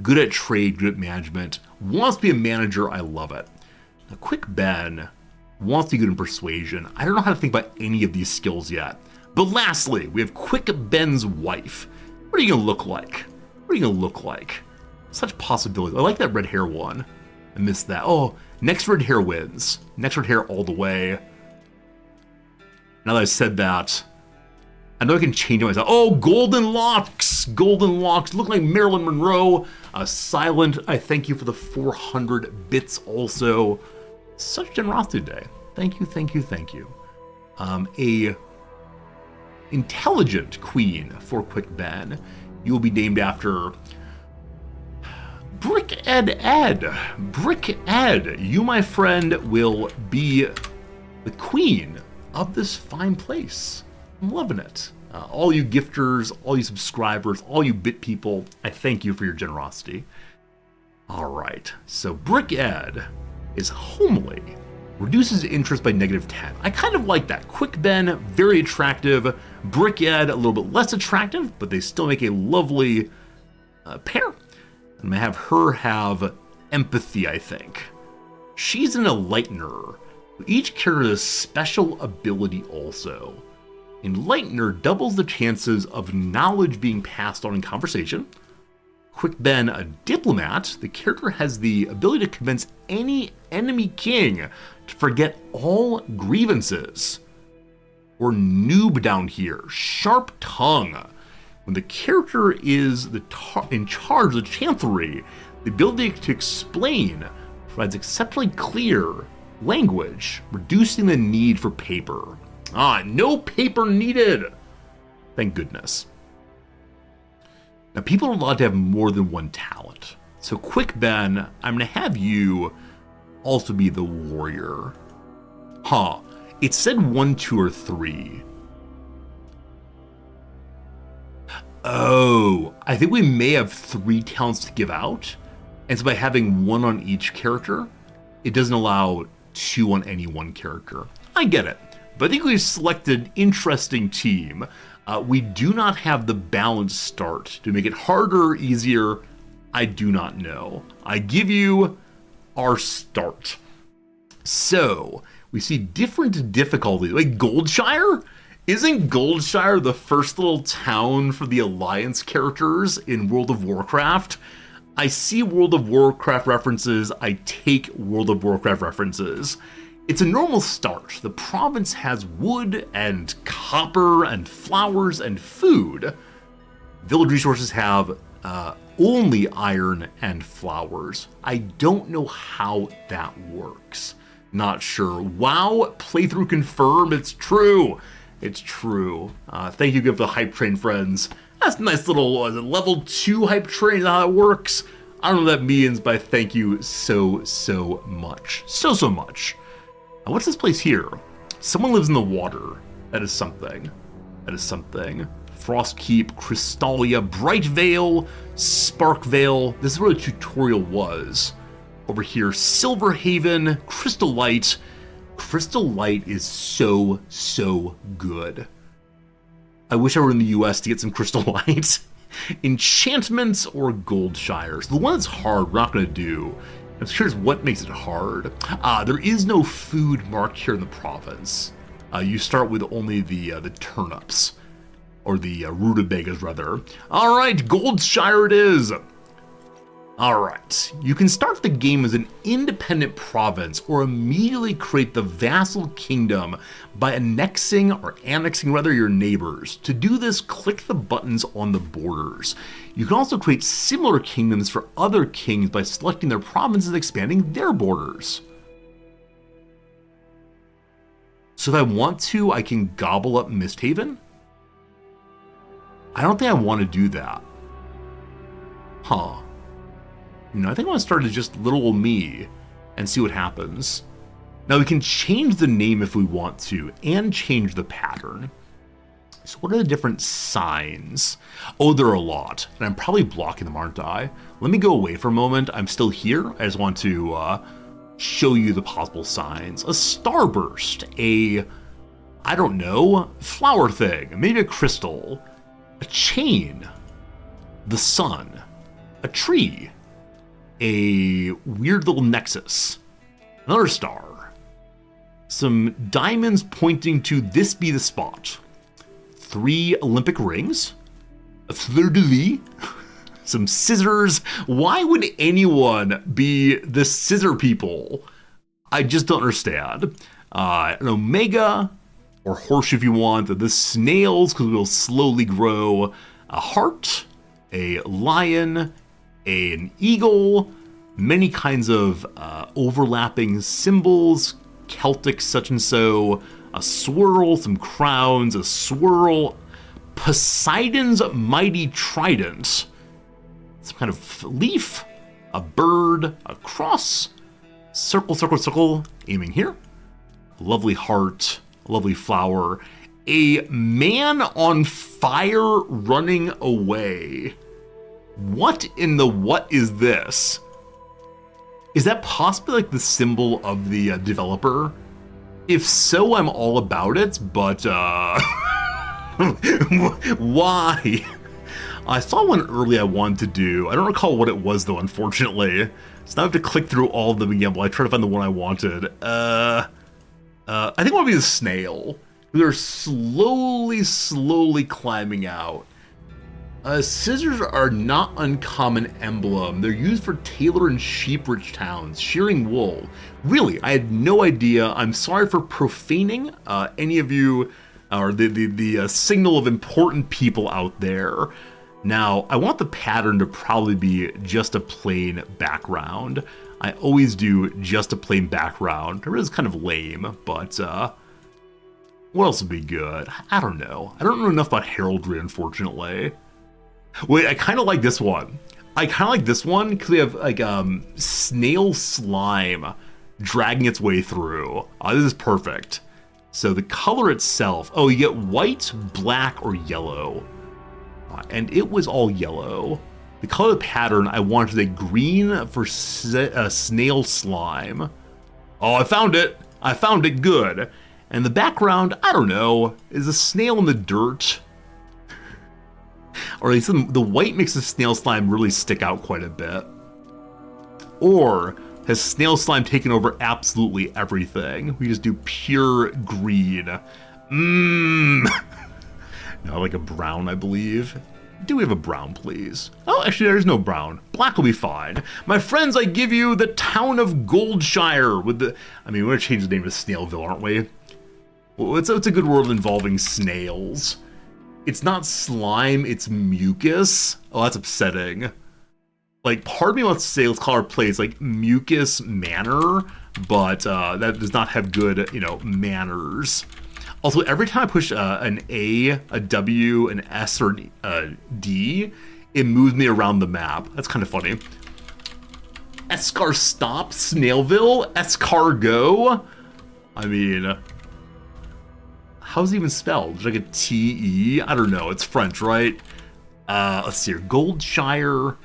Good at trade, good at management. Wants to be a manager, I love it. Now, Quick Ben wants to be good in persuasion. I don't know how to think about any of these skills yet. But lastly, we have Quick Ben's wife. What are you gonna look like? What are you gonna look like? Such possibilities. I like that red hair one. I missed that. Oh, next red hair wins. Next red hair all the way. Now that I said that, I know I can change it myself. Oh, golden locks! Golden locks. Look like Marilyn Monroe. Silent, I thank you for the 400 bits also. Such generosity today. Thank you, thank you, thank you. A intelligent queen for Quick Ben. You will be named after Brick Ed. Brick Ed. You, my friend, will be the queen of this fine place. I'm loving it. All you gifters, all you subscribers, all you bit people, I thank you for your generosity. All right, so Brick Ed is homely. Reduces interest by -10. I kind of like that. Quick Ben, very attractive. Brick Ed, a little bit less attractive, but they still make a lovely pair. I'm gonna have her have empathy, I think. She's an enlightener. Each character has a special ability also. Enlightener doubles the chances of knowledge being passed on in conversation. Quick Ben, a diplomat, the character has the ability to convince any enemy king to forget all grievances. Or noob down here, sharp tongue. When the character is in charge of the chancellery, the ability to explain provides exceptionally clear language, reducing the need for paper. No paper needed! Thank goodness. Now, people are allowed to have more than one talent. So, Quick Ben, I'm going to have you also be the warrior. It said 1, 2, or 3. Oh, I think we may have 3 talents to give out. And so by having 1 on each character, it doesn't allow 2 on any one character. I get it. But I think we've selected an interesting team. We do not have the balanced start. To make it harder or easier, I do not know. I give you our start. So, we see different difficulties. Like Goldshire? Isn't Goldshire the first little town for the Alliance characters in World of Warcraft? I see World of Warcraft references, I take World of Warcraft references. It's a normal start. The province has wood and copper and flowers and food. Village resources have only iron and flowers. I don't know how that works. Not sure. WoW playthrough confirmed. It's true. It's true. Thank you again for the hype train, friends. That's a nice little level 2 hype train. How that works. I don't know what that means, but thank you so much. So much. Now, what's this place here? Someone lives in the water. That is something. That is something. Frostkeep, Crystalia, Bright Vale, Spark Vale. This is where the tutorial was. Over here, Silver Haven, Crystal Light. Crystal Light is so good. I wish I were in the US to get some Crystal Light. Enchantments or Goldshire. So the one that's hard, we're not going to do. I'm curious what makes it hard. There is no food marked here in the province. You start with only the turnips. Or the rutabagas, rather. Alright, Goldshire it is! Alright, you can start the game as an independent province or immediately create the vassal kingdom by annexing your neighbors. To do this, click the buttons on the borders. You can also create similar kingdoms for other kings by selecting their provinces and expanding their borders. So if I want to, I can gobble up Misthaven? I don't think I want to do that. I think I want to start as just little old me and see what happens. Now we can change the name if we want to, and change the pattern. So what are the different signs? Oh, there are a lot, and I'm probably blocking them, aren't I? Let me go away for a moment. I'm still here. I just want to show you the possible signs. A starburst, I don't know, flower thing, maybe a crystal, a chain, the sun, a tree, a weird little nexus, another star, some diamonds pointing to this be the spot, 3 Olympic rings, a fleur-de-lis, some scissors. Why would anyone be the scissor people? I just don't understand. An omega, or horseshoe if you want, the snails, because we'll slowly grow, a heart, a lion, an eagle, many kinds of overlapping symbols, Celtic such and so, a swirl, some crowns, a swirl, Poseidon's mighty trident, some kind of leaf, a bird, a cross, circle, circle, circle, aiming here, a lovely heart, a lovely flower, a man on fire running away. What in the what is this? Is that possibly like the symbol of the developer? If so, I'm all about it, but why? I saw one early I wanted to do. I don't recall what it was though, unfortunately. So now I have to click through all of them again while I try to find the one I wanted. I think it might be the snail. They're slowly climbing out. Scissors are not uncommon emblem. They're used for tailor and sheep-rich towns, shearing wool. Really, I had no idea. I'm sorry for profaning any of you, or the signal of important people out there. Now, I want the pattern to probably be just a plain background. I always do just a plain background. It is kind of lame, but what else would be good? I don't know. I don't know enough about heraldry, unfortunately. Wait, I kind of like this one. I kind of like this one because we have like snail slime dragging its way through. This is perfect. So the color itself, oh, you get white, black, or yellow. And it was all yellow. The color pattern, I wanted a green for snail slime. Oh, I found it. I found it, good. And the background, I don't know, is a snail in the dirt. Or at least the white makes the snail slime really stick out quite a bit. Or has snail slime taken over absolutely everything? We just do pure green. No, like a brown, I believe. Do we have a brown, please? Oh, actually, there's no brown. Black will be fine. My friends, I give you the town of Goldshire with the... I mean, we're going to change the name to Snailville, aren't we? Well, it's a good world involving snails. It's not slime, it's mucus. Oh, that's upsetting. Like, part of me wants to say, let's call our place, like, Mucus Manor, but that does not have good, manners. Also, every time I push an A, a W, an S, or a D, it moves me around the map. That's kind of funny. Escar stop, Snailville, Escargot. I mean... how's it even spelled? Like a T-E? I don't know. It's French, right? Let's see here. Goldshire.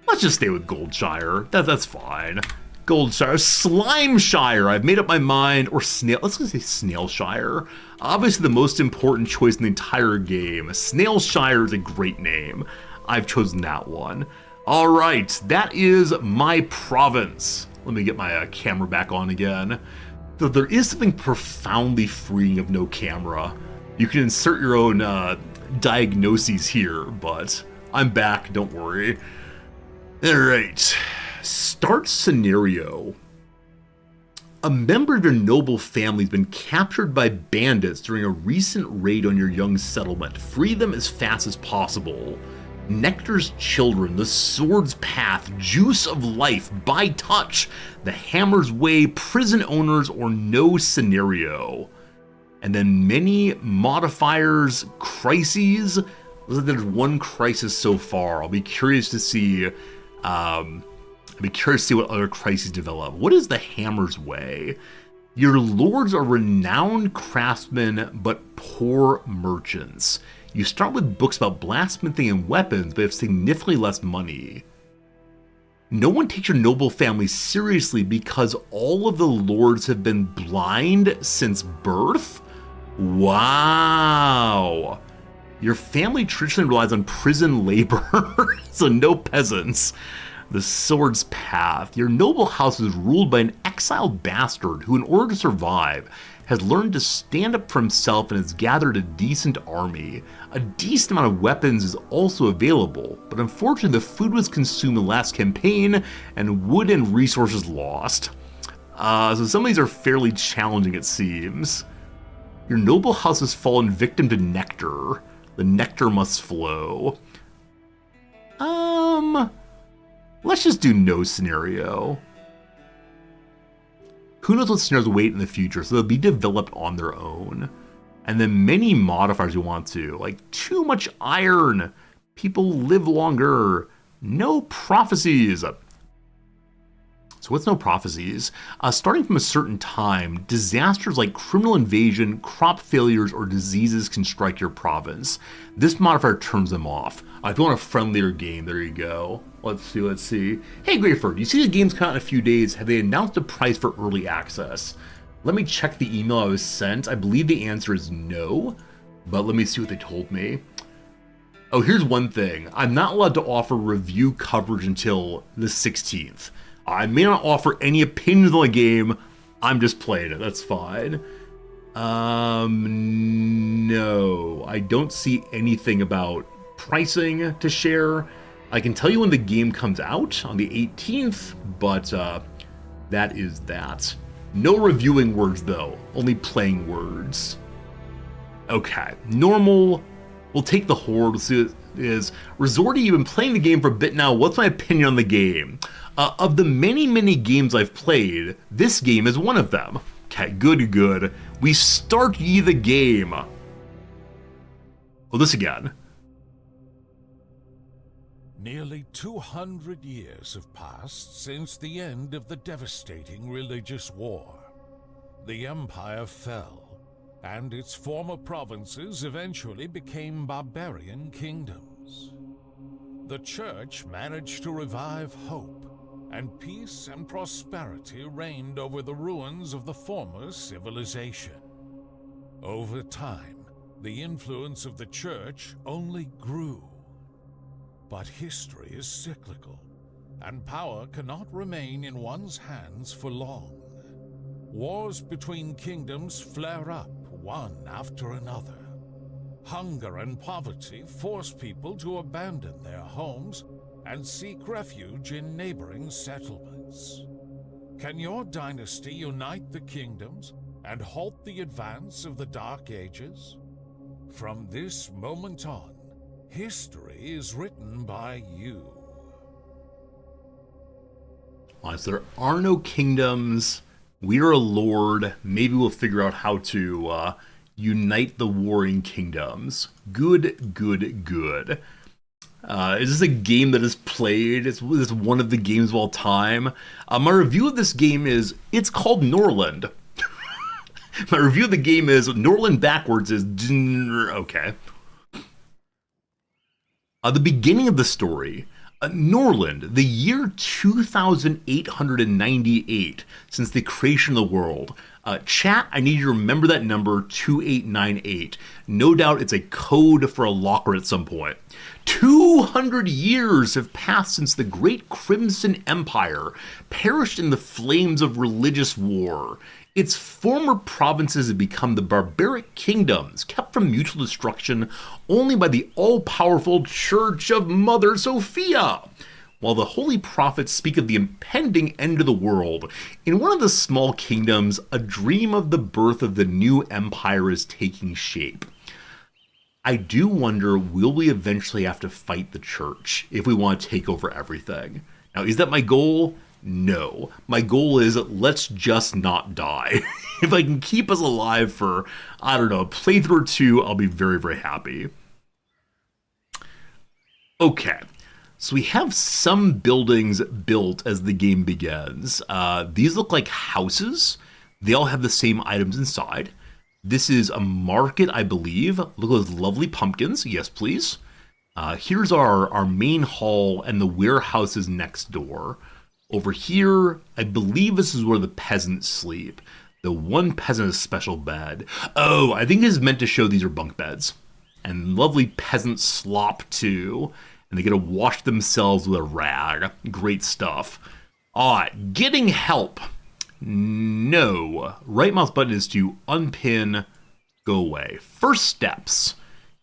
Let's just stay with Goldshire. That's fine. Goldshire. Slimeshire. I've made up my mind. Or Snail. Let's just say Snailshire. Obviously the most important choice in the entire game. Snailshire is a great name. I've chosen that one. All right. That is my province. Let me get my camera back on again. Though there is something profoundly freeing of no camera. You can insert your own diagnoses here, but I'm back, don't worry. Alright, start scenario. A member of your noble family has been captured by bandits during a recent raid on your young settlement. Free them as fast as possible. Nectar's children, the sword's path, juice of life, by touch, the hammer's way, prison owners, or no scenario. And then many modifiers, crises. Looks like there's one crisis so far. I'll be curious to see. What other crises develop. What is the hammer's way? Your lords are renowned craftsmen, but poor merchants. You start with books about blacksmithing and weapons, but have significantly less money. No one takes your noble family seriously because all of the lords have been blind since birth? Wow. Your family traditionally relies on prison labor, so no peasants. The sword's path. Your noble house is ruled by an exiled bastard who, in order to survive, has learned to stand up for himself and has gathered a decent army. A decent amount of weapons is also available, but unfortunately the food was consumed in the last campaign and wood and resources lost. So some of these are fairly challenging, it seems. Your noble house has fallen victim to nectar. The nectar must flow. Let's just do no scenario. Who knows what scenarios wait in the future, so they'll be developed on their own. And then many modifiers you want to, like too much iron, people live longer, no prophecies. So what's no prophecies? Starting from a certain time, disasters like criminal invasion, crop failures, or diseases can strike your province. This modifier turns them off. If you want a friendlier game, there you go. Let's see. Hey Grayford, you see the game's coming out in a few days. Have they announced a price for early access? Let me check the email I was sent. I believe the answer is no, but let me see what they told me. Oh, here's one thing. I'm not allowed to offer review coverage until the 16th. I may not offer any opinions on the game. I'm just playing it. That's fine. No, I don't see anything about pricing to share. I can tell you when the game comes out on the 18th, but that is that. No reviewing words though, only playing words. Okay, normal. We'll take the horde. We'll see what it is. Resorty, you've been playing the game for a bit now. What's my opinion on the game? Of the many games I've played, this game is one of them. Okay, good. We start ye the game. Oh, this again. Nearly 200 years have passed since the end of the devastating religious war. The empire fell, and its former provinces eventually became barbarian kingdoms. The church managed to revive hope, and peace and prosperity reigned over the ruins of the former civilization. Over time, the influence of the church only grew. But history is cyclical, and power cannot remain in one's hands for long. Wars between kingdoms flare up one after another. Hunger and poverty force people to abandon their homes and seek refuge in neighboring settlements. Can your dynasty unite the kingdoms and halt the advance of the Dark Ages? From this moment on, history is written by you. So there are no kingdoms. We're a lord. Maybe we'll figure out how to unite the warring kingdoms. Good. Is this a game that is played? Is this one of the games of all time? My review of this game is, it's called Norland. My review of the game is, Norland backwards is, okay. The beginning of the story. Norland, the year 2898 since the creation of the world. Chat, I need you to remember that number, 2898. No doubt it's a code for a locker at some point. 200 years have passed since the Great Crimson Empire perished in the flames of religious war. Its former provinces have become the barbaric kingdoms, kept from mutual destruction only by the all-powerful Church of Mother Sophia. While the holy prophets speak of the impending end of the world, in one of the small kingdoms, a dream of the birth of the new empire is taking shape. I do wonder, will we eventually have to fight the church if we want to take over everything? Now, is that my goal? No. My goal is, let's just not die. If I can keep us alive for, I don't know, a playthrough or two, I'll be very happy. Okay. So we have some buildings built as the game begins. These look like houses. They all have the same items inside. This is a market, I believe. Look at those lovely pumpkins. Yes, please. Here's our main hall and the warehouses next door. Over here, I believe this is where the peasants sleep. The one peasant has a special bed. Oh, I think this is meant to show these are bunk beds. And lovely peasants slop too. And they get to wash themselves with a rag. Great stuff. Alright, getting help. No. Right mouse button is to unpin, go away. First steps.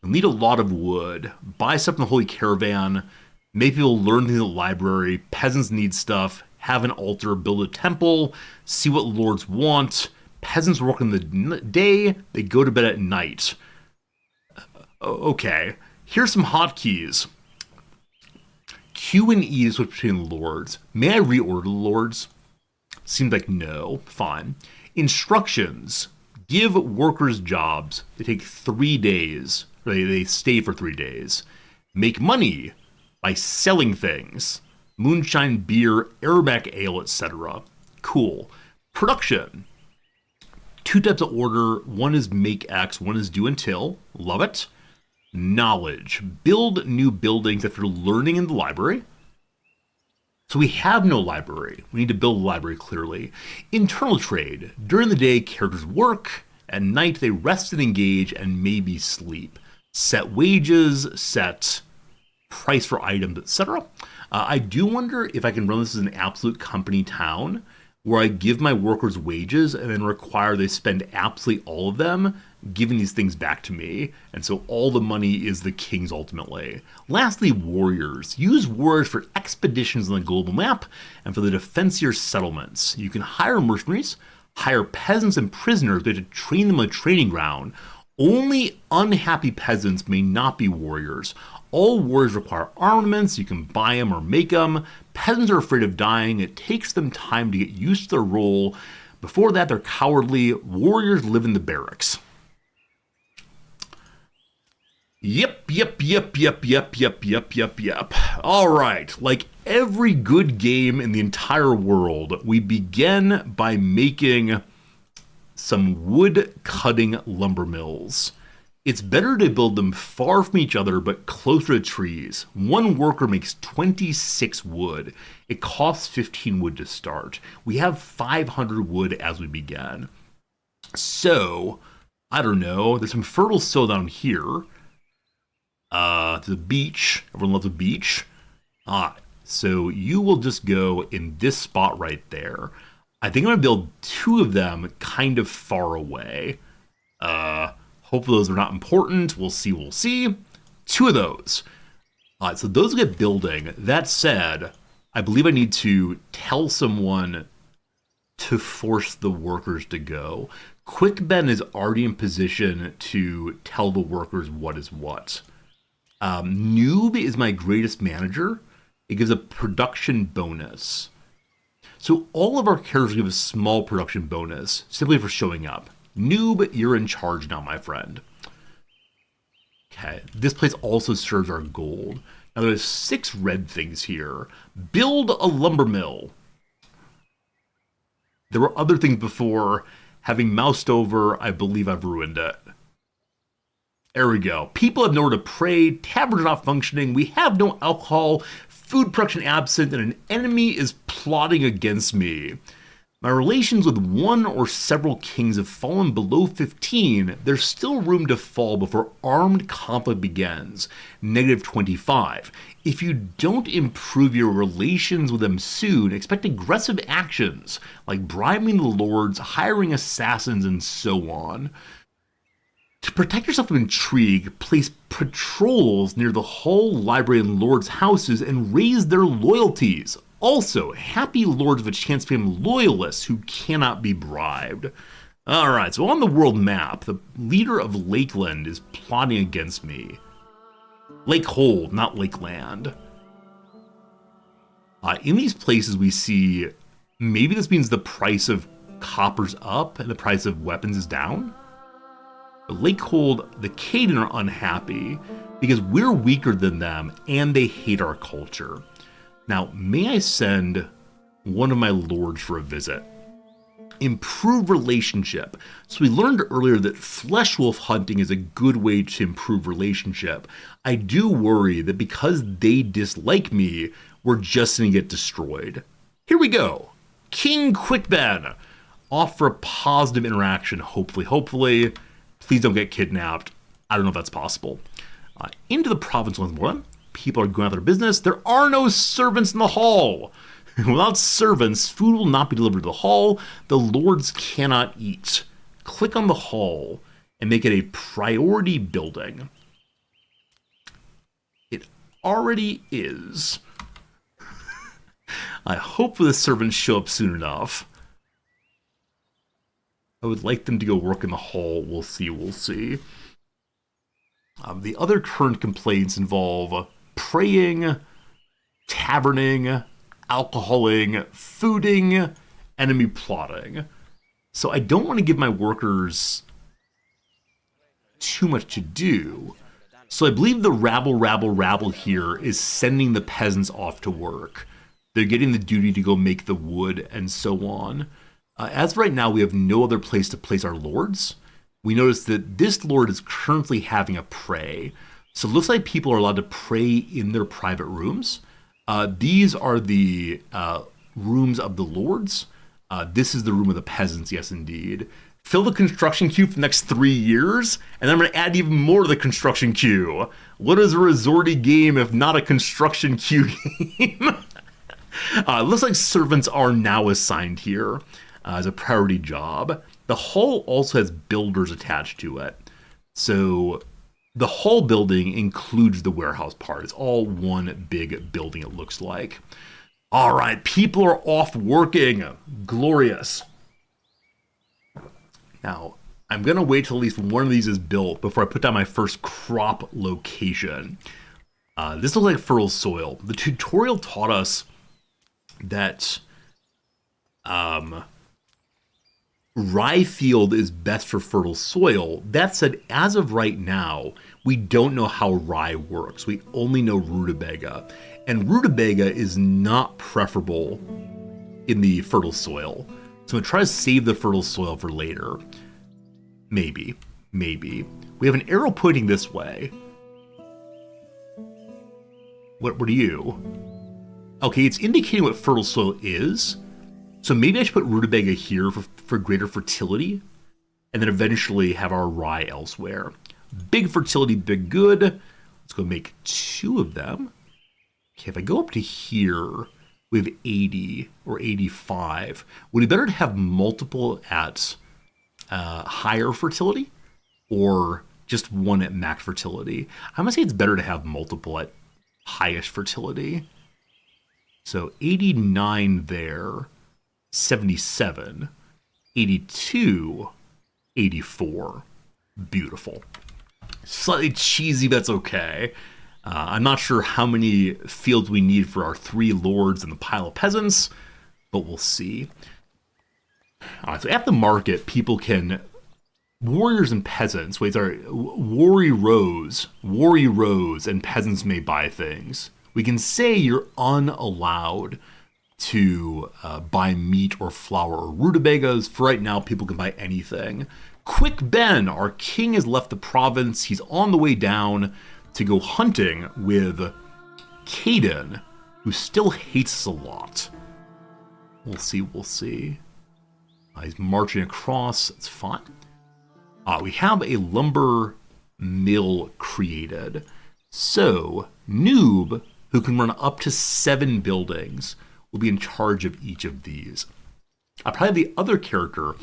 You'll need a lot of wood. Buy stuff from the Holy Caravan. Make people learn things at the library. Peasants need stuff. Have an altar. Build a temple. See what lords want. Peasants work in the day. They go to bed at night. Okay. Here's some hotkeys. Q and E is switch between lords. May I reorder the lords? Seems like no. Fine. Instructions. Give workers jobs. They take 3 days. They stay for 3 days. Make money by selling things. Moonshine, beer, aromatic ale, etc. Cool. Production. 2 types of order. One is make X, one is do until. Love it. Knowledge. Build new buildings after learning in the library. So we have no library. We need to build a library clearly. Internal trade. During the day, characters work. At night, they rest and engage and maybe sleep. Set wages, set price for items, etc. I do wonder if I can run this as an absolute company town where I give my workers wages and then require they spend absolutely all of them giving these things back to me. And so all the money is the king's ultimately. Lastly, warriors. Use warriors for expeditions on the global map and for the defensier settlements. You can hire mercenaries, hire peasants and prisoners, but to train them on a training ground. Only unhappy peasants may not be warriors. All warriors require armaments. You can buy them or make them. Peasants are afraid of dying. It takes them time to get used to their role. Before that, they're cowardly. Warriors live in the barracks. Yep. All right, like every good game in the entire world, we begin by making some wood cutting lumber mills. It's better to build them far from each other but closer to trees. One worker makes 26 wood. It costs 15 wood to start. We have 500 wood as we begin. So, I don't know, there's some fertile soil down here. To the beach. Everyone loves a beach. So you will just go in this spot right there. I think I'm going to build 2 of them kind of far away. Hopefully those are not important. We'll see. 2 of those. So those get building. That said, I believe I need to tell someone to force the workers to go. Quick Ben is already in position to tell the workers what is what. Noob is my greatest manager. It gives a production bonus. So all of our characters give a small production bonus simply for showing up. Noob, you're in charge now, my friend. Okay, this place also serves our gold. Now there's 6 red things here. Build a lumber mill. There were other things before. Having moused over, I believe I've ruined it. There we go. People have nowhere to pray, taverns are not functioning, we have no alcohol, food production absent, and an enemy is plotting against me. My relations with one or several kings have fallen below 15. There's still room to fall before armed conflict begins. -25. If you don't improve your relations with them soon, expect aggressive actions, like bribing the lords, hiring assassins, and so on. To protect yourself from intrigue, place patrols near the hall, library, and lords' houses and raise their loyalties. Also, happy lords have a chance to become loyalists who cannot be bribed. Alright, so on the world map, the leader of Lakeland is plotting against me. Lakehold, not Lakeland. In these places we see, maybe this means the price of copper's up and the price of weapons is down? Lakehold, the Caden are unhappy because we're weaker than them and they hate our culture. Now, may I send one of my lords for a visit? Improve relationship. So we learned earlier that flesh wolf hunting is a good way to improve relationship. I do worry that because they dislike me, we're just going to get destroyed. Here we go. King Quickben. Offer a positive interaction, hopefully. Please don't get kidnapped. I don't know if that's possible. Into the province once more. People are going out their business. There are no servants in the hall. Without servants, food will not be delivered to the hall. The lords cannot eat. Click on the hall and make it a priority building. It already is. I hope the servants show up soon enough. I would like them to go work in the hall. We'll see. The other current complaints involve praying, taverning, alcoholing, fooding, enemy plotting. So I don't want to give my workers too much to do. So I believe the rabble here is sending the peasants off to work. They're getting the duty to go make the wood and so on. As of right now, we have no other place to place our lords. We notice that this lord is currently having a pray. So it looks like people are allowed to pray in their private rooms. These are the rooms of the lords. This is the room of the peasants, yes indeed. Fill the construction queue for the next 3 years, and then I'm going to add even more to the construction queue. What is a resorty game if not a construction queue game? Looks like servants are now assigned here as a priority job. The hall also has builders attached to it. So the hall building includes the warehouse part. It's all one big building, it looks like. All right, people are off working. Glorious. Now, I'm going to wait till at least one of these is built before I put down my first crop location. This looks like fertile soil. The tutorial taught us that rye field is best for fertile soil. That said, as of right now, we don't know how rye works. We only know rutabaga. And rutabaga is not preferable in the fertile soil. So I'm going to try to save the fertile soil for later. Maybe. We have an arrow pointing this way. What are you? Okay, it's indicating what fertile soil is. So maybe I should put rutabaga here for greater fertility, and then eventually have our rye elsewhere. Big fertility, big good. Let's go make 2 of them. Okay, if I go up to here, we have 80 or 85. Would it be better to have multiple at higher fertility, or just one at max fertility? I'm gonna say it's better to have multiple at highest fertility. So 89 there. 77, 82, 84. Beautiful. Slightly cheesy, that's okay. I'm not sure how many fields we need for our 3 lords and the pile of peasants, but we'll see. So at the market, people can... Warriors and peasants, Warry rows, and peasants may buy things. We can say you're unallowed to buy meat or flour or rutabagas. For right now, people can buy anything. Quick Ben, our king, has left the province. He's on the way down to go hunting with Caden, who still hates us a lot. We'll see. He's marching across. It's fine. We have a lumber mill created. So, Noob, who can run up to 7 buildings, will be in charge of each of these. I'll probably have the other character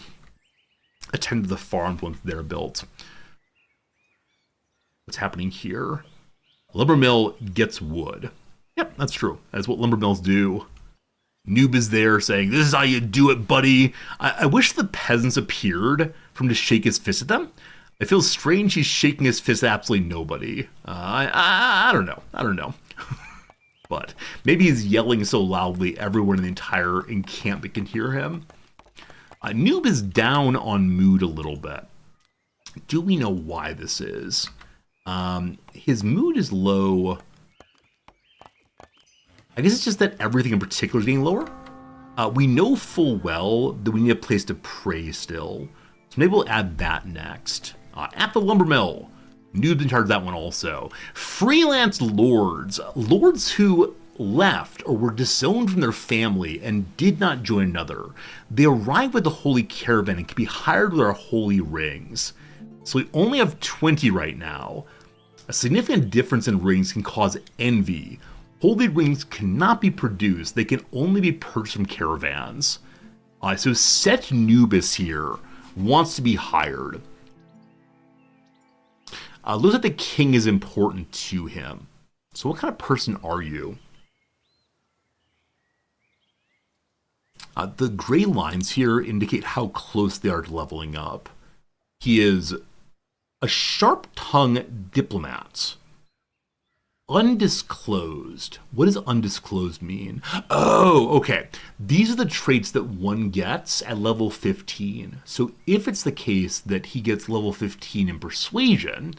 attend to the farms once they're built. What's happening here? Lumber mill gets wood. Yep, that's true. That's what lumber mills do. Noob is there saying, "This is how you do it, buddy." I wish the peasants appeared from to shake his fist at them. It feels strange he's shaking his fist at absolutely nobody. I don't know. But maybe he's yelling so loudly everyone in the entire encampment can hear him. Noob is down on mood a little bit. Do we know why this is? His mood is low. I guess it's just that everything in particular is getting lower. We know full well that we need a place to pray still, so maybe we'll add that next. At the lumber mill, Noob's in charge of that one also. Freelance lords, lords who left or were disowned from their family and did not join another. They arrive with the holy caravan and can be hired with our holy rings. So we only have 20 right now. A significant difference in rings can cause envy. Holy rings cannot be produced, they can only be purchased from caravans. So Set Nubis here wants to be hired. Looks like the king is important to him. So what kind of person are you? The gray lines here indicate how close they are to leveling up. He is a sharp-tongued diplomat. Undisclosed. What does undisclosed mean? Oh, okay. These are the traits that one gets at level 15. So if it's the case that he gets level 15 in persuasion,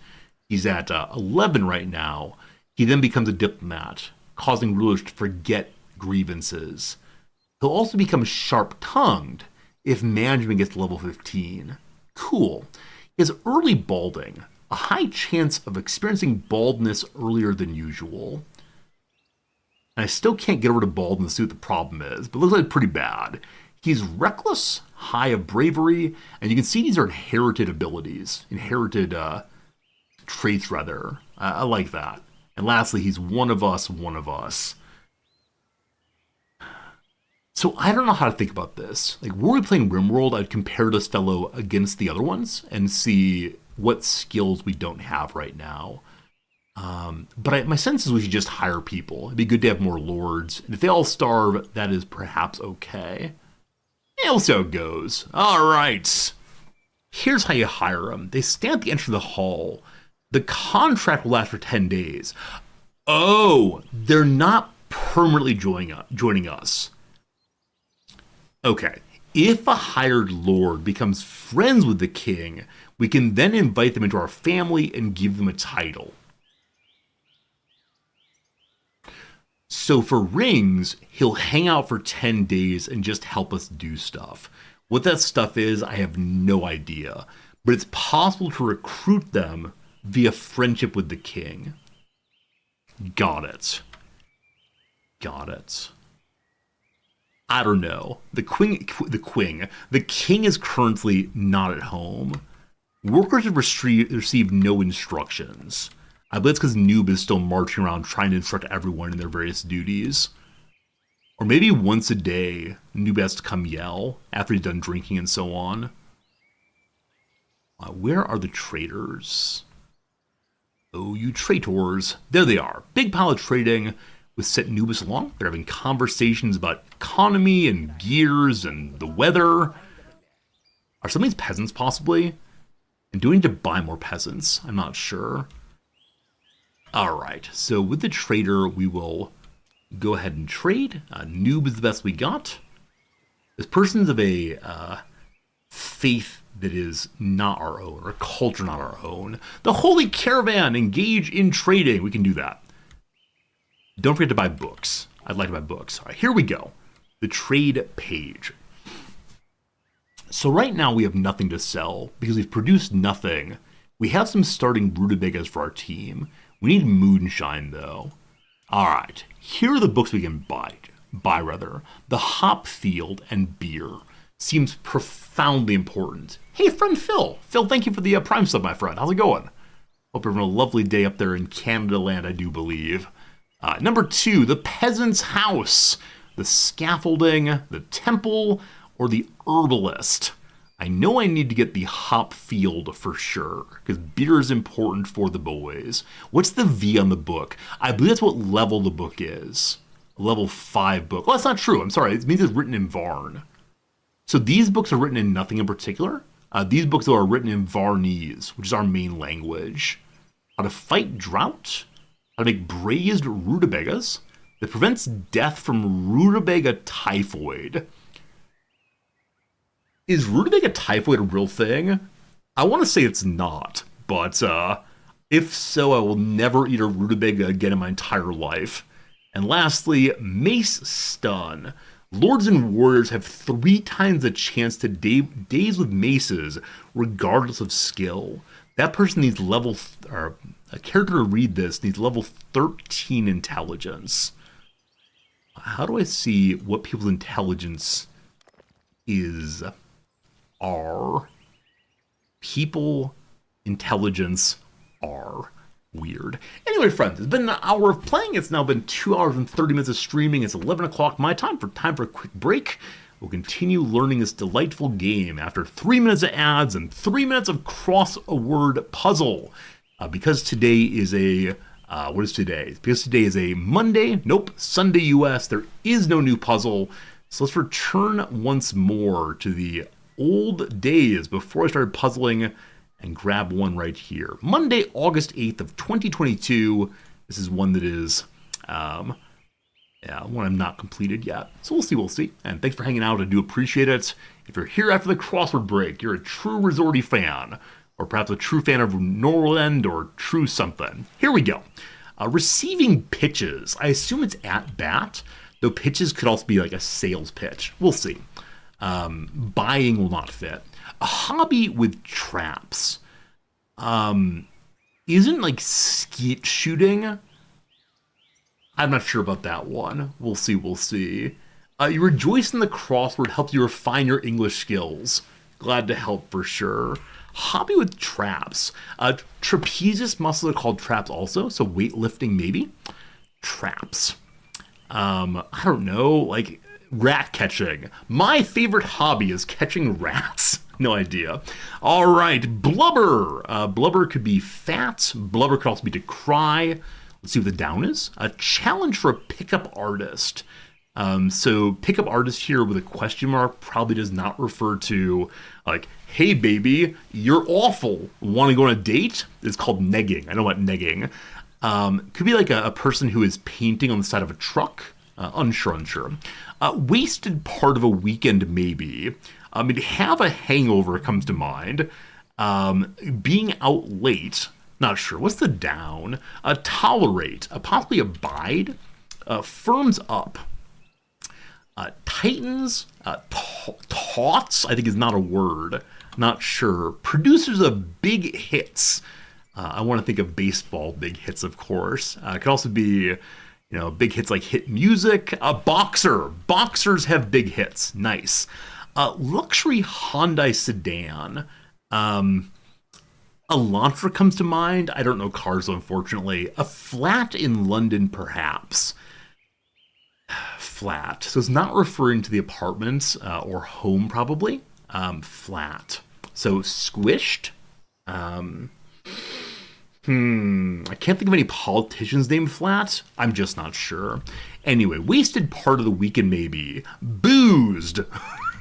he's at 11 right now, he then becomes a diplomat, causing rulers to forget grievances. He'll also become sharp-tongued if management gets level 15. Cool. He has early balding, a high chance of experiencing baldness earlier than usual. And I still can't get over to baldness to see what the problem is, but it looks like pretty bad. He's reckless, high of bravery, and you can see these are inherited abilities, inherited traits rather. I like that. And lastly, he's one of us, one of us. So I don't know how to think about this. Like, were we playing Rimworld, I'd compare this fellow against the other ones and see what skills we don't have right now. But my sense is we should just hire people. It'd be good to have more lords. And if they all starve, that is perhaps okay. Yeah, we'll see how it goes. All right. Here's how you hire them. They stand at the entrance of the hall. The contract will last for 10 days. Oh, they're not permanently joining us. Okay, if a hired lord becomes friends with the king, we can then invite them into our family and give them a title. So for rings, he'll hang out for 10 days and just help us do stuff. What that stuff is, I have no idea, but it's possible to recruit them via friendship with the king. Got it. Got it. I don't know. The king is currently not at home. Workers have received no instructions. I bet it's because Noob is still marching around trying to instruct everyone in their various duties. Or maybe once a day, Noob has to come yell after he's done drinking and so on. Where are the traitors? Oh, you traitors. There they are. Big pile of trading with Set Nubis along. They're having conversations about economy and gears and the weather. Are some of these peasants possibly? And do we need to buy more peasants? I'm not sure. Alright, so with the trader, we will go ahead and trade. Noob is the best we got. This person's of a faith that is not our own, or culture not our own. The Holy Caravan, engage in trading. We can do that. Don't forget to buy books. I'd like to buy books. All right, here we go. The trade page. So right now we have nothing to sell because we've produced nothing. We have some starting rutabagas for our team. We need moonshine though. All right, here are the books we can buy. The hop field and beer seems profoundly important. Hey, friend Phil. Phil, thank you for the Prime sub, my friend. How's it going? Hope you're having a lovely day up there in Canada land, I do believe. Number 2, the peasant's house, the scaffolding, the temple, or the herbalist. I know I need to get the hop field for sure, because beer is important for the boys. What's the V on the book? I believe that's what level the book is. A level 5 book. Well, that's not true. I'm sorry. It means it's written in Varn. So these books are written in nothing in particular. These books are written in Varnese, which is our main language. How to fight drought. How to make braised rutabagas that prevents death from rutabaga typhoid. Is rutabaga typhoid a real thing? I want to say it's not, but if so, I will never eat a rutabaga again in my entire life. And lastly, mace stun. Lords and warriors have 3 times the chance to daze with maces, regardless of skill. That person needs or a character to read this needs level 13 intelligence. How do I see what people's intelligence are? People intelligence are. Weird. Anyway, friends, it's been an hour of playing. It's now been 2 hours and 30 minutes of streaming. It's 11 o'clock my time for a quick break. We'll continue learning this delightful game after 3 minutes of ads and 3 minutes of cross-word puzzle. Because today is what is today? Because today is a Monday. Nope, Sunday US. There is no new puzzle. So let's return once more to the old days before I started puzzling and grab one right here. Monday, August 8th of 2022. This is one that is, one I'm not completed yet. So we'll see. And thanks for hanging out. I do appreciate it. If you're here after the crossword break, you're a true Resorty fan, or perhaps a true fan of Norland or true something. Here we go. Receiving pitches. I assume it's at bat, though pitches could also be like a sales pitch. We'll see. Buying will not fit. A hobby with traps. Isn't like skeet shooting? I'm not sure about that one. We'll see. You rejoice in the crossword helps you refine your English skills. Glad to help for sure. Hobby with traps. Trapezius muscles are called traps also, so weightlifting maybe. Traps. I don't know, like rat catching. My favorite hobby is catching rats. No idea. All right, blubber. Blubber could be fat. Blubber could also be to cry. Let's see what the down is. A challenge for a pickup artist. So pickup artist here with a question mark probably does not refer to like, hey baby, you're awful. Want to go on a date? It's called negging. I know what negging. Could be like a person who is painting on the side of a truck. Unsure. Wasted part of a weekend maybe. Have a hangover comes to mind. Being out late. Not sure. What's the down? Tolerate. Possibly abide. Firms up. Titans. Tots, I think is not a word. Not sure. Producers of big hits. I want to think of baseball big hits, of course. It could also be, big hits like hit music. Boxer. Boxers have big hits. Nice. Luxury Hyundai sedan. Elantra comes to mind. I don't know cars, unfortunately. A flat in London, perhaps. Flat. So it's not referring to the apartments or home, probably. Flat. So squished. I can't think of any politicians named Flat. I'm just not sure. Anyway, wasted part of the weekend maybe. Boozed.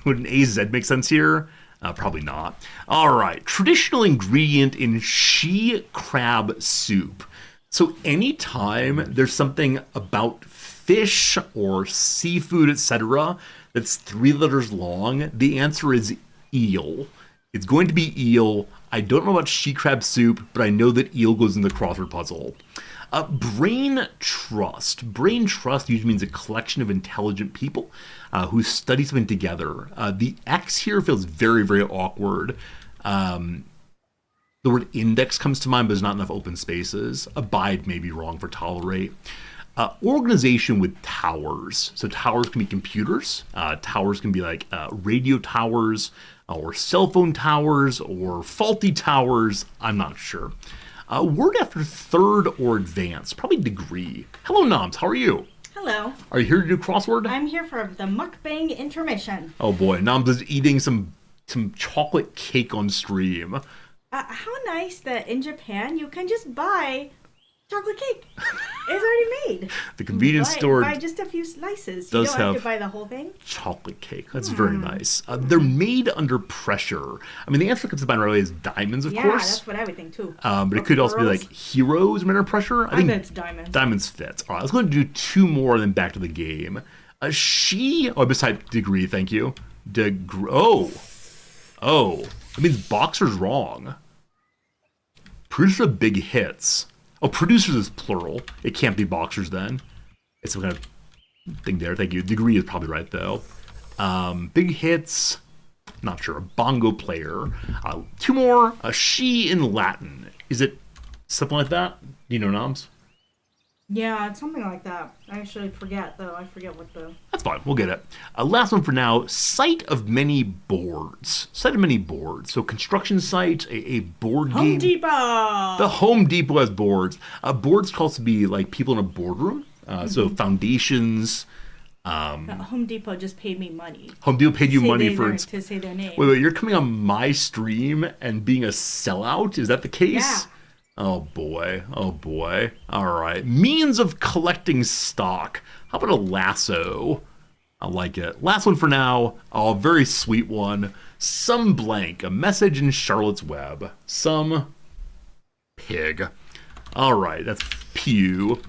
Would an AZ make sense here? Probably not. All right. Traditional ingredient in she crab soup. So anytime there's something about fish or seafood, etc., that's 3 letters long, the answer is eel. It's going to be eel. I don't know about she crab soup, but I know that eel goes in the crossword puzzle. Brain trust. Brain trust usually means a collection of intelligent people who study something together. The X here feels very, very awkward. The word index comes to mind, but there's not enough open spaces. Abide may be wrong for tolerate. Organization with towers. So towers can be computers. Towers can be like radio towers or cell phone towers or faulty towers. I'm not sure. Word after third or advanced. Probably degree. Hello, Noms. How are you? Hello. Are you here to do crossword? I'm here for the mukbang intermission. Oh boy, Noms is eating some chocolate cake on stream. How nice that in Japan you can just buy chocolate cake. It's already made. The convenience store buy just a few slices. You don't have to buy the whole thing. Chocolate cake. That's very nice. They're made under pressure. I mean, the answer that comes to mind right away is diamonds, of course. Yeah, that's what I would think too. But it could also be like heroes made under pressure. I think it's diamonds. Diamonds fits. All right, let's go and do 2 more and then back to the game. Beside degree, thank you. Oh, that means boxer's wrong. Producer of big hits. Oh, producers is plural. It can't be boxers then. It's some kind of thing there. Thank you. Degree is probably right, though. Big hits. Not sure. A bongo player. 2 more. A she in Latin. Is it something like that? Do you know, Noms? Yeah, it's something like that. I actually forget, though. I forget what the... That's fine. We'll get it. Last one for now. Site of many boards. Site of many boards. So construction site, a board game. Home Depot! The Home Depot has boards. Boards can also be like people in a boardroom. So foundations. Home Depot just paid me money. Home Depot paid you money to say their name. Wait, you're coming on my stream and being a sellout? Is that the case? Yeah. Oh boy. All right. Means of collecting stock. How about a lasso? I like it. Last one for now. Oh, very sweet one. Some blank. A message in Charlotte's Web. Some pig. All right. That's Pew.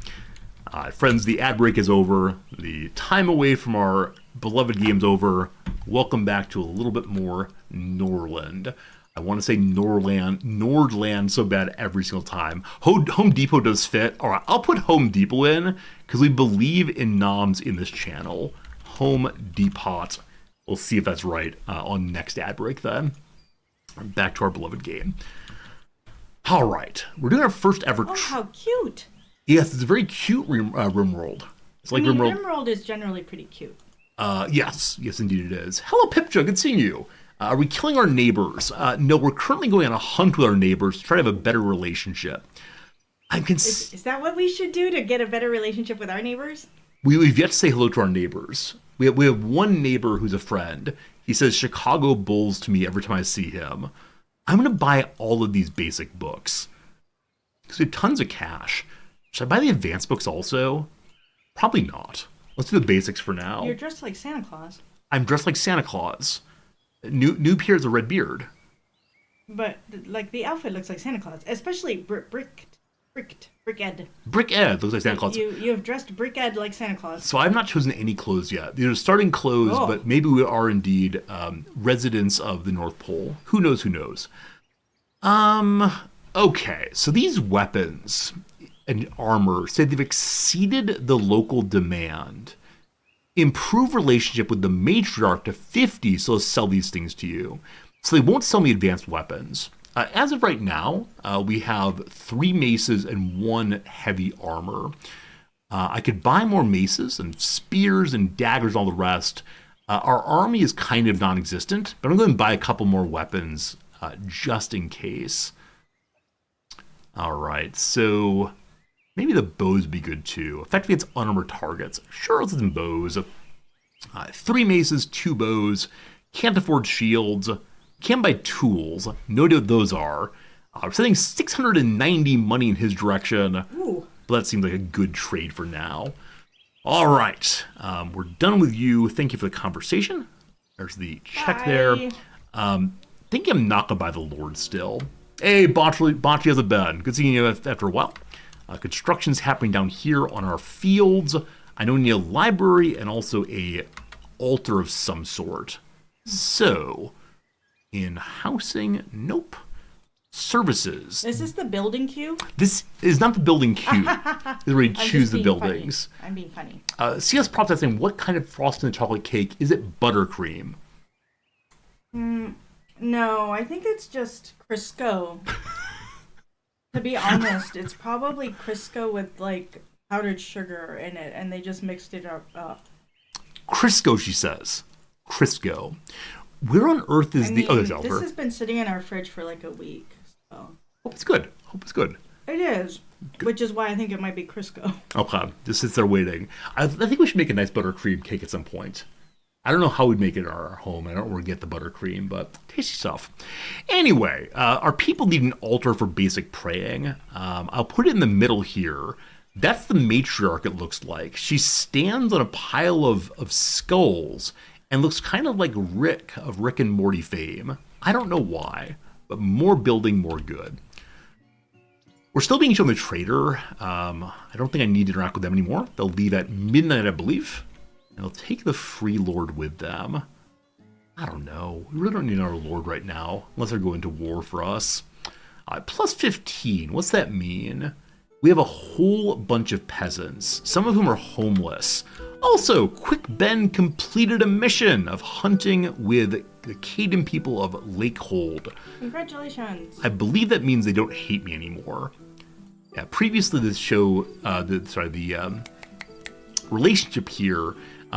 Friends, the ad break is over. The time away from our beloved game's over. Welcome back to a little bit more Norland. I want to say Nordland so bad every single time. Home Depot does fit. All right, I'll put Home Depot in because we believe in noms in this channel. Home Depot. We'll see if that's right on next ad break then. Back to our beloved game. All right, we're doing our first ever... Oh, how cute. Yes, it's a very cute Rimworld. It's like Rimworld is generally pretty cute. Yes, indeed it is. Hello, Pipja, good seeing you. Are we killing our neighbors? No, we're currently going on a hunt with our neighbors to try to have a better relationship. Is that what we should do to get a better relationship with our neighbors? We've yet to say hello to our neighbors. We have one neighbor who's a friend. He says Chicago Bulls to me every time I see him. I'm going to buy all of these basic books. Because we have tons of cash. Should I buy the advanced books also? Probably not. Let's do the basics for now. You're dressed like Santa Claus. I'm dressed like Santa Claus. Noob here has a red beard. But, like, the outfit looks like Santa Claus. Especially Brick Ed. Brick Ed looks like Santa Claus. You have dressed Brick Ed like Santa Claus. So I've not chosen any clothes yet. These are starting clothes, but maybe we are indeed residents of the North Pole. Who knows? Okay, so these weapons and armor say they've exceeded the local demand. Improve relationship with the matriarch to 50, so they'll sell these things to you. So they won't sell me advanced weapons. As of right now, we have 3 maces and 1 heavy armor. I could buy more maces and spears and daggers and all the rest. Our army is kind of non-existent, but I'm going to buy a couple more weapons just in case. All right, so maybe the bows would be good too. Effectively, it's unarmored targets. Sure, let's do some bows. 3 maces, 2 bows. Can't afford shields. Can't buy tools. No idea what those are. We're sending 690 money in his direction. Ooh. But that seems like a good trade for now. All right, we're done with you. Thank you for the conversation. There's the check Bye. there. Think I'm not gonna buy the Lord still. Hey, Bocce has a bed. Good seeing you after a while. Construction's happening down here on our fields. I know we need a library and also a altar of some sort. So, in housing, nope. Services. Is this the building queue? This is not the building queue. This is where you choose the buildings. Funny. I'm being funny. CS Props asking, what kind of frosting and chocolate cake? Is it buttercream? No, I think it's just Crisco. To be honest, it's probably Crisco with, like, powdered sugar in it, and they just mixed it up. Crisco, she says. Crisco. Where on earth is the... Oh, there's Albert. This has been sitting in our fridge for, like, a week. So. Hope it's good. It is. Good. Which is why I think it might be Crisco. Okay. Just sits there waiting. I think we should make a nice buttercream cake at some point. I don't know how we'd make it in our home. I don't really get the buttercream, but tasty stuff. Anyway, our people need an altar for basic praying. I'll put it in the middle here. That's the matriarch, it looks like. She stands on a pile of skulls and looks kind of like Rick of Rick and Morty fame. I don't know why, but more building, more good. We're still being shown the trader. I don't think I need to interact with them anymore. They'll leave at midnight, I believe. And they'll take the free lord with them. I don't know. We really don't need our lord right now, unless they're going to war for us. Plus 15, what's that mean? We have a whole bunch of peasants, some of whom are homeless. Also, Quick Ben completed a mission of hunting with the Caden people of Lakehold. Congratulations. I believe that means they don't hate me anymore. Yeah, previously this show, the relationship here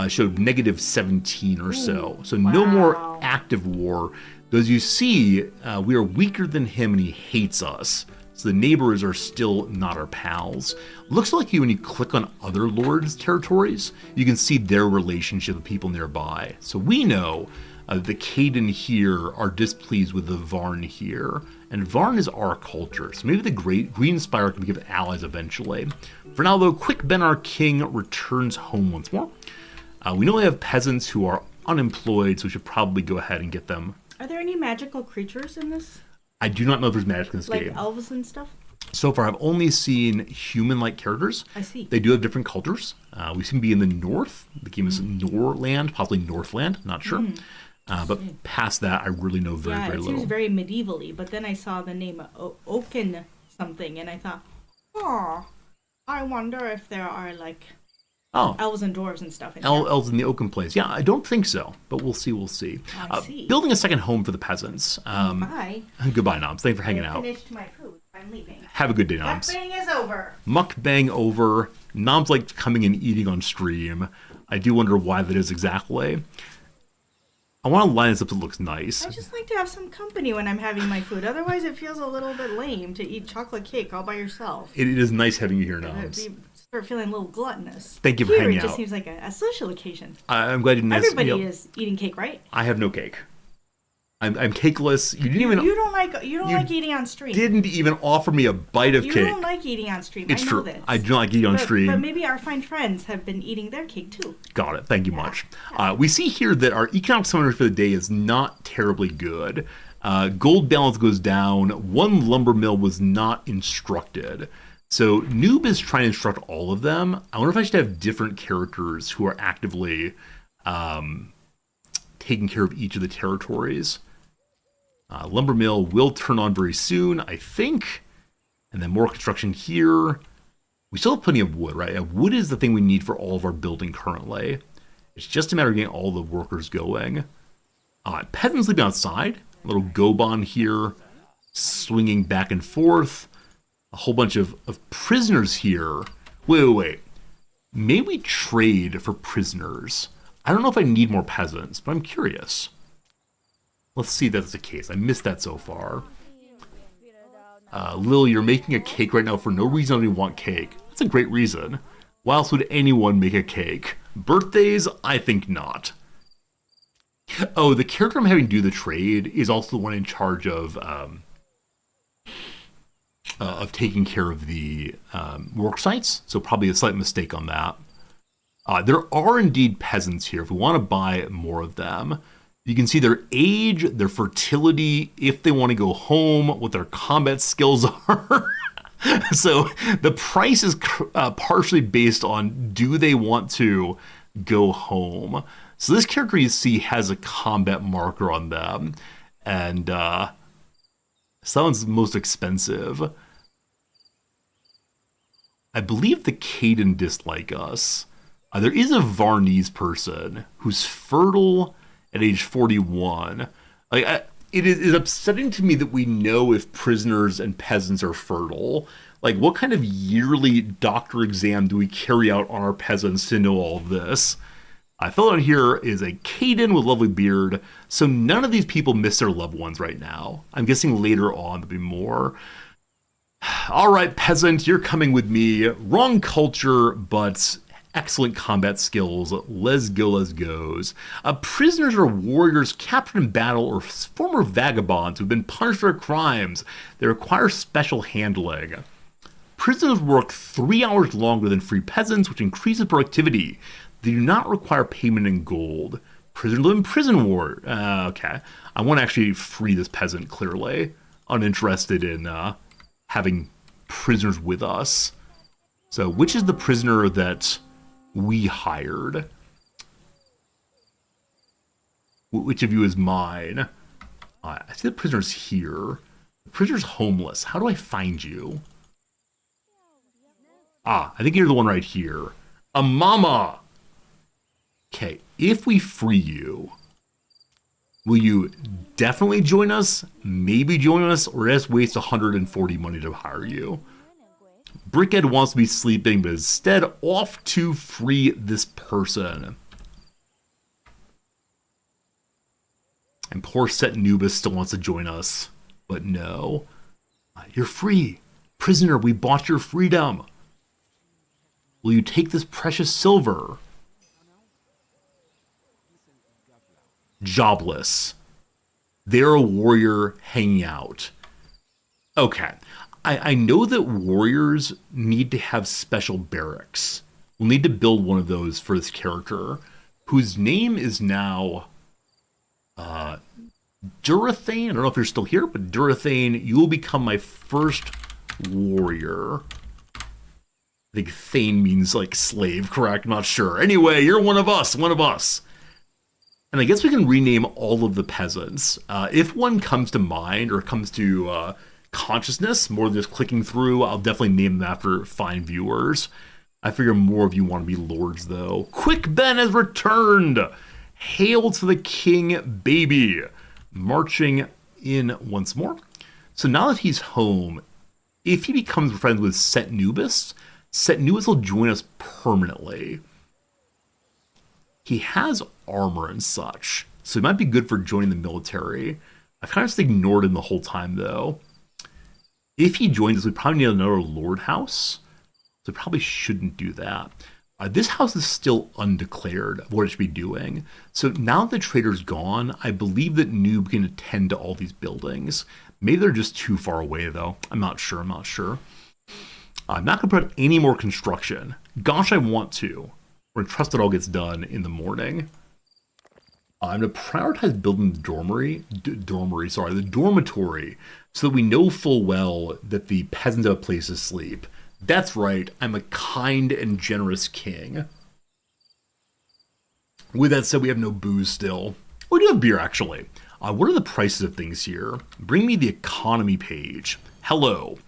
showed negative 17 or so. So no more active war. Though as you see, we are weaker than him and he hates us. So the neighbors are still not our pals. Looks like when you click on other lords' territories, you can see their relationship with people nearby. So we know the Caden here are displeased with the Varn here. And Varn is our culture, so maybe the Green Spire can become allies eventually. For now though, Quick Ben our king returns home once more. We know we have peasants who are unemployed, so we should probably go ahead and get them. Are there any magical creatures in this? I do not know if there's magic in this game. Like elves and stuff? So far, I've only seen human-like characters. I see. They do have different cultures. We seem to be in the north. The game is Norland, possibly Northland, not sure. But past that, I really know very little. Yeah, it seems very medievally, but then I saw the name Oaken something, and I thought, I wonder if there are, like, elves and dwarves and stuff in here. Elves in the Oaken place. Yeah, I don't think so, but we'll see. I see. Building a second home for the peasants. Bye. Goodbye, Noms. Thanks for hanging out. Finished my food. I'm leaving. Have a good day, Noms. Mukbang is over. Mukbang over. Noms like coming and eating on stream. I do wonder why that is exactly. I want to line this up so it looks nice. I just like to have some company when I'm having my food. Otherwise, it feels a little bit lame to eat chocolate cake all by yourself. It is nice having you here, Noms. Start feeling a little gluttonous. Thank you for hanging out. It just seems like a social occasion. I'm glad you didn't. Everybody is eating cake, right? I have no cake. I'm cakeless. You don't like eating on stream. Didn't even offer me a bite of cake. You don't like eating on stream. It's I know true. this. I do not like eating on stream. But maybe our fine friends have been eating their cake too. Got it. Thank you much. We see here that our economic summary for the day is not terribly good. Gold balance goes down. One lumber mill was not instructed. So Noob is trying to instruct all of them. I wonder if I should have different characters who are actively taking care of each of the territories. Lumber mill will turn on very soon, I think. And then more construction here. We still have plenty of wood, right? Wood is the thing we need for all of our building currently. It's just a matter of getting all the workers going. Peasants living outside. A little Gobon here, swinging back and forth. A whole bunch of prisoners here. Wait. May we trade for prisoners? I don't know if I need more peasants, but I'm curious. Let's see if that's the case. I missed that so far. Lil, you're making a cake right now for no reason other than you want cake. That's a great reason. Why else would anyone make a cake? Birthdays? I think not. Oh, the character I'm having do the trade is also the one in charge of taking care of the work sites. So probably a slight mistake on that. There are indeed peasants here if we want to buy more of them. You can see their age, their fertility, if they want to go home, what their combat skills are. So the price is partially based on do they want to go home. So this character you see has a combat marker on them. And someone's most expensive. I believe the Caden dislike us. There is a Varnese person who's fertile at age 41. It is upsetting to me that we know if prisoners and peasants are fertile. Like, what kind of yearly doctor exam do we carry out on our peasants to know all of this? I fell on here is a Caden with lovely beard, so none of these people miss their loved ones right now. I'm guessing later on there'll be more. All right, peasant, you're coming with me. Wrong culture, but excellent combat skills. Let's goes. Prisoners are warriors captured in battle or former vagabonds who've been punished for their crimes. They require special handling. Prisoners work 3 hours longer than free peasants, which increases productivity. They do not require payment in gold. Prisoners live in prison ward. Okay. I want to actually free this peasant, clearly. Uninterested in having prisoners with us. So, which is the prisoner that we hired? Which of you is mine? I see the prisoner's here. The prisoner's homeless. How do I find you? I think you're the one right here. A mama! Okay, if we free you, will you definitely join us, maybe join us, or just waste 140 money to hire you? Brickhead wants to be sleeping, but instead off to free this person. And poor Set Nubis still wants to join us, but no. You're free. Prisoner, we bought your freedom. Will you take this precious silver? Jobless. They're a warrior hanging out. Okay. I know that warriors need to have special barracks. We'll need to build one of those for this character, whose name is now Durathane. I don't know if you're still here, but Durathane, you will become my first warrior. I think Thane means like slave, correct? I'm not sure. Anyway, you're one of us, one of us. And I guess we can rename all of the peasants. If one comes to mind or comes to consciousness, more than just clicking through, I'll definitely name them after fine viewers. I figure more of you want to be lords, though. Quick Ben has returned! Hail to the king, baby! Marching in once more. So now that he's home, if he becomes friends with Set Nubis will join us permanently. He has armor and such, so he might be good for joining the military. I've kind of just ignored him the whole time, though. If he joins us, we probably need another Lord house, so we probably shouldn't do that. This house is still undeclared of what it should be doing. So now that the trader's gone, I believe that Noob can attend to all these buildings. Maybe they're just too far away, though. I'm not sure. I'm not going to put any more construction. Gosh, I want to. We're going to trust it all gets done in the morning. I'm going to prioritize building the dormitory, so that we know full well that the peasants have a place to sleep. That's right, I'm a kind and generous king. With that said, we have no booze still. We do have beer, actually. What are the prices of things here? Bring me the economy page. Hello.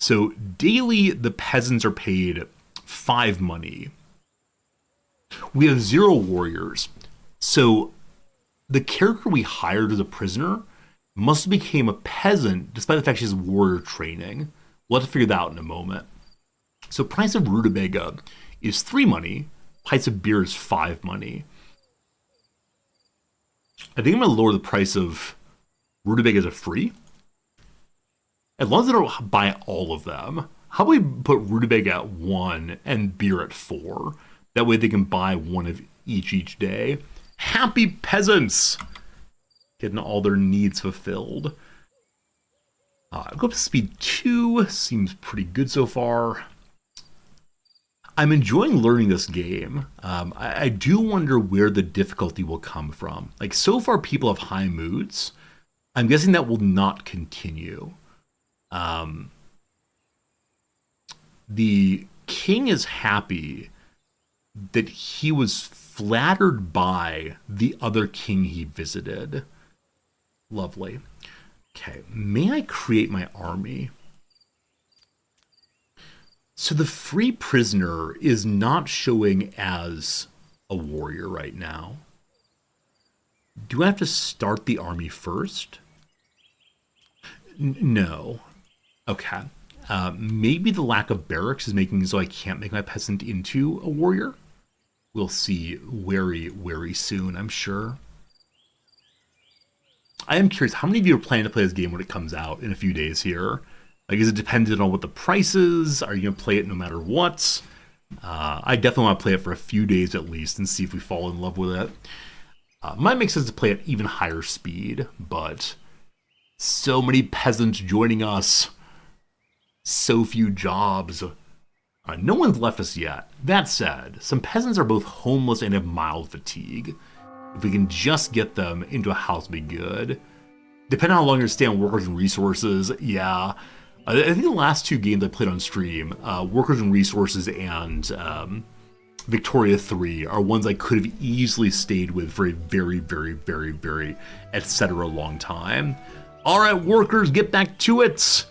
So, daily, the peasants are paid 5 money. We have 0 warriors. So, the character we hired as a prisoner must have became a peasant, despite the fact she has warrior training. We'll have to figure that out in a moment. So price of rutabaga is 3 money. Price of beer is 5 money. I think I'm going to lower the price of rutabagas a free. As long as I don't buy all of them. How about we put rutabaga at 1 and beer at 4? That way they can buy 1 of each day. Happy peasants! Getting all their needs fulfilled. Go up to speed 2. Seems pretty good so far. I'm enjoying learning this game. I do wonder where the difficulty will come from. Like, so far people have high moods. I'm guessing that will not continue. The king is happy that he was flattered by the other king he visited. Lovely. Okay, may I create my army? So the free prisoner is not showing as a warrior right now. Do I have to start the army first? No. Okay. Maybe the lack of barracks is making so I can't make my peasant into a warrior. We'll see very, very soon, I'm sure. I am curious, how many of you are planning to play this game when it comes out in a few days here? Like, is it dependent on what the price is? Are you going to play it no matter what? I definitely want to play it for a few days at least and see if we fall in love with it. Might make sense to play at even higher speed, but so many peasants joining us. So few jobs. No one's left us yet. That said, some peasants are both homeless and have mild fatigue. If we can just get them into a house, be good. Depending on how long you stay on Workers and Resources, yeah. I think the last 2 games I played on stream, Workers and Resources and Victoria 3, are ones I could have easily stayed with for a very, very, very, very, etc. long time. All right, workers, get back to it.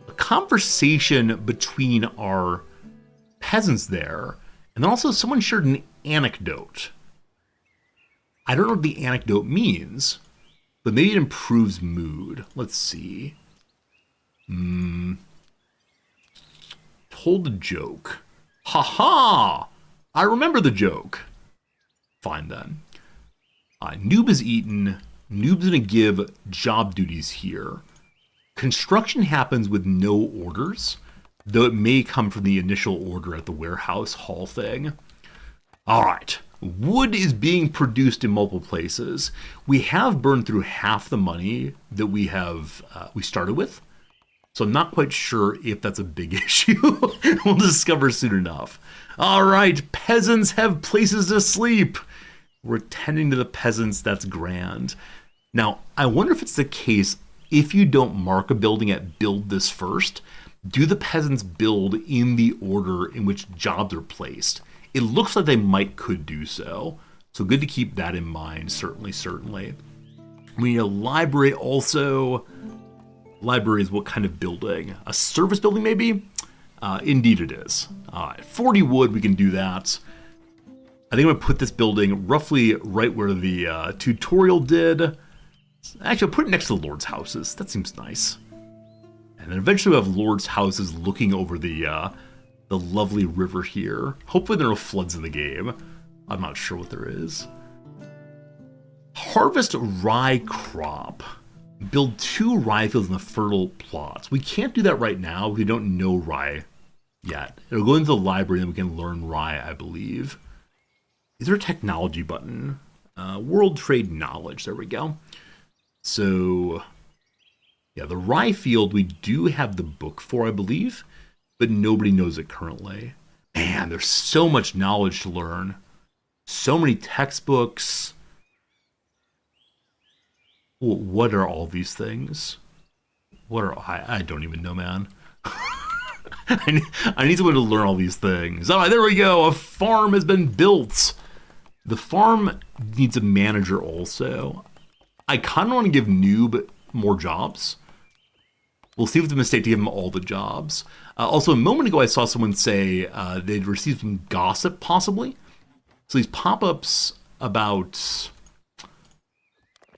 A conversation between our peasants there, and then also someone shared an anecdote. I don't know what the anecdote means, but maybe it improves mood. Let's see. Told a joke. Ha! I remember the joke. Fine then. Noob is eaten. Noob's gonna give job duties here. Construction happens with no orders, though it may come from the initial order at the warehouse hall thing. Alright. Wood is being produced in multiple places. We have burned through half the money that we started with. So I'm not quite sure if that's a big issue. We'll discover soon enough. All right, peasants have places to sleep. We're tending to the peasants. That's grand. Now, I wonder if it's the case, if you don't mark a building at build this first, do the peasants build in the order in which jobs are placed? It looks like they could do so. So good to keep that in mind, certainly. We need a library also. Library is what kind of building? A service building, maybe? Indeed it is. 40 wood, we can do that. I think I'm going to put this building roughly right where the tutorial did. Actually, I'll put it next to the lord's houses. That seems nice. And then eventually we'll have lord's houses looking over the lovely river here. Hopefully there are no floods in the game. I'm not sure what there is. Harvest rye crop. Build 2 rye fields in the fertile plots. We can't do that right now. We don't know rye yet. It'll go into the library and we can learn rye, I believe. Is there a technology button? World trade knowledge. There we go. So, yeah, the rye field we do have the book for, I believe, but nobody knows it currently. Man, there's so much knowledge to learn. So many textbooks. What are all these things? I don't even know, man. I need someone to learn all these things. All right, there we go. A farm has been built. The farm needs a manager also. I kind of want to give Noob more jobs. We'll see if it's a mistake to give him all the jobs. Also, a moment ago, I saw someone say they'd received some gossip, possibly. So these pop-ups about...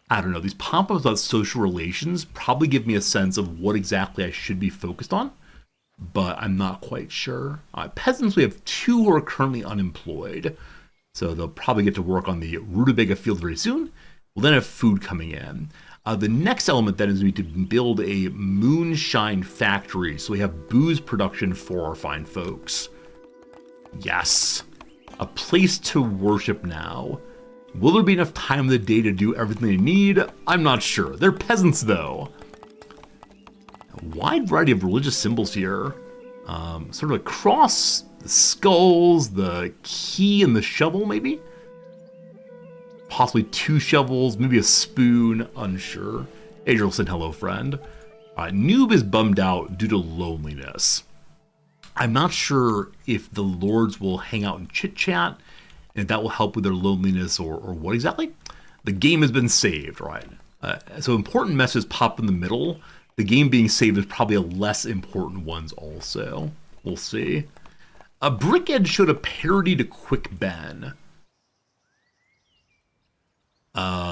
I don't know, these pop-ups about social relations probably give me a sense of what exactly I should be focused on, but I'm not quite sure. Peasants, we have 2 who are currently unemployed, so they'll probably get to work on the rutabaga field very soon. We'll then have food coming in. The next element then is we need to build a moonshine factory, so we have booze production for our fine folks. Yes, a place to worship now. Will there be enough time in the day to do everything they need? I'm not sure. They're peasants, though. A wide variety of religious symbols here. Sort of a cross, the skulls, the key, and the shovel, maybe? Possibly 2 shovels, maybe a spoon, unsure. Adriel said hello, friend. Noob is bummed out due to loneliness. I'm not sure if the lords will hang out and chit-chat, and if that will help with their loneliness or what exactly. The game has been saved, right? So important messages pop in the middle. The game being saved is probably a less important ones also. We'll see. Brickhead showed a parody to Quick Ben.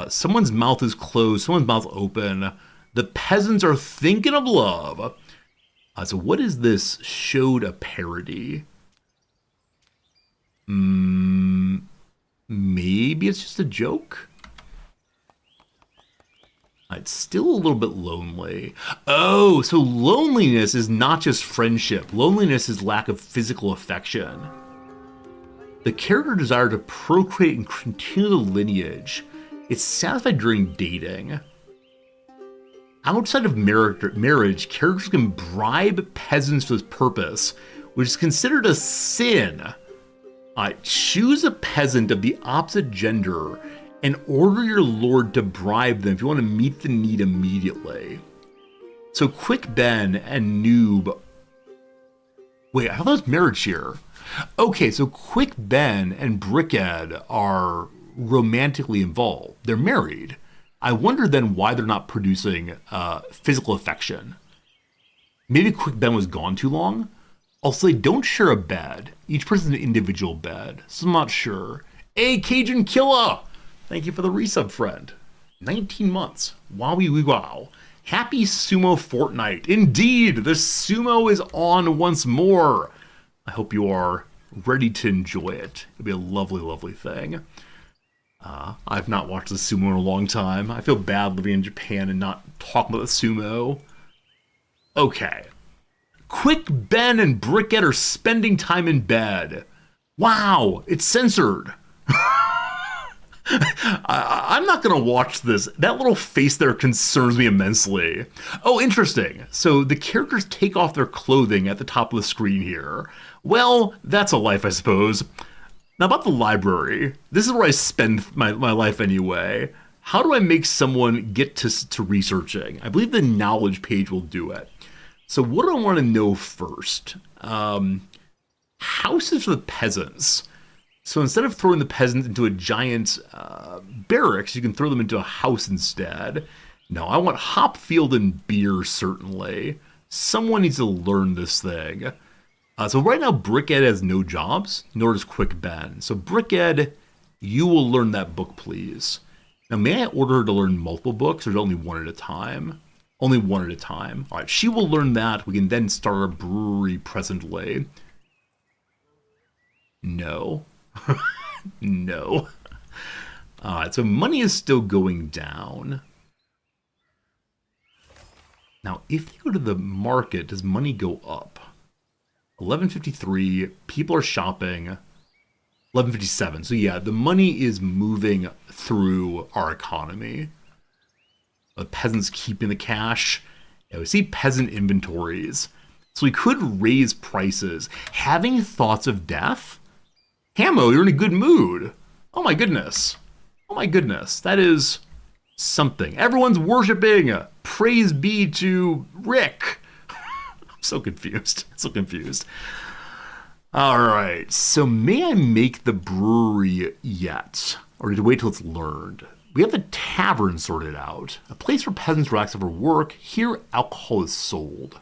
Someone's mouth is closed, someone's mouth open. The peasants are thinking of love. So what is this? Showed a parody. Maybe it's just a joke? It's still a little bit lonely. Oh, so loneliness is not just friendship. Loneliness is lack of physical affection. The character desire to procreate and continue the lineage. It's satisfied during dating. Outside of marriage, characters can bribe peasants for this purpose, which is considered a sin. Choose a peasant of the opposite gender and order your lord to bribe them if you want to meet the need immediately. So Quick Ben and Noob... Wait, I thought that was marriage here. Okay, so Quick Ben and Brickhead are romantically involved. They're married. I wonder then why they're not producing physical affection. Maybe Quick Ben was gone too long? Also, they don't share a bed. Each person's an individual bed, so I'm not sure. Hey, Cajun Killer! Thank you for the resub, friend. 19 months. Wowie wow. Happy Sumo Fortnite. Indeed, the Sumo is on once more. I hope you are ready to enjoy it. It'll be a lovely, lovely thing. I've not watched the Sumo in a long time. I feel bad living in Japan and not talking about the Sumo. Okay. Quick Ben and Brickhead are spending time in bed. Wow, it's censored. I'm not going to watch this. That little face there concerns me immensely. Oh, interesting. So the characters take off their clothing at the top of the screen here. Well, that's a life, I suppose. Now about the library. This is where I spend my life anyway. How do I make someone get to researching? I believe the knowledge page will do it. So what do I want to know first? Houses for the peasants. So instead of throwing the peasants into a giant barracks, you can throw them into a house instead. No, I want hop field and beer, certainly. Someone needs to learn this thing. So right now, Brickhead has no jobs, nor does Quick Ben. So Brickhead, you will learn that book, please. Now, may I order her to learn multiple books, or is it only one at a time? Only one at a time. All right, she will learn that. We can then start our brewery presently. No. No. Alright, so money is still going down. Now, if you go to the market, does money go up? 11.53, people are shopping. 11.57, so yeah, the money is moving through our economy. The peasants keeping the cash. Yeah, we see peasant inventories. So we could raise prices. Having thoughts of death? Hamo, you're in a good mood. Oh my goodness. Oh my goodness. That is something. Everyone's worshiping. Praise be to Rick. I'm so confused. So confused. All right. So may I make the brewery yet? Or did I wait till it's learned? We have the tavern sorted out. A place where peasants relax over work. Here, alcohol is sold.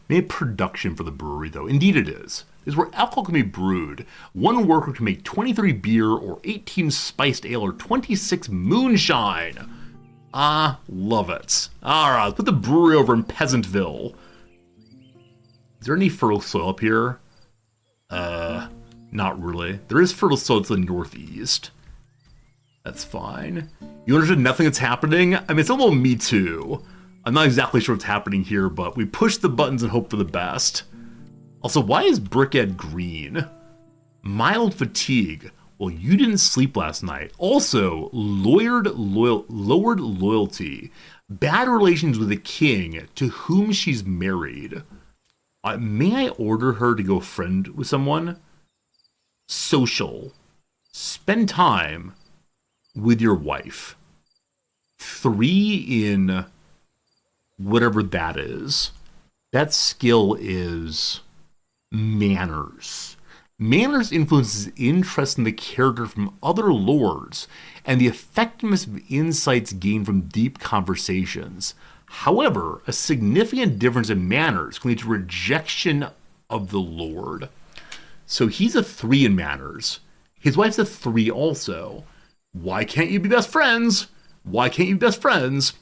May production for the brewery, though. Indeed it is. Is where alcohol can be brewed. One worker can make 23 beer or 18 spiced ale or 26 moonshine. Ah, love it. All right, let's put the brewery over in Peasantville. Is there any fertile soil up here? Not really. There is fertile soil to the northeast. That's fine. You understood nothing that's happening? I mean, it's a little Me Too. I'm not exactly sure what's happening here, but we push the buttons and hope for the best. Also, why is Brickhead green? Mild fatigue. Well, you didn't sleep last night. Also, lowered loyalty. Bad relations with the king to whom she's married. May I order her to go friend with someone? Social. Spend time with your wife. 3 in whatever that is. That skill is manners. Manners influences interest in the character from other lords and the effectiveness of insights gained from deep conversations. However, a significant difference in manners can lead to rejection of the lord. So he's a 3 in manners. His wife's a 3 also. Why can't you be best friends? Why can't you be best friends?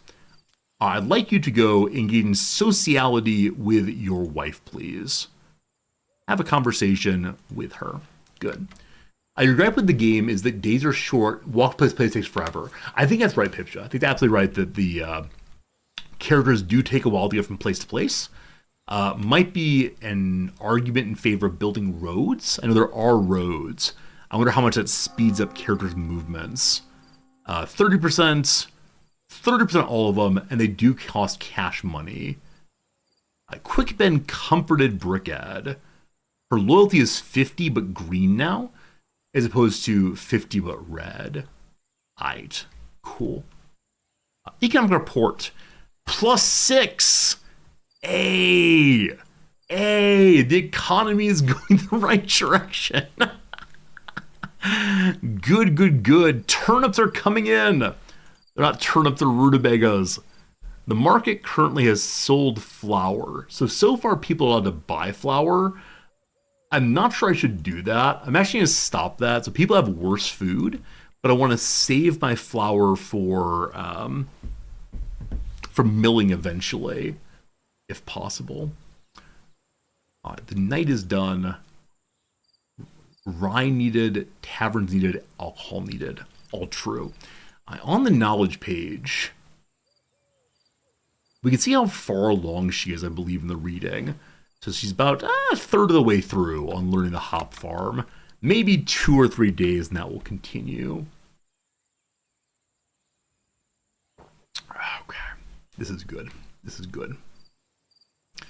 I'd like you to go engage in sociality with your wife, please. Have a conversation with her. Good. Your gripe with the game is that days are short, walk, place takes forever. I think that's right, Pipcha. I think that's absolutely right that the characters do take a while to get from place to place. Might be an argument in favor of building roads. I know there are roads. I wonder how much that speeds up characters' movements. 30%, 30% all of them, and they do cost cash money. Quick Ben comforted Brickhead. Her loyalty is 50 but green now, as opposed to 50 but red. Aight, cool. Economic report, +6. The economy is going the right direction. Good. Turnips are coming in. They're not turnips, they're rutabagas. The market currently has sold flour. So far people are allowed to buy flour. I'm not sure I should do that. I'm actually going to stop that. So people have worse food, but but I want to save my flour for milling eventually, if possible. All right, the night is done. Rye needed, taverns needed, alcohol needed. All true. On the knowledge page, we can see how far along she is, I believe, in the reading. So she's about a third of the way through on learning the hop farm. Maybe 2 or 3 days, and that will continue. Okay. This is good. This is good. I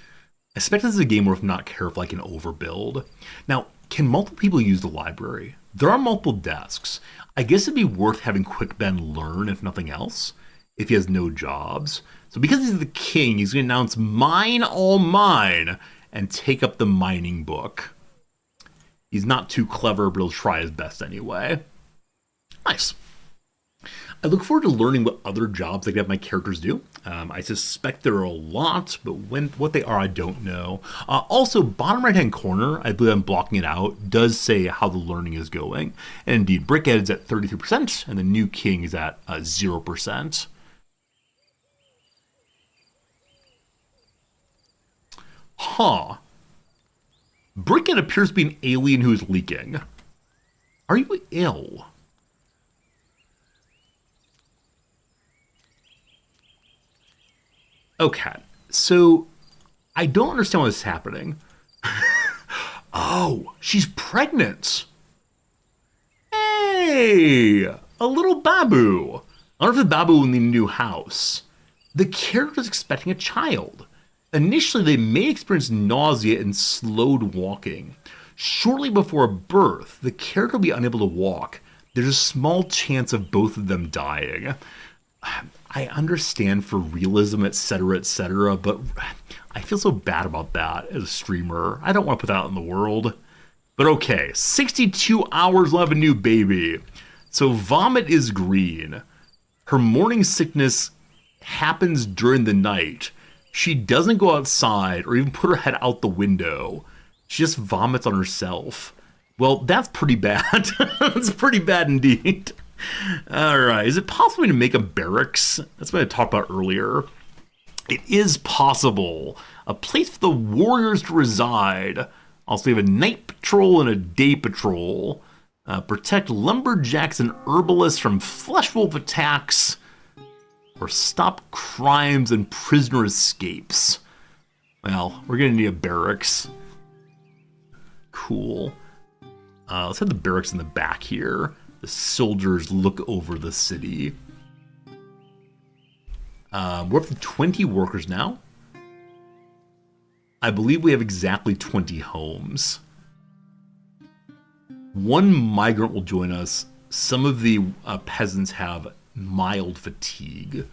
expect this is a game where if not careful, I can overbuild. Now, can multiple people use the library? There are multiple desks. I guess it'd be worth having Quick Ben learn, if nothing else, if he has no jobs. So because he's the king, he's going to announce mine, all mine, and take up the mining book. He's not too clever, but he'll try his best anyway. Nice. I look forward to learning what other jobs I can have my characters do. I suspect there are a lot, but what they are, I don't know. Also, bottom right-hand corner, I believe I'm blocking it out, does say how the learning is going. And indeed, Brickhead's at 33%, and the new king is at 0%. Huh. Brickhead appears to be an alien who is leaking. Are you ill? Okay, so I don't understand what's happening. Oh, she's pregnant. Hey, a little babu. I don't know if the babu in the new house. The character's expecting a child. Initially, they may experience nausea and slowed walking. Shortly before birth, the character will be unable to walk. There's a small chance of both of them dying. I understand for realism, etc., but I feel so bad about that as a streamer. I don't want to put that out in the world. But okay, 62 hours will have a new baby. So vomit is green. Her morning sickness happens during the night. She doesn't go outside or even put her head out the window. She just vomits on herself. Well, that's pretty bad. That's pretty bad indeed. All right. Is it possible to make a barracks? That's what I talked about earlier. It is possible. A place for the warriors to reside. Also, you have a night patrol and a day patrol. Protect lumberjacks and herbalists from flesh wolf attacks. Or stop crimes and prisoner escapes. Well, we're going to need a barracks. Cool. Let's have the barracks in the back here. The soldiers look over the city. We're up to 20 workers now. I believe we have exactly 20 homes. One migrant will join us. Some of the peasants have mild fatigue.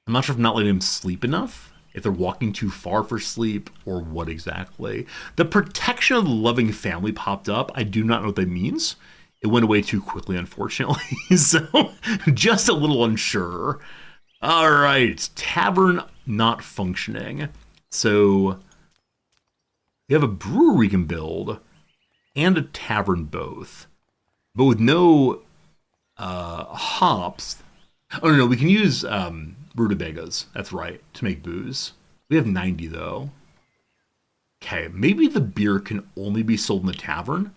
I'm not sure if not letting them sleep enough, if they're walking too far for sleep, or what exactly. The protection of the loving family popped up. I do not know what that means. It went away too quickly, unfortunately, so just a little unsure. All right, tavern not functioning. So we have a brewery we can build and a tavern both, but with no hops. Oh, no, we can use rutabagas, that's right, to make booze. We have 90, though. Okay, maybe the beer can only be sold in the tavern,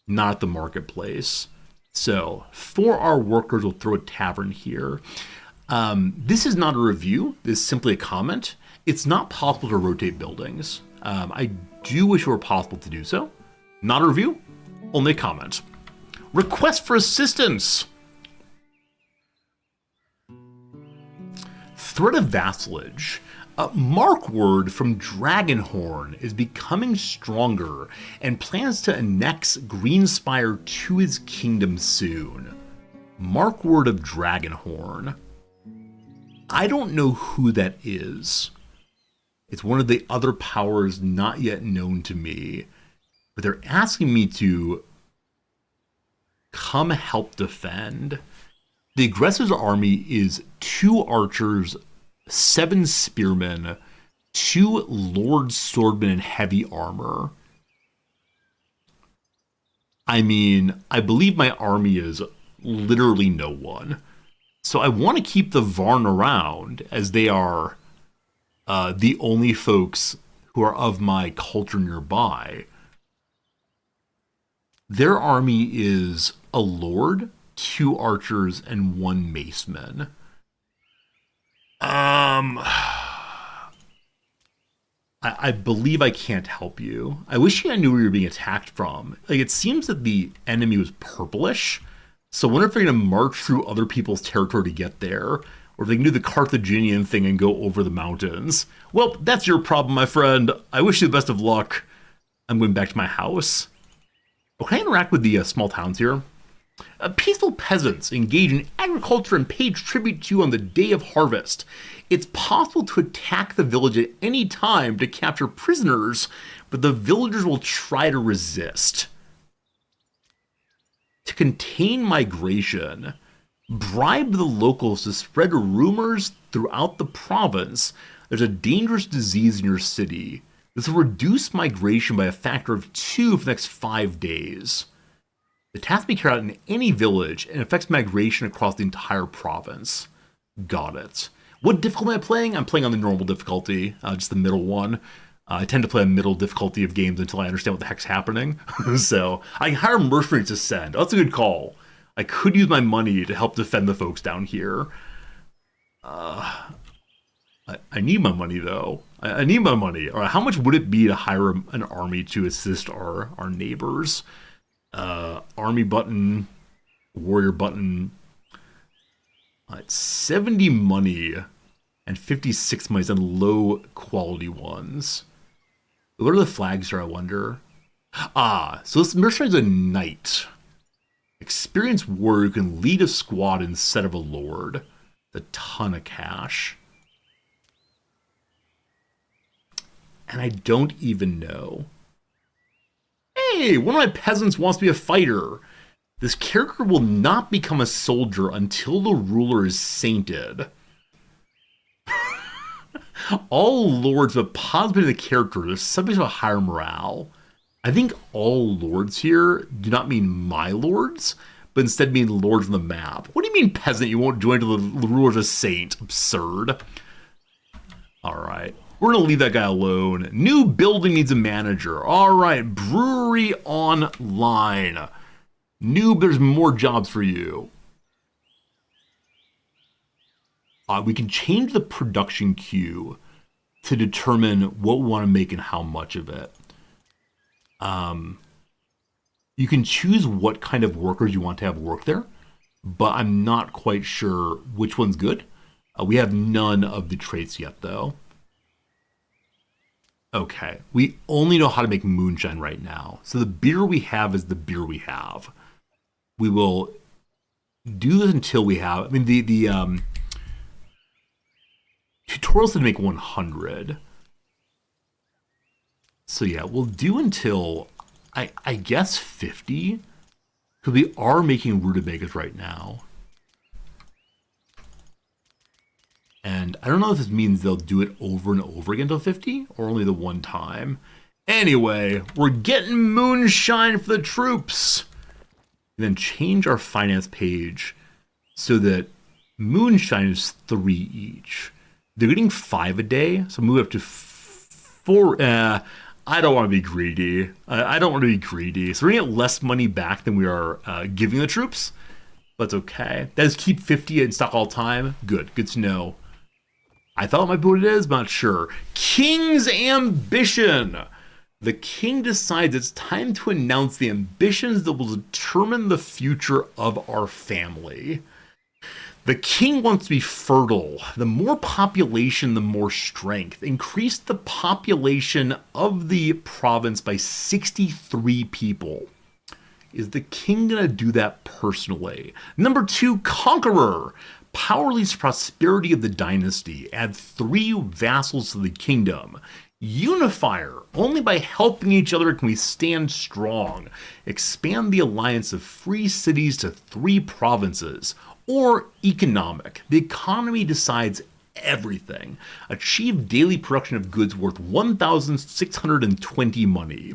not at the marketplace. So, for our workers, we'll throw a tavern here. This is not a review. This is simply a comment. It's not possible to rotate buildings. I do wish it were possible to do so. Not a review, only a comment. Request for assistance. Threat of vassalage. Markward from Dragonhorn is becoming stronger and plans to annex Greenspire to his kingdom soon. Markward of Dragonhorn. I don't know who that is. It's one of the other powers not yet known to me, but they're asking me to come help defend. The aggressor's army is 2 archers, 7 spearmen, 2 lord swordmen in heavy armor. I mean, I believe my army is literally no one. So I want to keep the Varn around, as they are the only folks who are of my culture nearby. Their army is a lord, 2 archers, and 1 maceman. I believe I can't help you. I wish I knew where you're being attacked from. Like, it seems that the enemy was purplish, so I wonder if they're going to march through other people's territory to get there, or if they can do the Carthaginian thing and go over the mountains. Well, that's your problem, my friend. I wish you the best of luck. I'm going back to my house. Oh, can I interact with the small towns here? Peaceful peasants engage in agriculture and pay tribute to you on the day of harvest. It's possible to attack the village at any time to capture prisoners, but the villagers will try to resist. To contain migration, bribe the locals to spread rumors throughout the province. There's a dangerous disease in your city. This will reduce migration by a factor of 2 for the next 5 days. The task be carried out in any village and affects migration across the entire province. Got it. What difficulty am I playing? I'm playing on the normal difficulty, just the middle one. I tend to play a middle difficulty of games until I understand what the heck's happening. So I can hire mercenaries to send. Oh, that's a good call. I could use my money to help defend the folks down here. I need my money, though. I need my money. All right, how much would it be to hire an army to assist our neighbors? Army button, warrior button. 70 money and 56 money on low quality ones. What are the flags here, I wonder? So this mercenary is a knight. Experienced warrior who can lead a squad instead of a lord. A ton of cash. And I don't even know. Hey, one of my peasants wants to be a fighter. This character will not become a soldier until the ruler is sainted. All lords, but possibly the character, are subject to a higher morale. I think all lords here do not mean my lords, but instead mean lords on the map. What do you mean, peasant? You won't join until the ruler's a saint? Absurd. Alright. We're going to leave that guy alone. New building needs a manager. Alright. Brewery online. There's more jobs for you. We can change the production queue to determine what we want to make and how much of it. You can choose what kind of workers you want to have work there, but I'm not quite sure which one's good. We have none of the traits yet, though. Okay, we only know how to make moonshine right now. So the beer we have is the beer we have. We will do this until we have, I mean, the tutorials to make 100. So yeah, we'll do until, I guess 50, because we are making rutabagas right now. And I don't know if this means they'll do it over and over again until 50, or only the one time. Anyway, we're getting moonshine for the troops. And then change our finance page so that moonshine is 3 each. They're getting 5 a day, so move up to 4. I don't want to be greedy. I don't want to be greedy. So we're going to get less money back than we are giving the troops. But it's okay. Does keep 50 in stock all the time? Good to know. I thought it might be what it is, but not sure. King's ambition. The king decides it's time to announce the ambitions that will determine the future of our family. The king wants to be fertile. The more population, the more strength. Increase the population of the province by 63 people. Is the king going to do that personally? Number 2, conqueror. Power leads to prosperity of the dynasty. Add 3 vassals to the kingdom. Unifier. Only by helping each other can we stand strong. Expand the alliance of free cities to 3 provinces. Or economic. The economy decides everything. Achieve daily production of goods worth 1,620 money.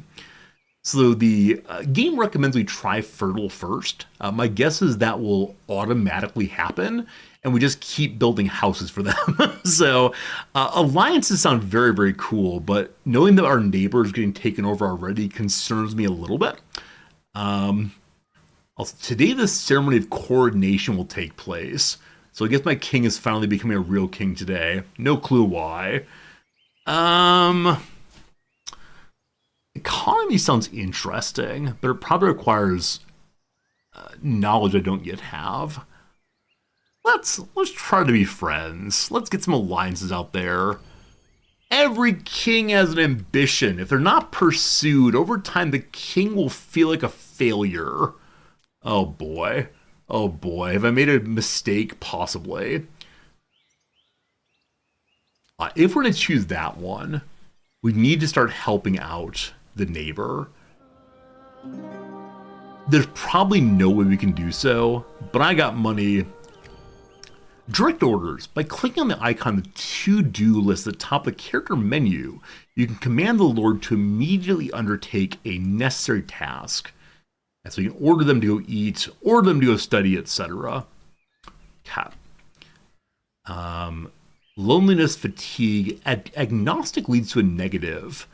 So the game recommends we try fertile first. My guess is that will automatically happen, and we just keep building houses for them. So alliances sound very, very cool, but knowing that our neighbor is getting taken over already concerns me a little bit. Also, today the ceremony of coronation will take place. So I guess my king is finally becoming a real king today. No clue why. Economy sounds interesting, but it probably requires knowledge I don't yet have. Let's try to be friends. Let's get some alliances out there. Every king has an ambition. If they're not pursued, over time the king will feel like a failure. Oh boy. Oh boy. Have I made a mistake? Possibly. If we're going to choose that one, we need to start helping out the neighbor. There's probably no way we can do so, but I got money. Direct orders. By clicking on the icon, the to-do list at the top of the character menu, you can command the Lord to immediately undertake a necessary task. And so you can order them to go eat, order them to go study, etc. Loneliness, fatigue, agnostic leads to a negative.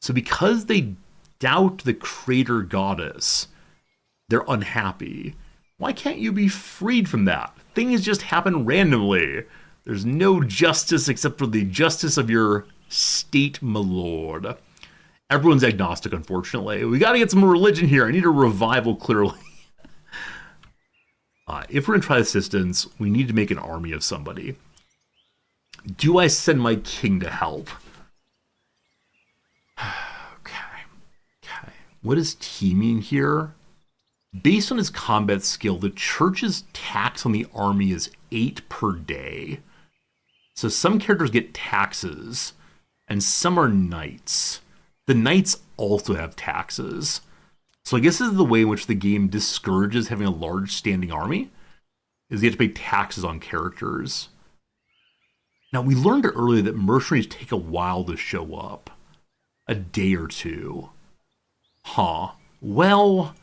So because they doubt the creator goddess, they're unhappy. Why can't you be freed from that? Things just happen randomly. There's no justice except for the justice of your state, my lord. Everyone's agnostic, unfortunately. We gotta get some religion here. I need a revival, clearly. If we're gonna try assistance, we need to make an army of somebody. Do I send my king to help? Okay. What does T mean here? Based on his combat skill, the church's tax on the army is 8 per day. So some characters get taxes, and some are knights. The knights also have taxes. So I guess this is the way in which the game discourages having a large standing army, is you have to pay taxes on characters. Now, we learned earlier that mercenaries take a while to show up. A day or two. Huh. Well...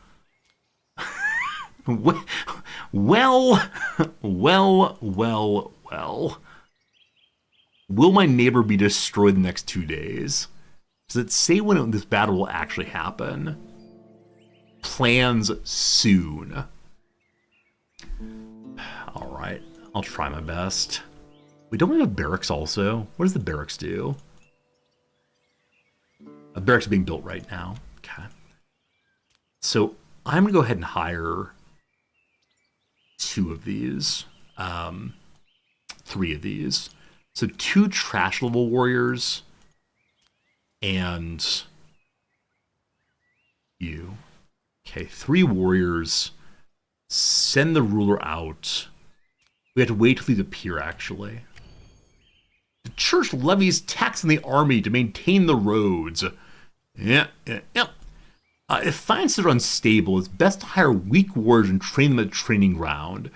well. Will my neighbor be destroyed the next 2 days? Does it say when this battle will actually happen? Plans soon. Alright, I'll try my best. We don't have a barracks also. What does the barracks do? A barracks is being built right now. Okay. So I'm going to go ahead and hire 2 of these. 3 of these. So 2 trash level warriors and you. Okay, 3 warriors. Send the ruler out. We have to wait till these appear, actually. The church levies tax on the army to maintain the roads. Yeah. If finances are unstable, it's best to hire weak warriors and train them at the training ground.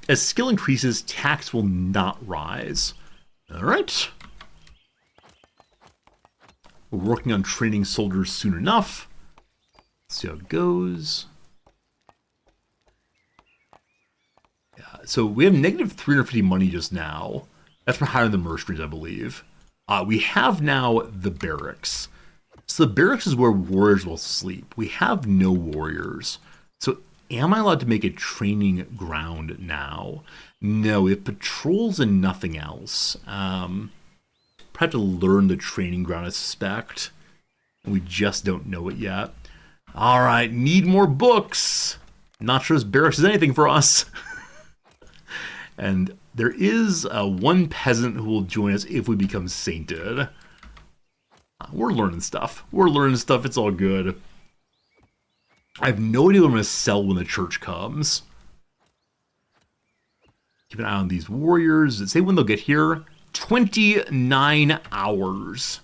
As skill increases, tax will not rise. Alright. We're working on training soldiers soon enough. Let's see how it goes. Yeah, so we have negative 350 money just now. That's for hiring the mercenaries, I believe. We have now the barracks. So the barracks is where warriors will sleep. We have no warriors. So am I allowed to make a training ground now? No, we have patrols and nothing else. Probably have to learn the training ground, I suspect. We just don't know it yet. All right, need more books. Not sure this barracks is anything for us. And there is one peasant who will join us if we become sainted. We're learning stuff. It's all good. I have no idea what I'm going to sell when the church comes. Keep an eye on these warriors. Does it say when they'll get here? 29 hours.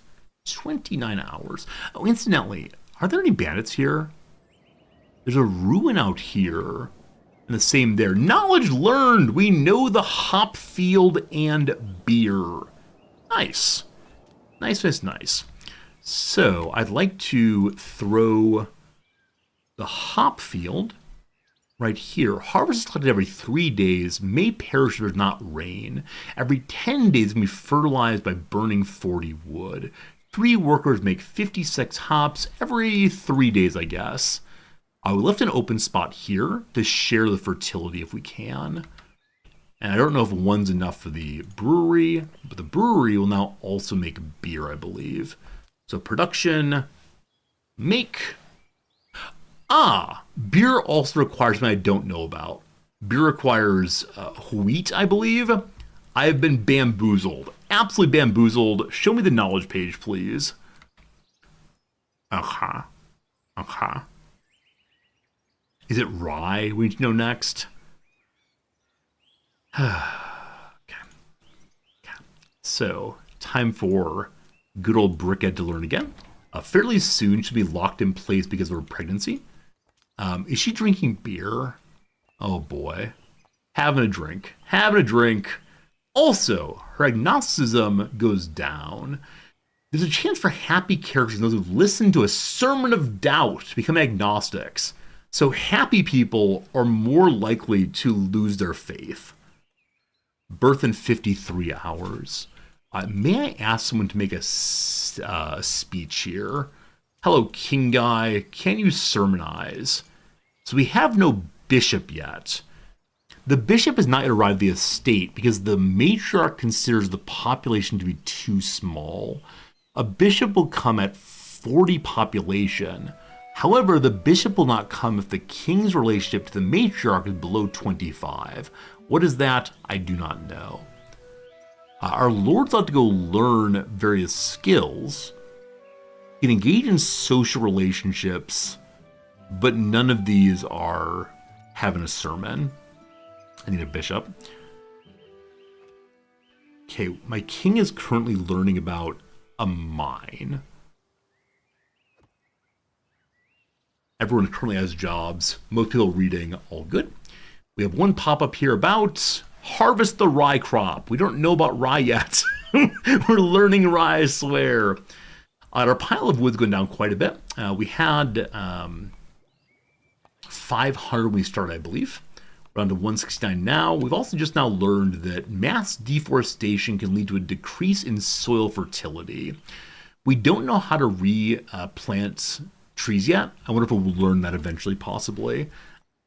29 hours. Oh, incidentally, are there any bandits here? There's a ruin out here. And the same there. Knowledge learned. We know the hop field and beer. Nice. Nice. So I'd like to throw the hop field right here. Harvest is collected every 3 days, may perish if there's not rain. Every 10 days can be fertilized by burning 40 wood. 3 workers make 56 hops every 3 days, I guess. I will left an open spot here to share the fertility if we can. And I don't know if 1's enough for the brewery, but the brewery will now also make beer, I believe. So production, make. Beer also requires something I don't know about. Beer requires wheat, I believe. I have been bamboozled. Absolutely bamboozled. Show me the knowledge page, please. Okay. Is it rye we need to know next? Okay. So, time for good old Brickhead to learn again. Fairly soon she'll be locked in place because of her pregnancy. Is she drinking beer? Oh boy. Having a drink. Also, her agnosticism goes down. There's a chance for happy characters and those who've listened to a sermon of doubt to become agnostics. So happy people are more likely to lose their faith. Birth in 53 hours. May I ask someone to make a speech here? Hello, King Guy. Can you sermonize? So we have no bishop yet. The bishop has not yet arrived at the estate because the matriarch considers the population to be too small. A bishop will come at 40 population. However, the bishop will not come if the king's relationship to the matriarch is below 25. What is that? I do not know. Our lord's allowed to go learn various skills. He can engage in social relationships, but none of these are having a sermon. I need a bishop. Okay, my king is currently learning about a mine. Everyone currently has jobs. Most people reading, all good. We have one pop-up here about harvest the rye crop. We don't know about rye yet. We're learning rye, I swear. Our pile of wood's going down quite a bit. We had 500 when we started, I believe. We're on to 169 now. We've also just now learned that mass deforestation can lead to a decrease in soil fertility. We don't know how to replant trees yet. I wonder if we'll learn that eventually, possibly.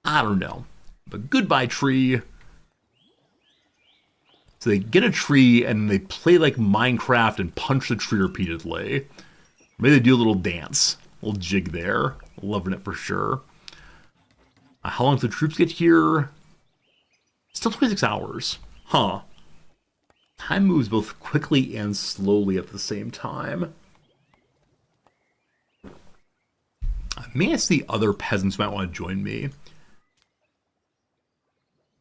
I don't know. But goodbye, tree. So they get a tree and they play like Minecraft and punch the tree repeatedly. Maybe they do a little dance, a little jig there. Loving it for sure. How long do the troops get here? Still 26 hours. Huh. Time moves both quickly and slowly at the same time. May I ask the other peasants who might want to join me?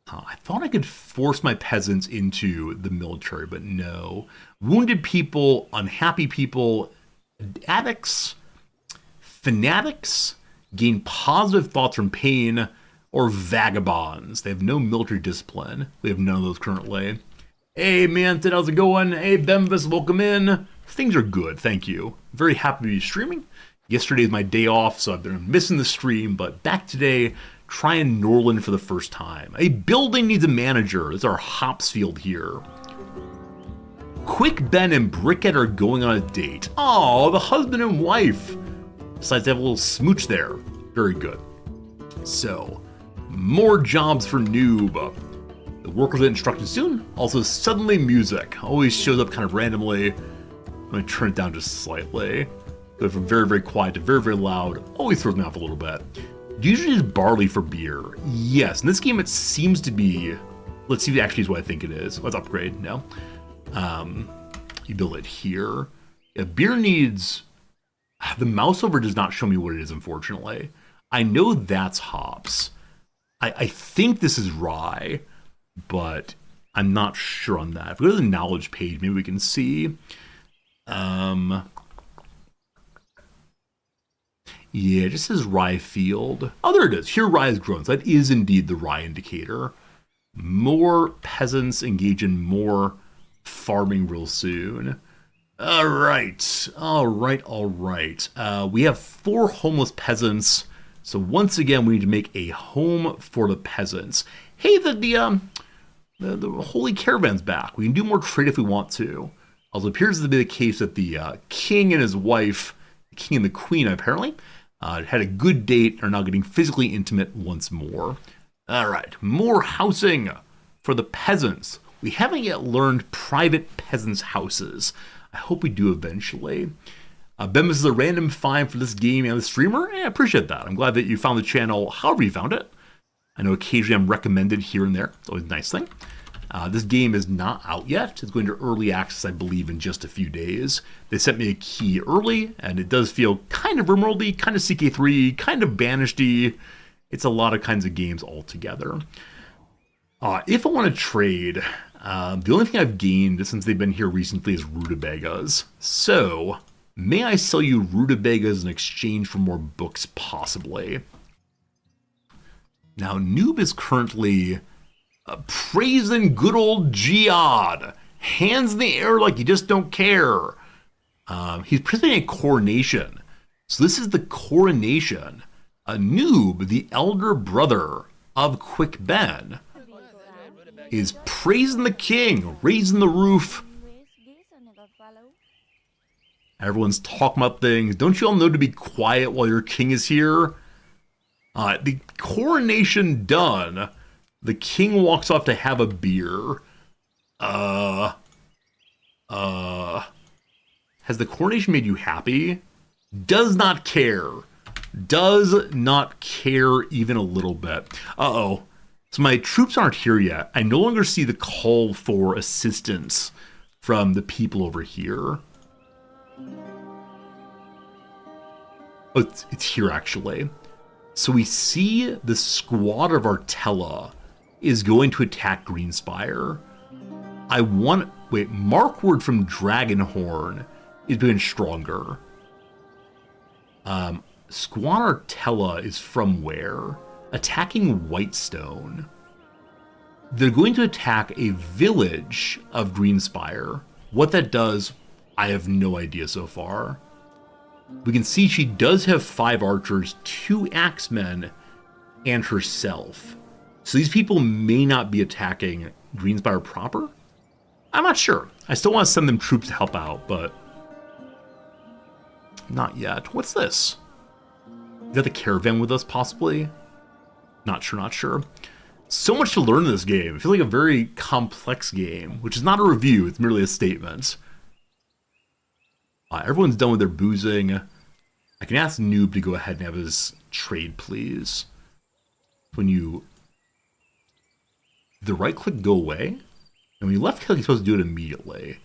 I thought I could force my peasants into the military, but no. Wounded people, unhappy people, addicts, fanatics, gain positive thoughts from pain, or vagabonds. They have no military discipline. We have none of those currently. Hey, Manton, how's it going? Hey, Bemvis, welcome in. Things are good, thank you. Very happy to be streaming. Yesterday is my day off, so I've been missing the stream, but back today, trying Norland for the first time. A building needs a manager. It's our hops field here. Quick Ben and Brickhead are going on a date. Oh, the husband and wife. Besides, they have a little smooch there. Very good. So, more jobs for Noob. The workers get instructed soon. Also, suddenly music. Always shows up kind of randomly. I'm going to turn it down just slightly. Go from very, very quiet to very, very loud. Always throws me off a little bit. Usually just barley for beer. Yes, in this game it seems to be... Let's see if it actually is what I think it is. Let's upgrade. No. You build it here. Yeah, beer needs... The mouse over does not show me what it is, unfortunately. I know that's hops. I think this is rye, but I'm not sure on that. If we go to the knowledge page, maybe we can see. Yeah, it just says rye field. Oh, there it is. Here rye is grown. So that is indeed the rye indicator. More peasants engage in more farming real soon. All right. We have 4 homeless peasants. So once again, we need to make a home for the peasants. Hey, the Holy Caravan's back. We can do more trade if we want to. Also, it appears to be the case that the king and his wife, the king and the queen apparently, had a good date, are now getting physically intimate once more. All right, more housing for the peasants. We haven't yet learned private peasants' houses. I hope we do eventually. Ben, this is a random find for this game and the streamer. I appreciate that. I'm glad that you found the channel however you found it. I know occasionally I'm recommended here and there. It's always a nice thing. This game is not out yet. It's going to early access, I believe, in just a few days. They sent me a key early, and it does feel kind of Rimworld-y, kind of CK3, kind of Banished-y. It's a lot of kinds of games all together. If I want to trade, the only thing I've gained since they've been here recently is rutabagas. So, may I sell you rutabagas in exchange for more books, possibly? Now, Noob is currently praising good old Jihad. Hands in the air like you just don't care. He's presenting a coronation. So this is the coronation. Noob, the elder brother of Quick Ben, is praising the king, raising the roof. Everyone's talking about things. Don't you all know to be quiet while your king is here? The coronation done. The king walks off to have a beer. Has the coronation made you happy? Does not care. Does not care even a little bit. Uh-oh. So my troops aren't here yet. I no longer see the call for assistance from the people over here. Oh, it's here actually. So we see the squad of Artella is going to attack Greenspire. Markward from Dragonhorn is being stronger. Squad Artella is from where? Attacking Whitestone. They're going to attack a village of Greenspire. What that does, I have no idea so far. We can see she does have 5 archers, 2 axemen, and herself. So these people may not be attacking Greenspire proper? I'm not sure. I still want to send them troops to help out, but not yet. What's this? Is that the caravan with us, possibly? Not sure. So much to learn in this game. I feel like a very complex game, which is not a review, it's merely a statement. Everyone's done with their boozing. I can ask Noob to go ahead and have his trade, please. Did the right click go away? And when you left click, he's supposed to do it immediately.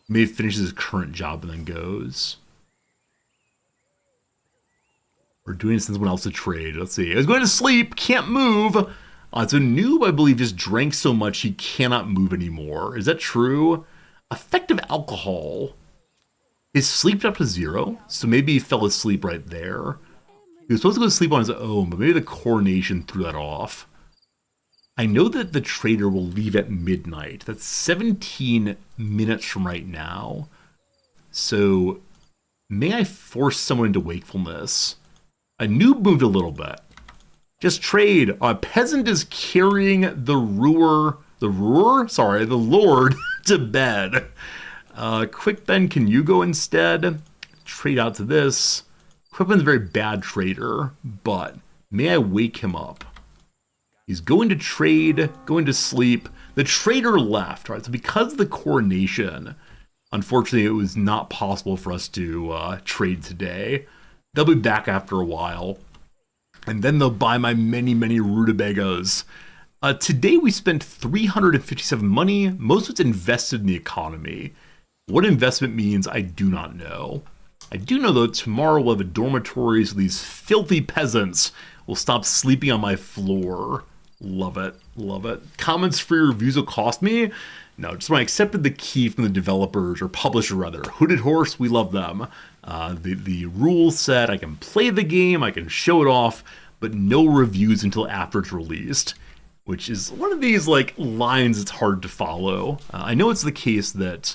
Maybe finishes his current job and then goes. We're doing someone else to trade. Let's see. I was going to sleep, can't move. So Noob, I believe, just drank so much he cannot move anymore. Is that true? Effective alcohol. His sleep up to 0, so maybe he fell asleep right there. He was supposed to go to sleep on his own, but maybe the coronation threw that off. I know that the trader will leave at midnight. That's 17 minutes from right now. So, may I force someone into wakefulness? A Noob moved a little bit. Just trade. A peasant is carrying the Lord to bed. Quick Ben, can you go instead? Trade out to this. Quick Ben's a very bad trader, but may I wake him up? He's going to trade, going to sleep. The trader left, right? So because of the coronation, unfortunately, it was not possible for us to trade today. They'll be back after a while, and then they'll buy my many rutabagas. Today we spent 357 money. Most of it's invested in the economy. What investment means, I do not know. I do know, though, tomorrow we'll have a dormitory, so these filthy peasants will stop sleeping on my floor. Love it. Comments for your reviews will cost me? No, just when I accepted the key from the developers, or publisher rather. Hooded Horse, we love them. The rules said I can play the game, I can show it off, but no reviews until after it's released. Which is one of these lines it's hard to follow. I know it's the case that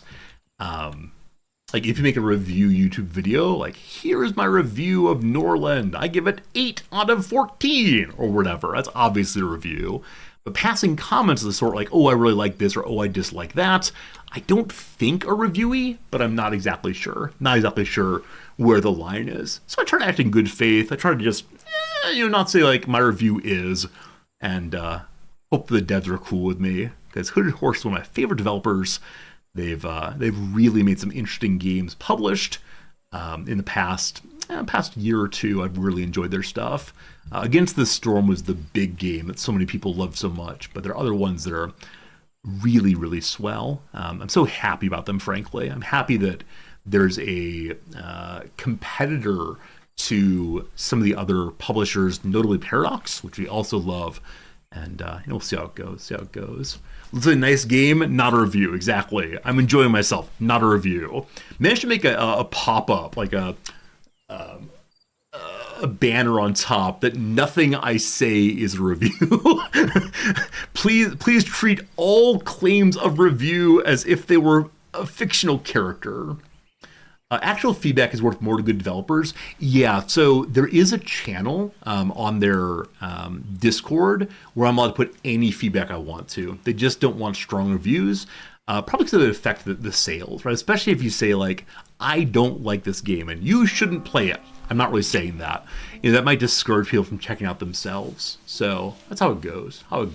Like if you make a review YouTube video, like here is my review of Norland, I give it 8 out of 14 or whatever. That's obviously a review. But passing comments of the sort like, oh, I really like this or oh, I dislike that, I don't think a reviewee, but I'm not exactly sure. Not exactly sure where the line is. So I try to act in good faith. I try to just, not say like my review is, and hope the devs are cool with me because Hooded Horse is one of my favorite developers. They've really made some interesting games published in the past year or two. I've really enjoyed their stuff. Against the Storm was the big game that so many people love so much, but there are other ones that are really, really swell. I'm so happy about them, frankly. I'm happy that there's a competitor to some of the other publishers, notably Paradox, which we also love. And we'll see how it goes. It's a nice game, not a review. Exactly. I'm enjoying myself, not a review. Managed to make a pop-up, like a banner on top that nothing I say is a review. Please treat all claims of review as if they were a fictional character. Actual feedback is worth more to good developers. Yeah, so there is a channel on their Discord where I'm allowed to put any feedback I want to. They just don't want strong reviews, probably because it would affect the sales, right? Especially if you say like, I don't like this game and you shouldn't play it. I'm not really saying that. That might discourage people from checking out themselves. So that's how it goes. I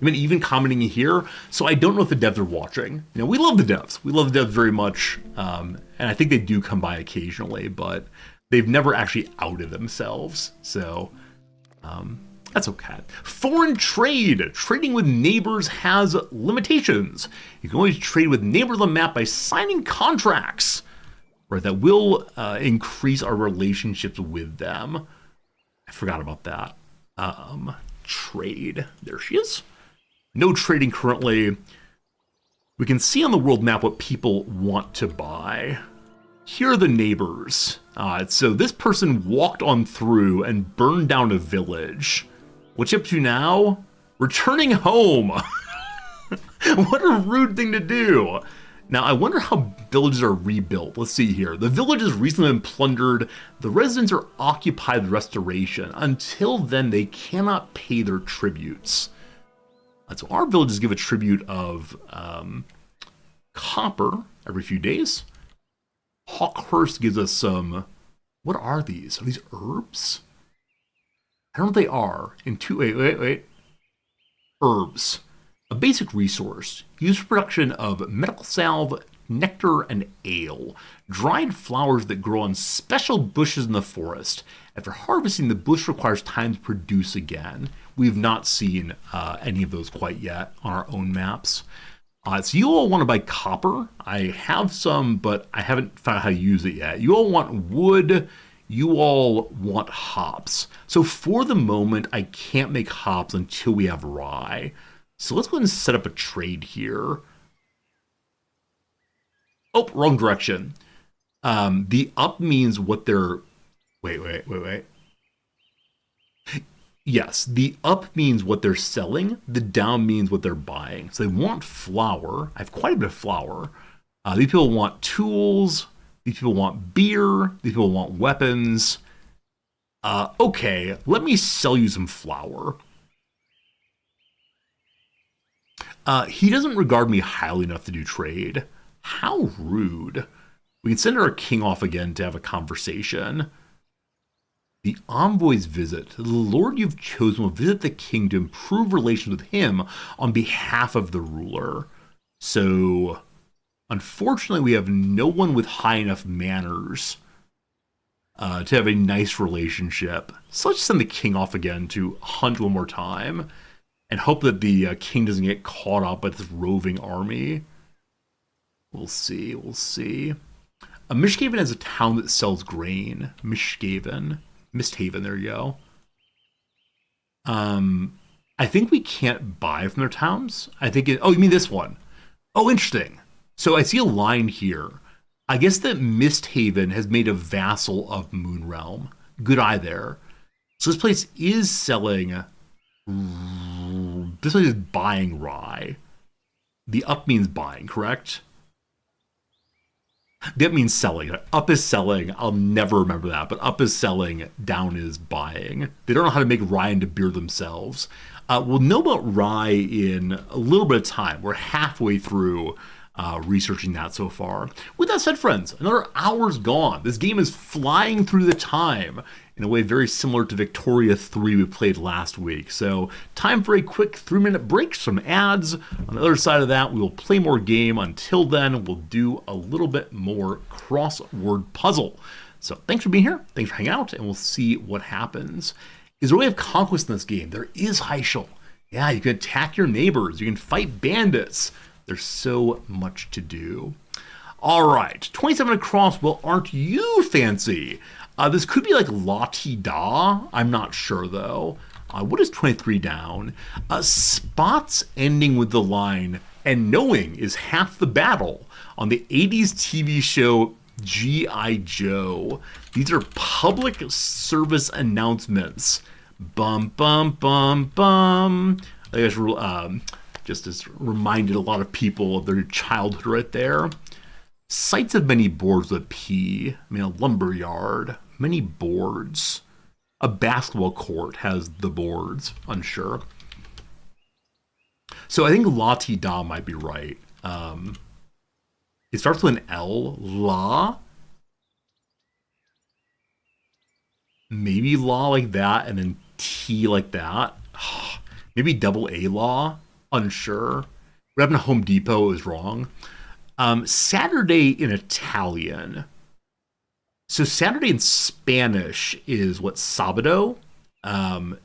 mean, even commenting here. So I don't know if the devs are watching. We love the devs. We love the devs very much. And I think they do come by occasionally, but they've never actually outed themselves. So that's okay. Foreign trade. Trading with neighbors has limitations. You can only trade with neighbors on the map by signing contracts. Right, that will increase our relationships with them. I forgot about that. Trade. There she is. No trading currently. We can see on the world map what people want to buy. Here are the neighbors. So this person walked on through and burned down a village. What's up to now? Returning home. What a rude thing to do. Now, I wonder how villages are rebuilt. Let's see here. The village has recently been plundered. The residents are occupied with restoration. Until then, they cannot pay their tributes. So our villages give a tribute of copper every few days. Hawkhurst gives us some... What are these? Are these herbs? I don't know what they are. Wait. Herbs. A basic resource used for production of medical salve, nectar, and ale. Dried flowers that grow on special bushes in the forest. After harvesting, the bush requires time to produce again. We've not seen any of those quite yet on our own maps. So you all want to buy copper. I have some, but I haven't found out how to use it yet. You all want wood. You all want hops. So for the moment, I can't make hops until we have rye. So let's go ahead and set up a trade here. Oh, wrong direction. The up means what they're... Wait. Yes, the up means what they're selling. The down means what they're buying. So they want flour. I have quite a bit of flour. These people want tools. These people want beer. These people want weapons. Okay, let me sell you some flour. He doesn't regard me highly enough to do trade. How rude. We can send our king off again to have a conversation. The envoy's visit. The lord you've chosen will visit the king to improve relations with him on behalf of the ruler. So, unfortunately, we have no one with high enough manners to have a nice relationship. So let's send the king off again to hunt one more time. And hope that the king doesn't get caught up by this roving army. We'll see. Misthaven has a town that sells grain. Misthaven, there you go. I think we can't buy from their towns. Oh, you mean this one? Oh, interesting. So I see a line here. I guess that Misthaven has made a vassal of Moonrealm. Good eye there. So this place is selling... This one is buying rye. The up means buying, correct? That means selling. Up is selling. I'll never remember that. But up is selling, down is buying. They don't know how to make rye into beer themselves. We'll know about rye in a little bit of time. We're halfway through researching that so far. With that said, friends, another hour's gone. This game is flying through the time in a way very similar to Victoria 3 we played last week. So time for a quick 3-minute break, some ads. On the other side of that, we will play more game. Until then, we'll do a little bit more crossword puzzle. So thanks for being here. Thanks for hanging out, and we'll see what happens. Is there a way of conquest in this game? There is, Heischel. Yeah, you can attack your neighbors. You can fight bandits. There's so much to do. All right, 27 across. Well, aren't you fancy? This could be like la-ti-da. I'm not sure, though. What is 23 down? Spots ending with the line, and knowing is half the battle, on the 80s TV show G.I. Joe. These are public service announcements. Bum, bum, bum, bum. I guess just as reminded a lot of people of their childhood right there. Sites of many boards with P. I mean, a lumber yard. Many boards. A basketball court has the boards. Unsure. So I think la-ti-da might be right. It starts with an L. La. Maybe law like that, and then T like that. Maybe double A law. Unsure. What happened to Home Depot is wrong. Saturday in Italian. So Saturday in Spanish is what? Sabado. In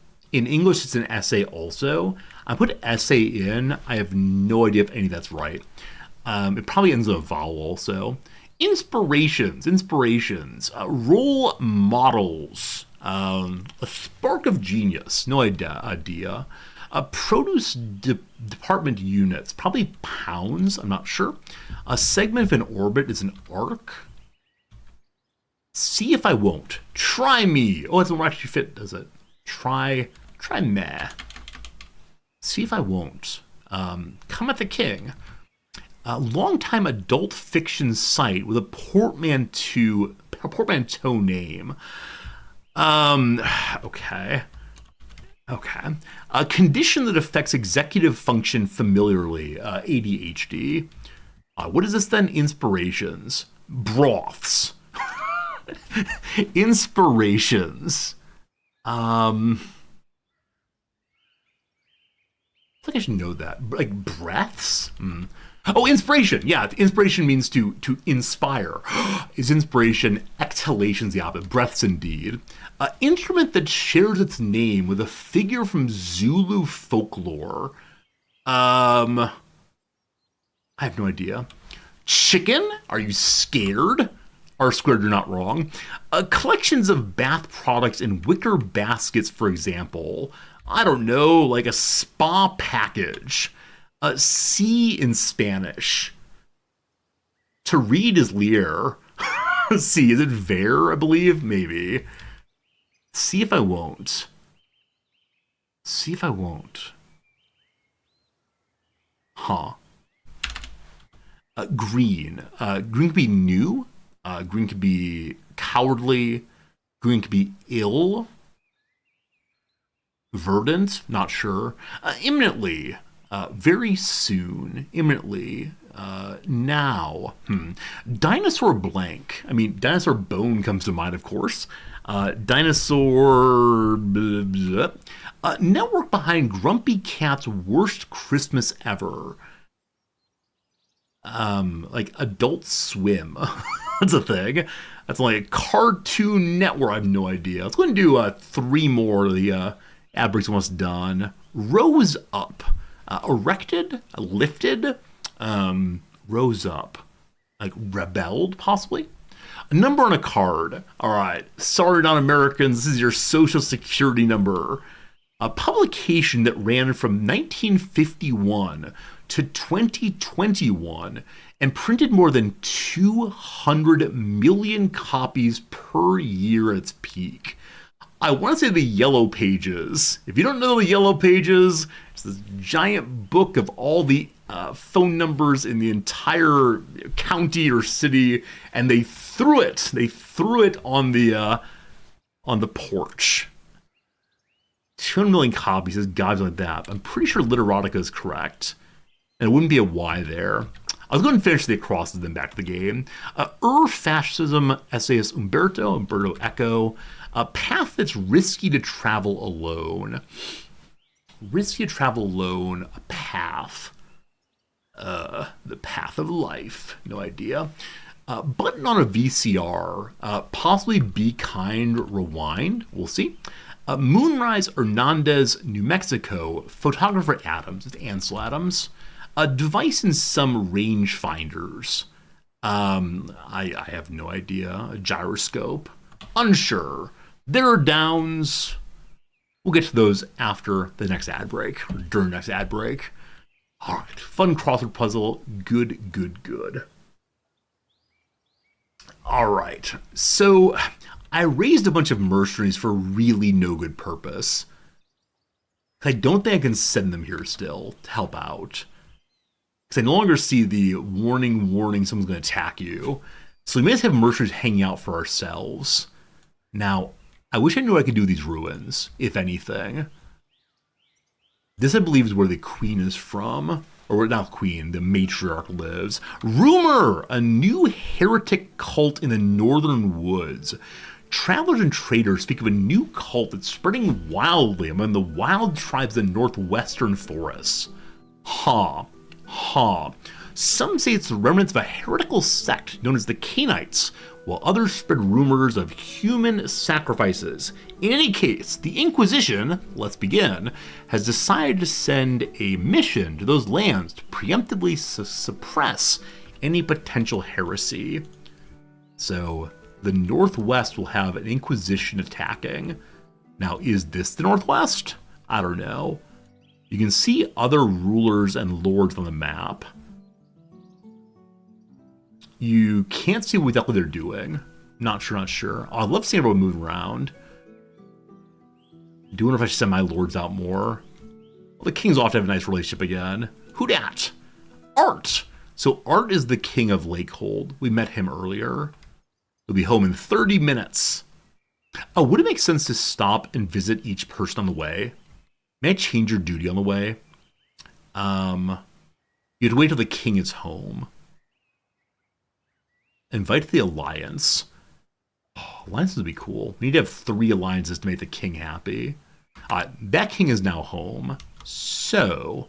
English, it's an essay also. I put essay in. I have no idea if any of that's right. It probably ends with a vowel also. Inspirations. Role models. A spark of genius. No idea. Produce department units. Probably pounds. I'm not sure. A segment of an orbit is an arc. See if I won't. Try me. Oh, that's what actually fit, does it? Try meh. See if I won't. Come at the king. A long-time adult fiction site with a portmanteau name. Okay. A condition that affects executive function familiarly. ADHD. What is this then? Inspirations. Broths. Inspirations. I think I should know that. Like breaths? Oh, inspiration. Yeah, inspiration means to inspire. Is inspiration, exhalation's the opposite. Breaths indeed. An instrument that shares its name with a figure from Zulu folklore. I have no idea. Chicken? Are you scared? R-squared, you're not wrong. Collections of bath products in wicker baskets, for example. I don't know, like a spa package. C in Spanish. To read is leer. C, is it ver, I believe? Maybe. See if I won't. Huh. Green. Green could be new. Green could be cowardly. Green could be ill. Verdant, not sure. Imminently. Very soon. Imminently. Now. Dinosaur blank. I mean, dinosaur bone comes to mind, of course. Dinosaur... Blah, blah. Network behind Grumpy Cat's worst Christmas ever. Like Adult Swim. That's a thing. That's like a Cartoon Network. I have no idea. Let's go and do 3 more. The ad break's almost done. Rose up. Erected. Lifted. Rose up. Like rebelled, possibly. A number on a card. All right. Sorry, non-Americans. This is your social security number. A publication that ran from 1951 to 2021 and printed more than 200 million copies per year at its peak. I want to say the Yellow Pages. If you don't know the Yellow Pages, it's this giant book of all the phone numbers in the entire county or city, and they threw it. They threw it on the porch. 200 million copies, says God's like that. I'm pretty sure Literotica is correct. And it wouldn't be a Y there. I was going to finish the acrosses, then back to the game. Fascism, essayist Umberto Eco. A path that's risky to travel alone. Risky to travel alone, a path. The path of life. No idea. Button on a VCR. Possibly Be Kind, Rewind. We'll see. Moonrise, Hernandez, New Mexico. Photographer Adams. It's Ansel Adams. A device in some rangefinders. I have no idea. A gyroscope. Unsure. There are downs. We'll get to those after the next ad break, or during the next ad break. All right, fun crossword puzzle. Good. All right, so I raised a bunch of mercenaries for really no good purpose. I don't think I can send them here still to help out. Because I no longer see the warning, someone's going to attack you. So we may just have mercenaries hanging out for ourselves. Now, I wish I knew what I could do with these ruins, if anything. This, I believe, is where the queen is from. Or not queen, the matriarch lives. Rumor! A new heretic cult in the northern woods. Travelers and traders speak of a new cult that's spreading wildly among the wild tribes in northwestern forests. Some say it's the remnants of a heretical sect known as the Cainites, while others spread rumors of human sacrifices. In any case, the Inquisition, let's begin, has decided to send a mission to those lands to preemptively suppress any potential heresy. So, the Northwest will have an Inquisition attacking. Now, is this the Northwest? I don't know. You can see other rulers and lords on the map. You can't see what exactly they're doing. Not sure. Oh, I'd love to see everyone move around. Do wonder if I should send my lords out more. Well, the kings ought to have a nice relationship again. Who dat? Art! So Art is the king of Lakehold. We met him earlier. He'll be home in 30 minutes. Oh, would it make sense to stop and visit each person on the way? May I change your duty on the way? You have to wait till the king is home. Invite the alliance. Oh, alliances would be cool. We need to have 3 alliances to make the king happy. That king is now home. So,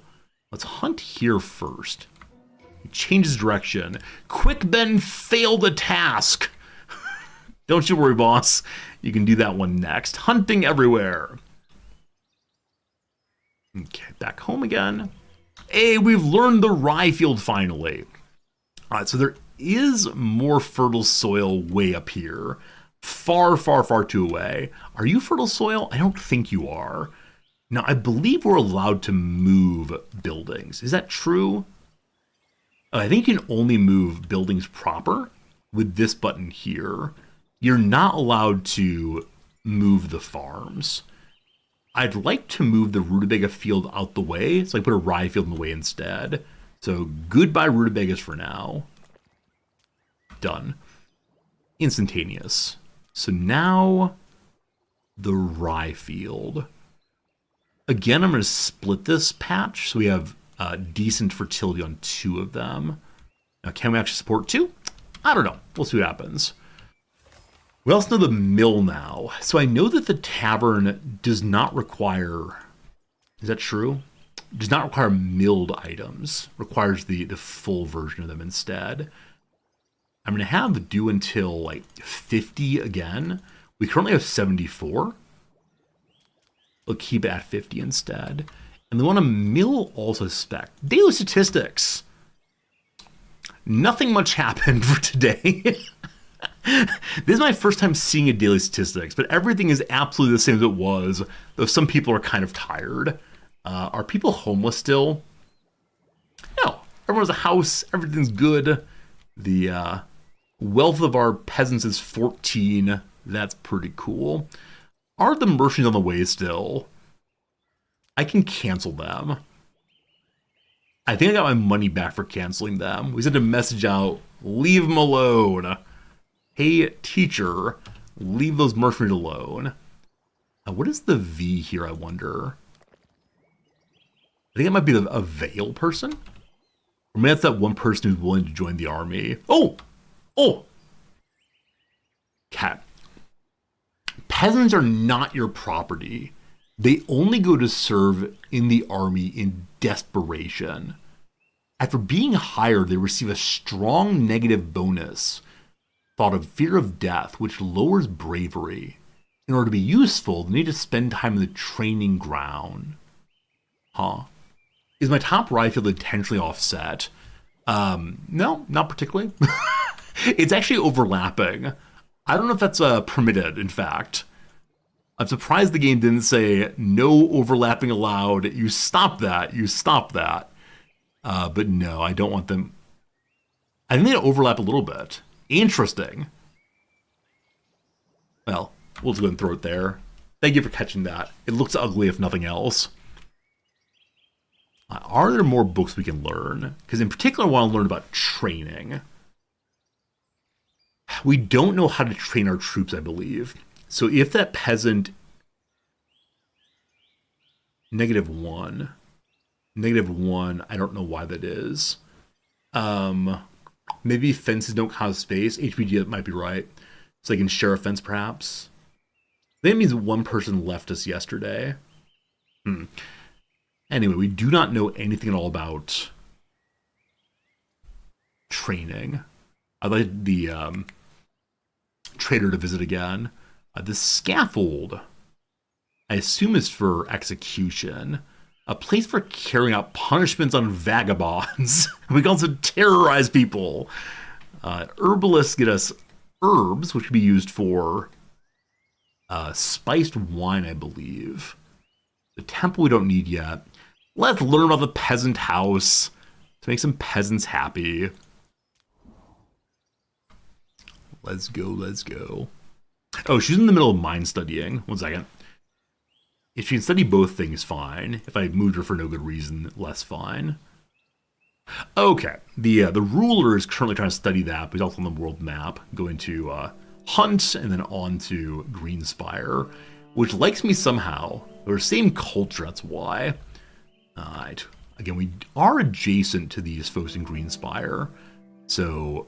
let's hunt here first. Change his direction. Quick, Ben, fail the task. Don't you worry, boss. You can do that one next. Hunting everywhere. Okay, back home again. Hey, we've learned the rye field finally. All right, so there is more fertile soil way up here. Far too away. Are you fertile soil? I don't think you are. Now, I believe we're allowed to move buildings. Is that true? I think you can only move buildings proper with this button here. You're not allowed to move the farms. I'd like to move the rutabaga field out the way, so I put a rye field in the way instead. So goodbye rutabagas for now. Done. Instantaneous. So now the rye field. Again, I'm going to split this patch so we have decent fertility on 2 of them. Now, can we actually support 2? I don't know. We'll see what happens. We also know the mill now. So I know that the tavern does not require... Is that true? Does not require milled items. Requires the full version of them instead. I'm going to have do until like 50 again. We currently have 74. We'll keep it at 50 instead. And they want to mill also spec. Daily statistics. Nothing much happened for today. This is my first time seeing a daily statistics, but everything is absolutely the same as it was, though some people are kind of tired. Are people homeless still? No. Everyone's a house. Everything's good. The wealth of our peasants is 14. That's pretty cool. Are the merchants on the way still? I can cancel them. I think I got my money back for canceling them. We sent a message out, leave them alone. Hey, teacher, leave those mercenaries alone. What is the V here, I wonder? I think it might be a Veil person. Or maybe that's that one person who's willing to join the army. Oh! Oh! Cat. Peasants are not your property. They only go to serve in the army in desperation. After being hired, they receive a strong negative bonus, thought of fear of death, which lowers bravery. In order to be useful, they need to spend time in the training ground. Huh. Is my top right field intentionally offset? No, not particularly. It's actually overlapping. I don't know if that's permitted, in fact. I'm surprised the game didn't say, no overlapping allowed. You stop that. You stop that. But no, I don't want them. I think they overlap a little bit. Interesting. Well, we'll just go and throw it there. Thank you for catching that. It looks ugly if nothing else. Are there more books we can learn? Because in particular, I want to learn about training. We don't know how to train our troops, I believe. So if that peasant... -1. -1, I don't know why that is. Maybe fences don't have space. HPG might be right. So they can share a fence, perhaps. That means one person left us yesterday. Anyway, we do not know anything at all about training. I'd like the trader to visit again. The scaffold, I assume, is for execution. A place for carrying out punishments on vagabonds. We can also terrorize people. Herbalists get us herbs, which can be used for spiced wine, I believe. The temple we don't need yet. Let's learn about the peasant house to make some peasants happy. Let's go, let's go. Oh, she's in the middle of mind studying. 1 second. If she can study both things, fine. If I moved her for no good reason, less fine. Okay. The ruler is currently trying to study that, but he's also on the world map, going to Hunt and then on to Greenspire, which likes me somehow. They're the same culture, that's why. Alright. Again, we are adjacent to these folks in Greenspire, so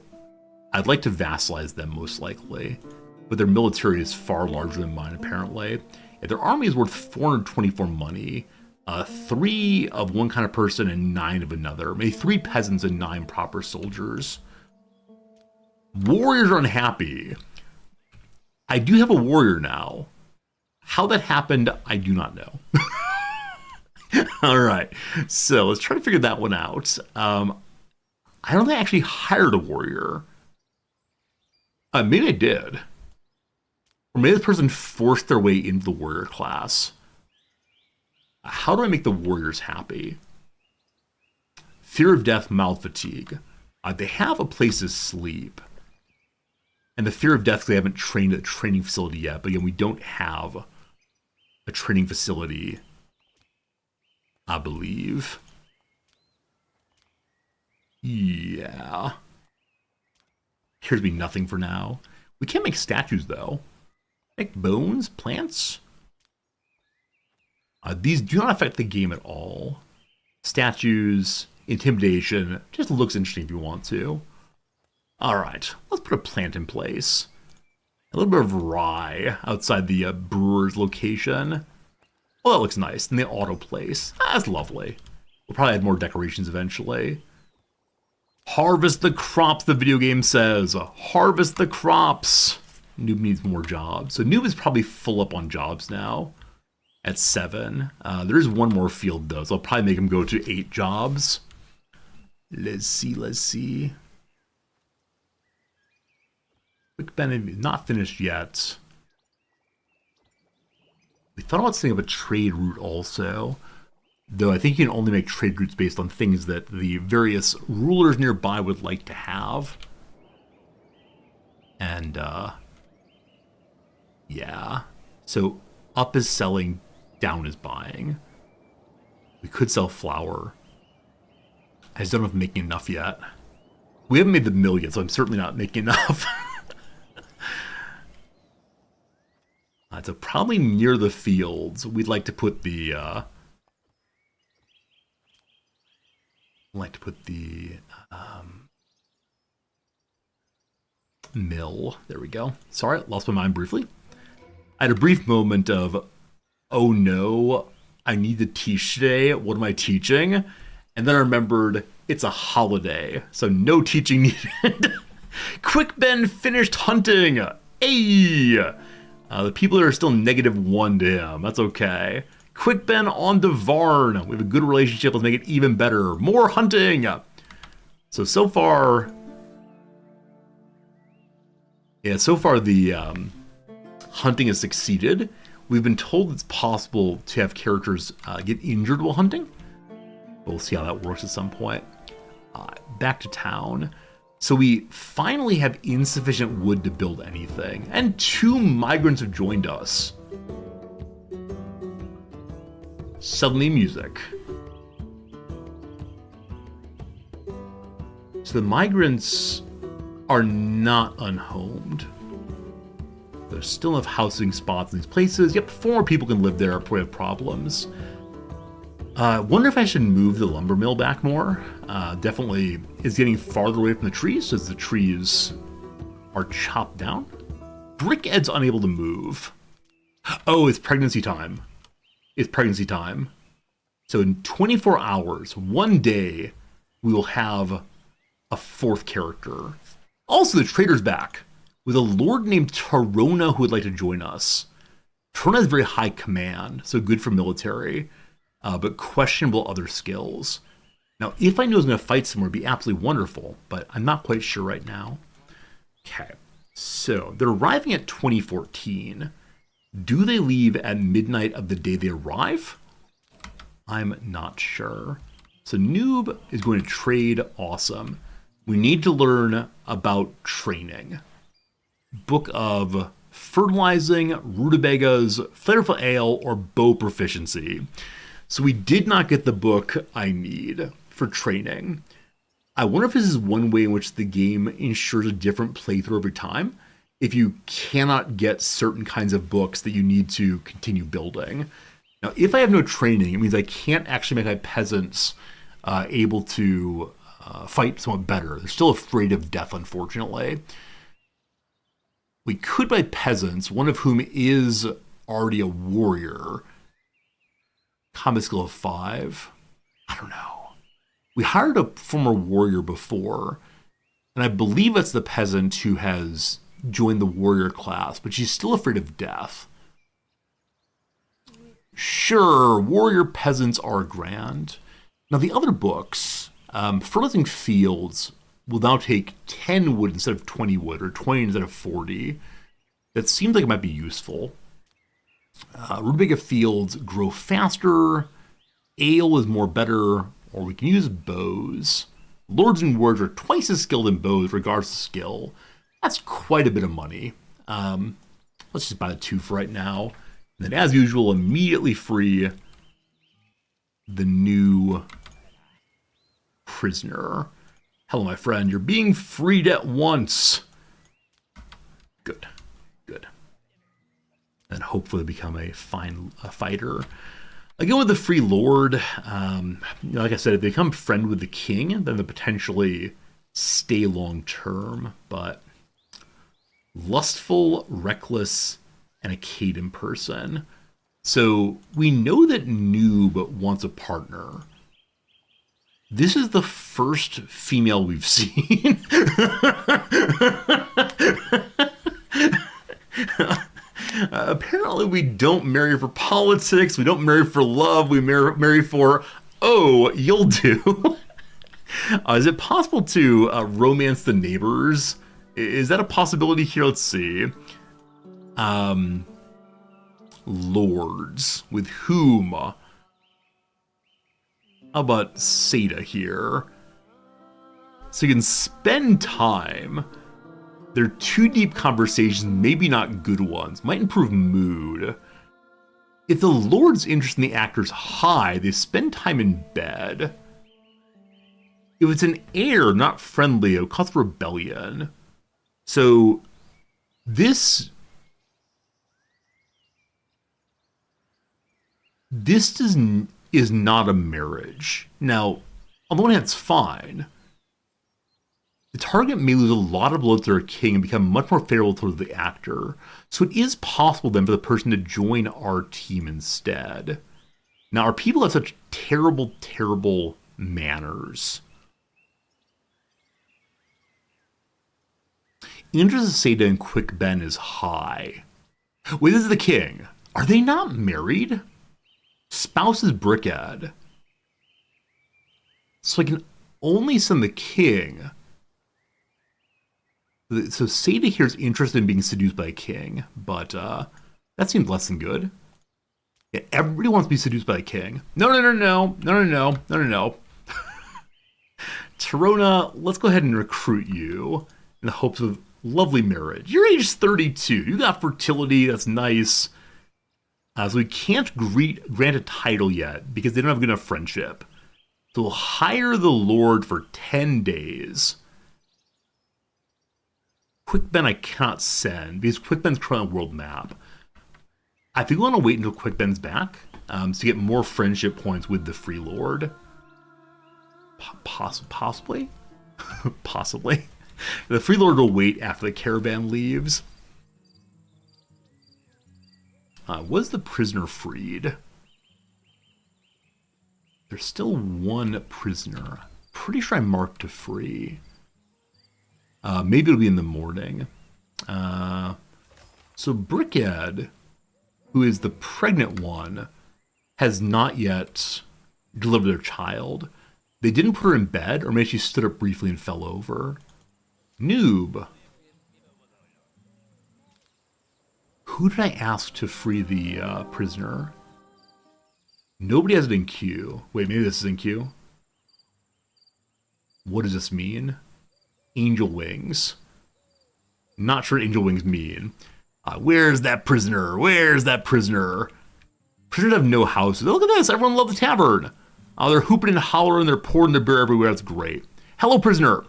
I'd like to vassalize them most likely. But their military is far larger than mine, apparently. Yeah, their army is worth 424 money. 3 of one kind of person and 9 of another. Maybe 3 peasants and 9 proper soldiers. Warriors are unhappy. I do have a warrior now. How that happened, I do not know. Alright, so let's try to figure that one out. I don't think I actually hired a warrior. Maybe I did. Or maybe this person forced their way into the warrior class. How do I make the warriors happy? Fear of death, mild fatigue. They have a place to sleep. And the fear of death, they haven't trained at a training facility yet. But again, we don't have a training facility, I believe. Yeah. Appears to be nothing for now. We can't make statues, though. Make bones? Plants? These do not affect the game at all. Statues, intimidation, just looks interesting if you want to. Alright, let's put a plant in place. A little bit of rye outside the brewer's location. Oh, that looks nice. And the auto place. That's lovely. We'll probably add more decorations eventually. Harvest the crops, the video game says. Harvest the crops. Noob needs more jobs. So Noob is probably full up on jobs now at 7. There is one more field though, so I'll probably make him go to 8 jobs. Let's see. Quick benefit, not finished yet. We thought about setting up a trade route also, though I think you can only make trade routes based on things that the various rulers nearby would like to have. And, yeah. So, up is selling, down is buying. We could sell flour. I just don't know if I'm making enough yet. We haven't made the million, so I'm certainly not making enough. So probably near the fields, we'd like to put the mill. There we go. Sorry, lost my mind briefly. I had a brief moment of, oh no, I need to teach today. What am I teaching? And then I remembered it's a holiday, so no teaching needed. Quick Ben finished hunting. Hey! The people are still -1 to him. That's okay. Quick Ben on to Varn. We have a good relationship. Let's make it even better. More hunting. So far... Yeah, so far the hunting has succeeded. We've been told it's possible to have characters get injured while hunting. We'll see how that works at some point. Back to town. So we finally have insufficient wood to build anything, and 2 migrants have joined us. Suddenly music. So the migrants are not unhomed. There's still enough housing spots in these places. Yep, 4 more people can live there before we have problems. I wonder if I should move the lumber mill back more. Definitely is getting farther away from the trees as the trees are chopped down. Brick Ed's unable to move. Oh, it's pregnancy time. It's pregnancy time. So in 24 hours, one day, we will have a 4th character. Also, the trader's back with a lord named Tarona who would like to join us. Tarona has very high command, so good for military. But questionable other skills. Now, if I knew I was going to fight somewhere, it'd be absolutely wonderful, but I'm not quite sure right now. Okay, so they're arriving at 2014. Do they leave at midnight of the day they arrive? I'm not sure. So Noob is going to trade. Awesome. We need to learn about training. Book of fertilizing, rutabagas, flavorful ale, or bow proficiency. So we did not get the book I need for training. I wonder if this is one way in which the game ensures a different playthrough every time. If you cannot get certain kinds of books that you need to continue building. Now, if I have no training, it means I can't actually make my peasants able to fight somewhat better. They're still afraid of death, unfortunately. We could buy peasants, one of whom is already a warrior. Combat skill of 5. I don't know. We hired a former warrior before, and I believe it's the peasant who has joined the warrior class, but she's still afraid of death. Sure, warrior peasants are grand. Now the other books, fertilizing fields will now take 10 wood instead of 20 wood, or 20 instead of 40. That seems like it might be useful. Rutabaga fields grow faster, ale is more better, or we can use bows. Lords and warriors are twice as skilled in bows regardless of skill. That's quite a bit of money. Let's just buy the 2 for right now. And then as usual, immediately free the new prisoner. Hello, my friend. You're being freed at once. Good. Good. And hopefully become a fine fighter. Again, with the free lord, like I said, if they become friend with the king, then they potentially stay long term. But lustful, reckless, and a Caden person. So we know that Noob wants a partner. This is the first female we've seen. Apparently we don't marry for politics, we don't marry for love, we marry for, oh, you'll do. Is it possible to romance the neighbors? Is that a possibility here? Let's see. Lords. With whom? How about Seda here? So you can spend time. They're too deep conversations, maybe not good ones. Might improve mood. If the Lord's interest in the actor's high, they spend time in bed. If it's an heir, not friendly, it would cause rebellion. So this is not a marriage. Now, on the one hand, it's fine. The target may lose a lot of blood to their king and become much more favorable towards the actor. So it is possible then for the person to join our team instead. Now, our people have such terrible, terrible manners. Interest of Seda and Quick Ben is high. Wait, this is the king. Are they not married? Spouse is Brickhead. So I can only send the king. So Seda here is interested in being seduced by a king, but that seems less than good. Yeah, everybody wants to be seduced by a king. No. Torona, let's go ahead and recruit you in the hopes of lovely marriage. Your age is 32. You got fertility. That's nice. So we can't grant a title yet because they don't have good enough friendship. So we'll hire the Lord for 10 days. Quick Ben I cannot send because Quick Ben's currently on world map. I think we want to wait until Quick Ben's back to get more friendship points with the Free Lord. Possibly? Possibly. The Free Lord will wait after the caravan leaves. Was the prisoner freed? There's still one prisoner. Pretty sure I marked to free. Maybe it'll be in the morning. So Brickhead, who is the pregnant one, has not yet delivered their child. They didn't put her in bed, or maybe she stood up briefly and fell over. Noob. Who did I ask to free the prisoner? Nobody has it in queue. Wait, maybe this is in queue. What does this mean? Angel wings. Not sure what angel wings mean. Where's that prisoner? Where's that prisoner? Prisoners have no houses. Look at this. Everyone loves the tavern. They're hooping and hollering. They're pouring their beer everywhere. That's great. Hello, prisoner.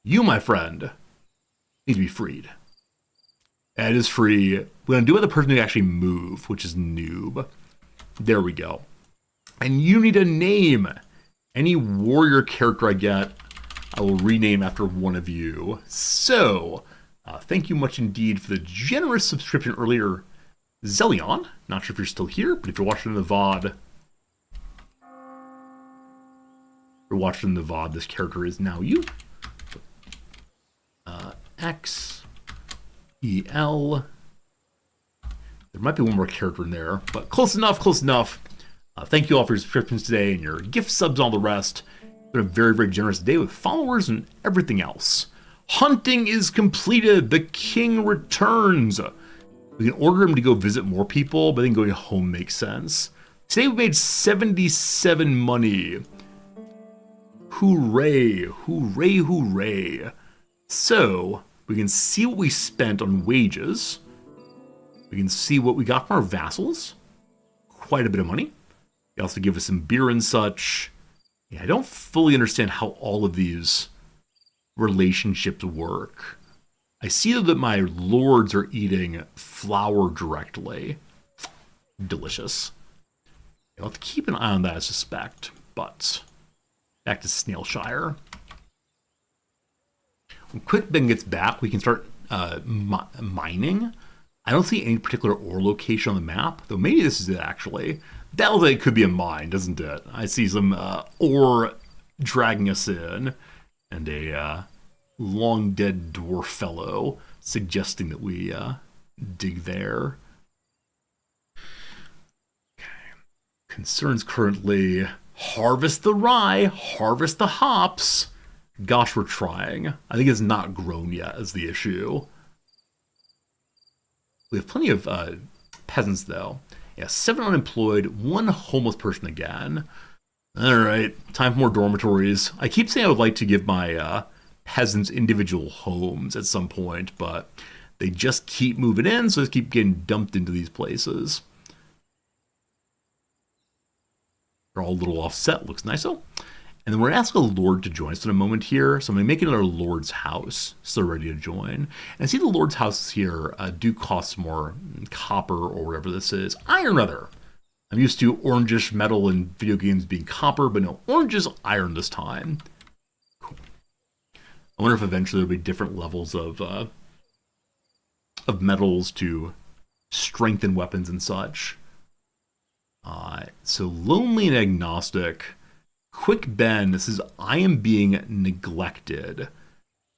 You, my friend, need to be freed. It is free. We're going to do it with the person who can actually move, which is Noob. There we go. And you need a name. Any warrior character I get, I will rename after one of you. So, thank you much indeed for the generous subscription earlier, Zelion. Not sure if you're still here, but if you're watching the VOD, this character is now you. X, E, L. There might be one more character in there, but close enough, close enough. Thank you all for your subscriptions today and your gift subs and all the rest. It's been a very, very generous day with followers and everything else. Hunting is completed. The king returns. We can order him to go visit more people, but I think going home makes sense. Today we made 77 money. Hooray, hooray, hooray. So, we can see what we spent on wages. We can see what we got from our vassals. Quite a bit of money. They also give us some beer and such. Yeah, I don't fully understand how all of these relationships work. I see that my lords are eating flour directly. Delicious. I'll have to keep an eye on that, I suspect. But back to Snailshire. When Quick Ben gets back, we can start mining. I don't see any particular ore location on the map, though maybe this is it actually. That looks like it could be a mine, doesn't it? I see some ore dragging us in, and a long dead dwarf fellow suggesting that we dig there. Okay. Concerns currently: harvest the rye, harvest the hops. Gosh, we're trying. I think it's not grown yet is the issue. We have plenty of peasants, though. Yeah, 7 unemployed, 1 homeless person again. All right, time for more dormitories. I keep saying I would like to give my peasants individual homes at some point, but they just keep moving in, so they keep getting dumped into these places. They're all a little offset, looks nice. And And then we're going to ask a lord to join us in a moment here. So I'm going to make another lord's house so they're ready to join. And I see the lord's houses here do cost more copper or whatever this is. Iron, rather. I'm used to orangish metal in video games being copper, but no, orange is iron this time. Cool. I wonder if eventually there'll be different levels of metals to strengthen weapons and such. So lonely and agnostic. Quick Ben says, I am being neglected.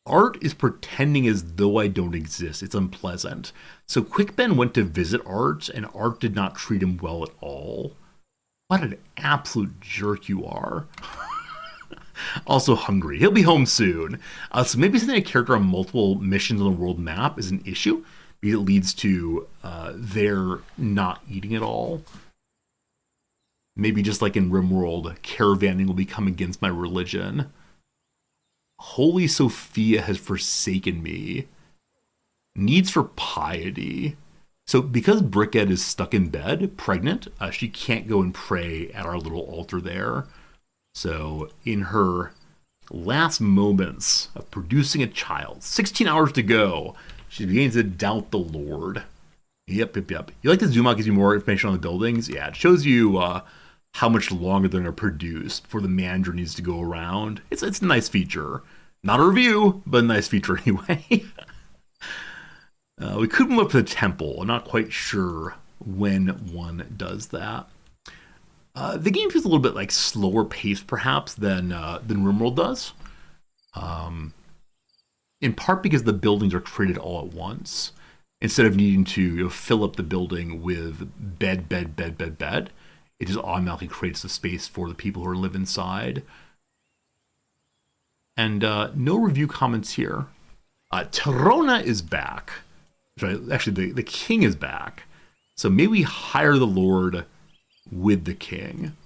Art is pretending as though I don't exist. It's unpleasant. So Quick Ben went to visit Art, and Art did not treat him well at all. What an absolute jerk you are. Also hungry. He'll be home soon. So maybe sending a character on multiple missions on the world map is an issue, because it leads to their not eating at all. Maybe just like in Rimworld, caravanning will become against my religion. Holy Sophia has forsaken me. Needs for piety. So because Brickhead is stuck in bed, pregnant, she can't go and pray at our little altar there. So in her last moments of producing a child, 16 hours to go, she's beginning to doubt the Lord. Yep. You like to zoom out, gives you more information on the buildings? Yeah, it shows you how much longer they're going to produce before the manager needs to go around. It's a nice feature. Not a review, but a nice feature anyway. We could move up to the temple. I'm not quite sure when one does that. The game feels a little bit like slower paced, perhaps, than Rimworld does. In part because the buildings are created all at once. Instead of needing to fill up the building with bed, it just automatically creates the space for the people who live inside. And no review comments here. Terona is back. Actually, the king is back. So maybe we hire the Lord with the king.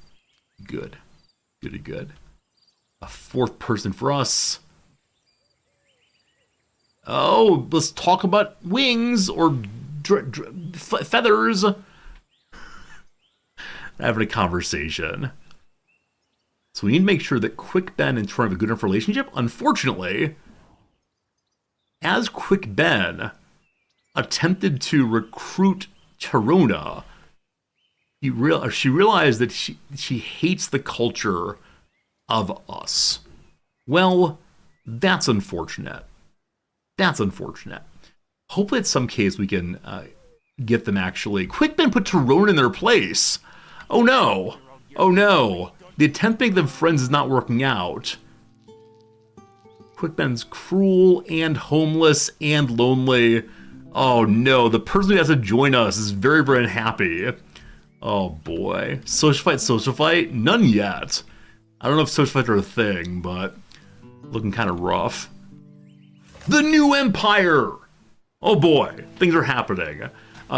Good. A fourth person for us. Oh, let's talk about wings or feathers. Having a conversation. So we need to make sure that Quick Ben and Terona have a good enough relationship. Unfortunately, as Quick Ben attempted to recruit Terona, she realized that she hates the culture of us. Well, that's unfortunate. Hopefully at some case we can get them actually. Quick Ben put Terona in their place. Oh no. The attempt to make them friends is not working out. Quick Ben's cruel and homeless and lonely. Oh no, the person who has to join us is very, very unhappy. Oh boy. Social fight? None yet. I don't know if social fights are a thing, but looking kind of rough. The new empire! Oh boy, things are happening.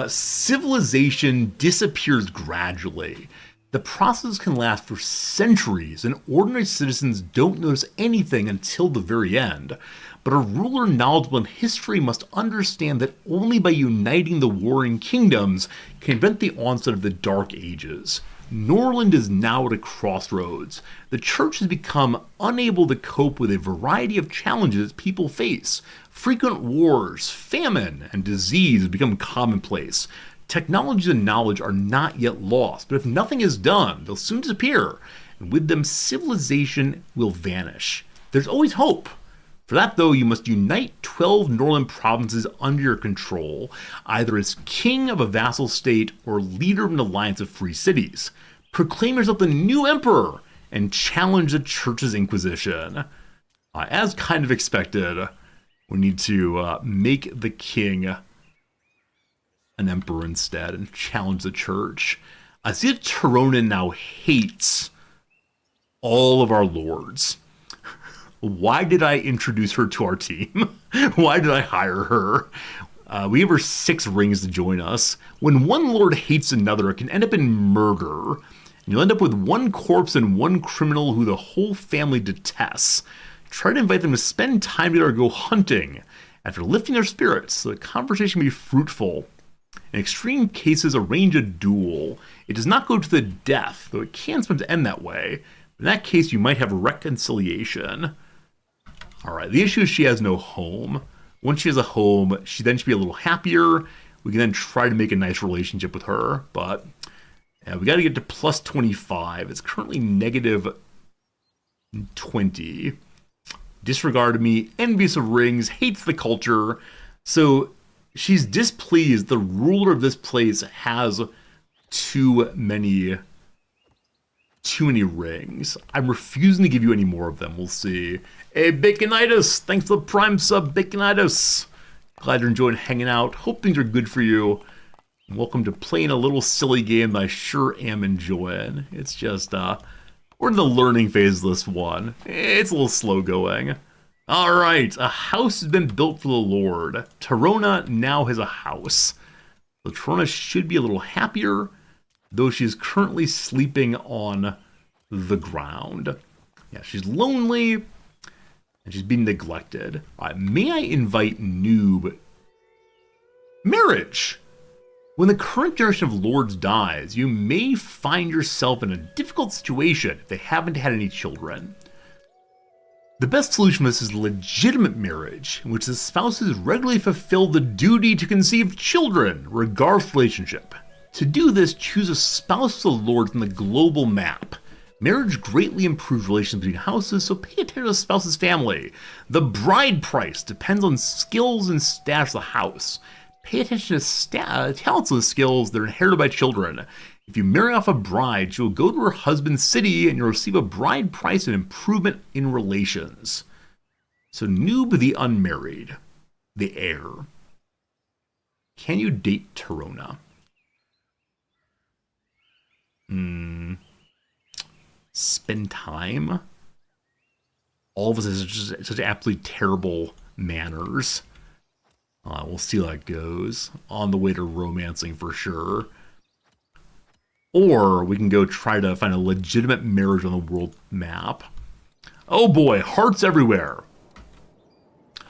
Civilization disappears gradually. The process can last for centuries, and ordinary citizens don't notice anything until the very end. But a ruler knowledgeable in history must understand that only by uniting the warring kingdoms can prevent the onset of the Dark Ages. Norland is now at a crossroads. The church has become unable to cope with a variety of challenges people face. Frequent wars, famine, and disease have become commonplace. Technology and knowledge are not yet lost, but if nothing is done, they'll soon disappear, and with them civilization will vanish. There's always hope. For that, though, you must unite 12 Norland provinces under your control, either as king of a vassal state or leader of an alliance of free cities. Proclaim yourself the new emperor and challenge the church's inquisition. As kind of expected, we need to make the king an emperor instead and challenge the church. I see that Terona now hates all of our lords. Why did I introduce her to our team? Why did I hire her? We gave her 6 rings to join us. When one lord hates another, it can end up in murder. And you'll end up with one corpse and one criminal who the whole family detests. Try to invite them to spend time together or go hunting. After lifting their spirits, so the conversation can be fruitful. In extreme cases, arrange a duel. It does not go to the death, though it can sometimes end that way. In that case, you might have reconciliation. All right, the issue is she has no home. Once she has a home, she then should be a little happier. We can then try to make a nice relationship with her, but we got to get to plus 25. It's currently negative 20. Disregarded me, envious of rings, hates the culture. So she's displeased. The ruler of this place has too many rings. I'm refusing to give you any more of them. We'll see. Hey, Baconitis! Thanks for the Prime sub, Baconitis! Glad you're enjoying hanging out. Hope things are good for you. Welcome to playing a little silly game that I sure am enjoying. It's just, we're in the learning phase of this one. It's a little slow going. Alright, a house has been built for the Lord. Tarona now has a house. So Tarona should be a little happier, though she's currently sleeping on the ground. Yeah, she's lonely, and she's being neglected. May I invite Noob? Marriage! When the current generation of lords dies, you may find yourself in a difficult situation if they haven't had any children. The best solution for this is legitimate marriage, in which the spouses regularly fulfill the duty to conceive children, regardless of relationship. To do this, choose a spouse of the lord from the global map. Marriage greatly improves relations between houses, so pay attention to the spouse's family. The bride price depends on skills and status of the house. Pay attention to talents and skills that are inherited by children. If you marry off a bride, she will go to her husband's city and you'll receive a bride price and improvement in relations. So Noob the unmarried, the heir. Can you date Tarona? Spend time? All of us have such absolutely terrible manners. We'll see how that goes. On the way to romancing for sure. Or we can go try to find a legitimate marriage on the world map. Oh boy, hearts everywhere.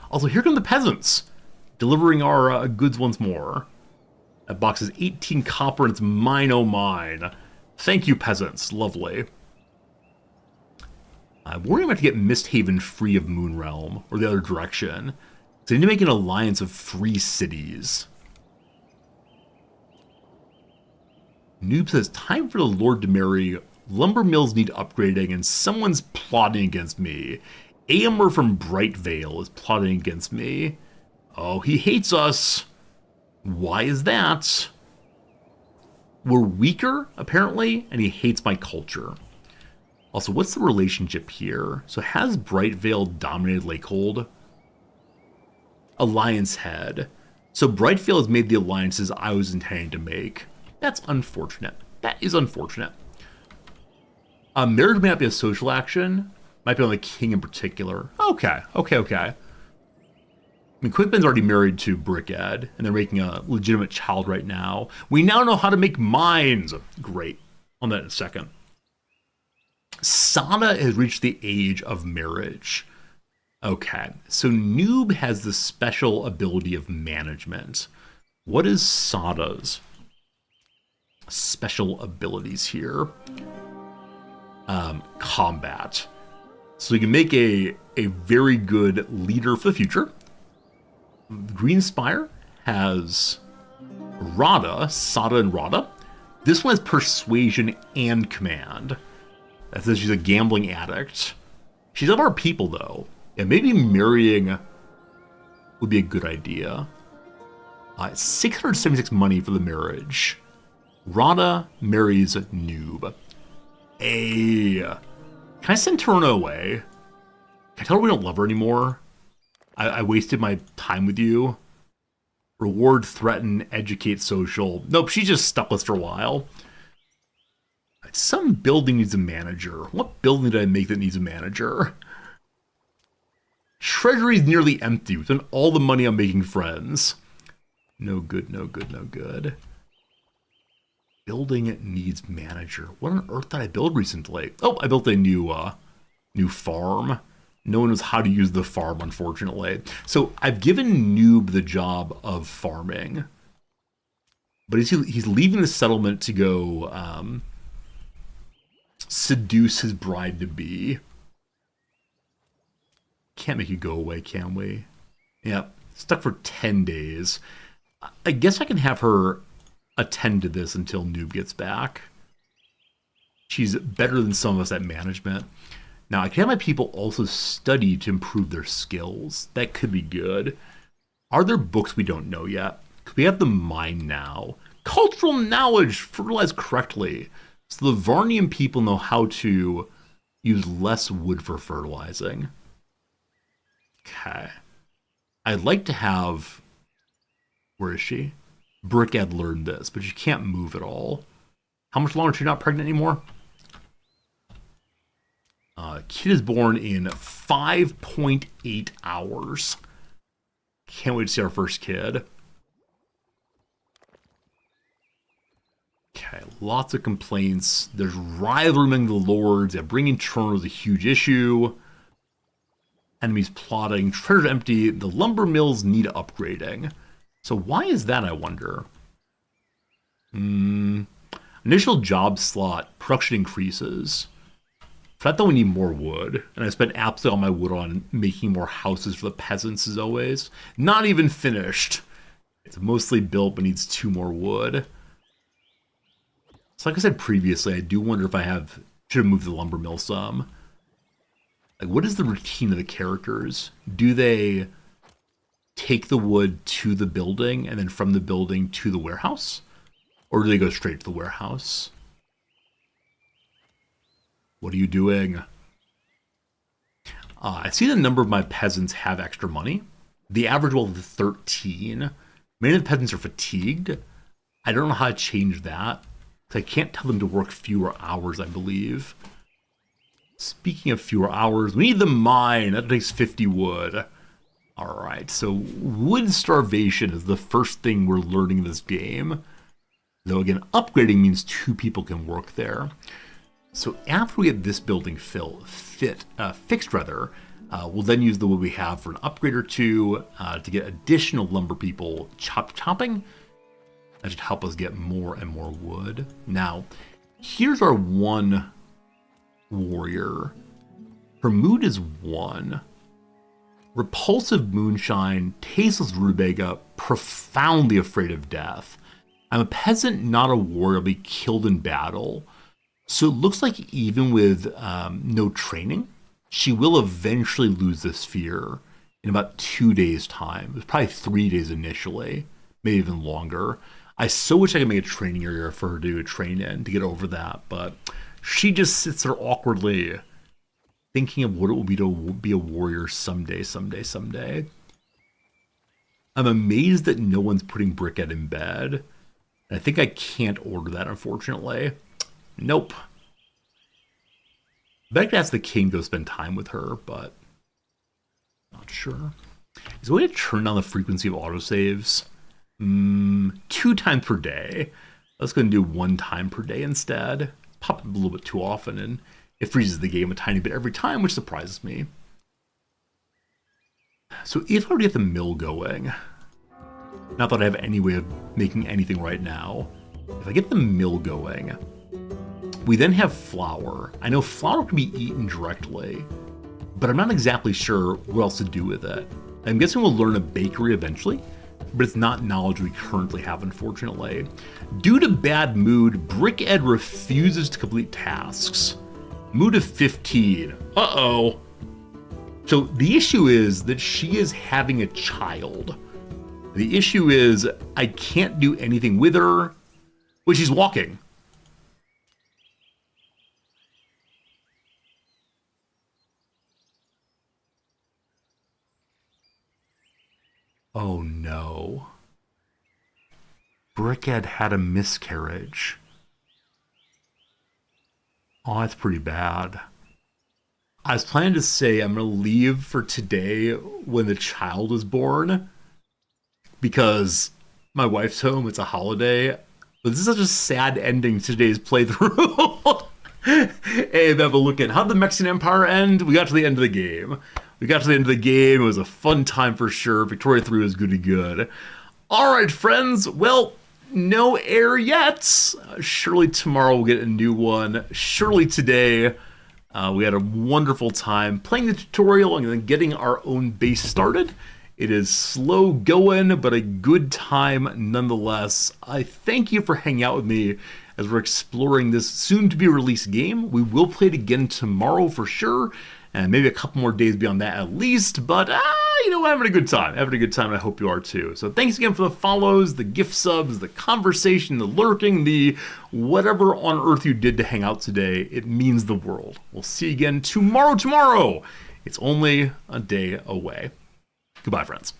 Also, here come the peasants, delivering our goods once more. That box is 18 copper and it's mine, oh mine. Thank you, peasants. Lovely. I'm worried I'm going to get Misthaven free of Moonrealm, or the other direction. So I need to make an alliance of free cities. Noob says, time for the Lord to marry. Lumber mills need upgrading, and someone's plotting against me. Aomer from Brightvale is plotting against me. Oh, he hates us. Why is that? We're weaker, apparently, and he hates my culture. Also, what's the relationship here? So has Brightvale dominated Lakehold? Alliance head. So Brightvale has made the alliances I was intending to make. That's unfortunate. That is unfortunate. Marriage may not be a social action. Might be on the king in particular. Okay. I mean, Quinpen's already married to Brickhead, and they're making a legitimate child right now. We now know how to make mines. Great. On that in a second. Sada has reached the age of marriage. Okay, so Noob has the special ability of management. What is Sada's special abilities here? Combat. So you can make a very good leader for the future. Green Spire has Sada and Rada. This one has persuasion and command. That says she's a gambling addict. She's of our people, though. And maybe marrying would be a good idea. 676 money for the marriage. Rada marries Noob. Can I send Tarona away? Can I tell her we don't love her anymore? I wasted my time with you. Reward, threaten, educate, social. Nope, she's just stuck with us for a while. Some building needs a manager. What building did I make that needs a manager? Treasury is nearly empty. We've done all the money on making friends. No good. Building needs manager. What on earth did I build recently? Oh, I built a new farm. No one knows how to use the farm, unfortunately. So I've given Noob the job of farming. But he's leaving the settlement to go seduce his bride-to-be. Can't make you go away, can we? Yep, stuck for 10 days. I guess I can have her attend to this until Noob gets back. She's better than some of us at management. Now, I can have my people also study to improve their skills. That could be good. Are there books we don't know yet? Could we have them mine now? Cultural knowledge, fertilize correctly. So the Varnian people know how to use less wood for fertilizing. Okay. I'd like to have... Where is she? Brickhead learned this, but she can't move at all. How much longer is she not pregnant anymore? Kid is born in 5.8 hours. Can't wait to see our first kid. Okay, lots of complaints. There's rivalry among the lords. Yeah, bringing Toronto is a huge issue. Enemies plotting. Treasure empty. The lumber mills need upgrading. So why is that, I wonder? Initial job slot. Production increases. So I thought we need more wood. And I spent absolutely all my wood on making more houses for the peasants as always. Not even finished. It's mostly built but needs 2 more wood. So like I said previously, I do wonder if I should have moved the lumber mill some. Like, what is the routine of the characters? Do they take the wood to the building and then from the building to the warehouse? Or do they go straight to the warehouse? What are you doing? I see the number of my peasants have extra money. The average wealth is 13. Many of the peasants are fatigued. I don't know how to change that. I can't tell them to work fewer hours, I believe. Speaking of fewer hours, we need the mine. That takes 50 wood. Alright, so wood starvation is the first thing we're learning in this game. Though again, upgrading means 2 people can work there. So after we get this building fixed, we'll then use the wood we have for an upgrade or 2 to get additional lumber people chopping. That should help us get more and more wood. Now, here's our one warrior. Her mood is 1. Repulsive moonshine, tasteless rutabaga, profoundly afraid of death. I'm a peasant, not a warrior. I'll be killed in battle. So it looks like even with no training, she will eventually lose this fear in about 2 days' time. It was probably 3 days initially, maybe even longer. I so wish I could make a training area for her to train in to get over that, but she just sits there awkwardly thinking of what it will be to be a warrior someday. I'm amazed that no one's putting Brickhead in bed. I think I can't order that, unfortunately. Nope. Bet I could ask the king to go spend time with her, but not sure. Is there a way to turn down the frequency of autosaves? 2 times per day. Let's go and do 1 time per day instead. Pop up a little bit too often, and it freezes the game a tiny bit every time, which surprises me. So if I were to get the mill going, not that I have any way of making anything right now, if I get the mill going, we then have flour. I know flour can be eaten directly, but I'm not exactly sure what else to do with it. I'm guessing we'll learn a bakery eventually, but it's not knowledge we currently have, unfortunately. Due to bad mood, Brickhead refuses to complete tasks. Mood of 15. Uh-oh. So the issue is that she is having a child. The issue is I can't do anything with her. Well, she's walking. Oh no. Brickhead had a miscarriage. Oh, that's pretty bad. I was planning to say I'm going to leave for today when the child is born because my wife's home, it's a holiday. But this is such a sad ending to today's playthrough. Hey, Beba, look at how did the Mexican Empire end? We got to the end of the game. It was a fun time for sure. Victoria 3 was good. All right, friends. Well, No air yet. Surely tomorrow we'll get a new one. Surely today we had a wonderful time playing the tutorial and then getting our own base started. It is slow going, but a good time nonetheless. I thank you for hanging out with me as we're exploring this soon-to-be-released game. We will play it again tomorrow for sure, and maybe a couple more days beyond that at least, but you know, having a good time. Having a good time, and I hope you are too. So thanks again for the follows, the gift subs, the conversation, the lurking, the whatever on earth you did to hang out today. It means the world. We'll see you again tomorrow. It's only a day away. Goodbye, friends.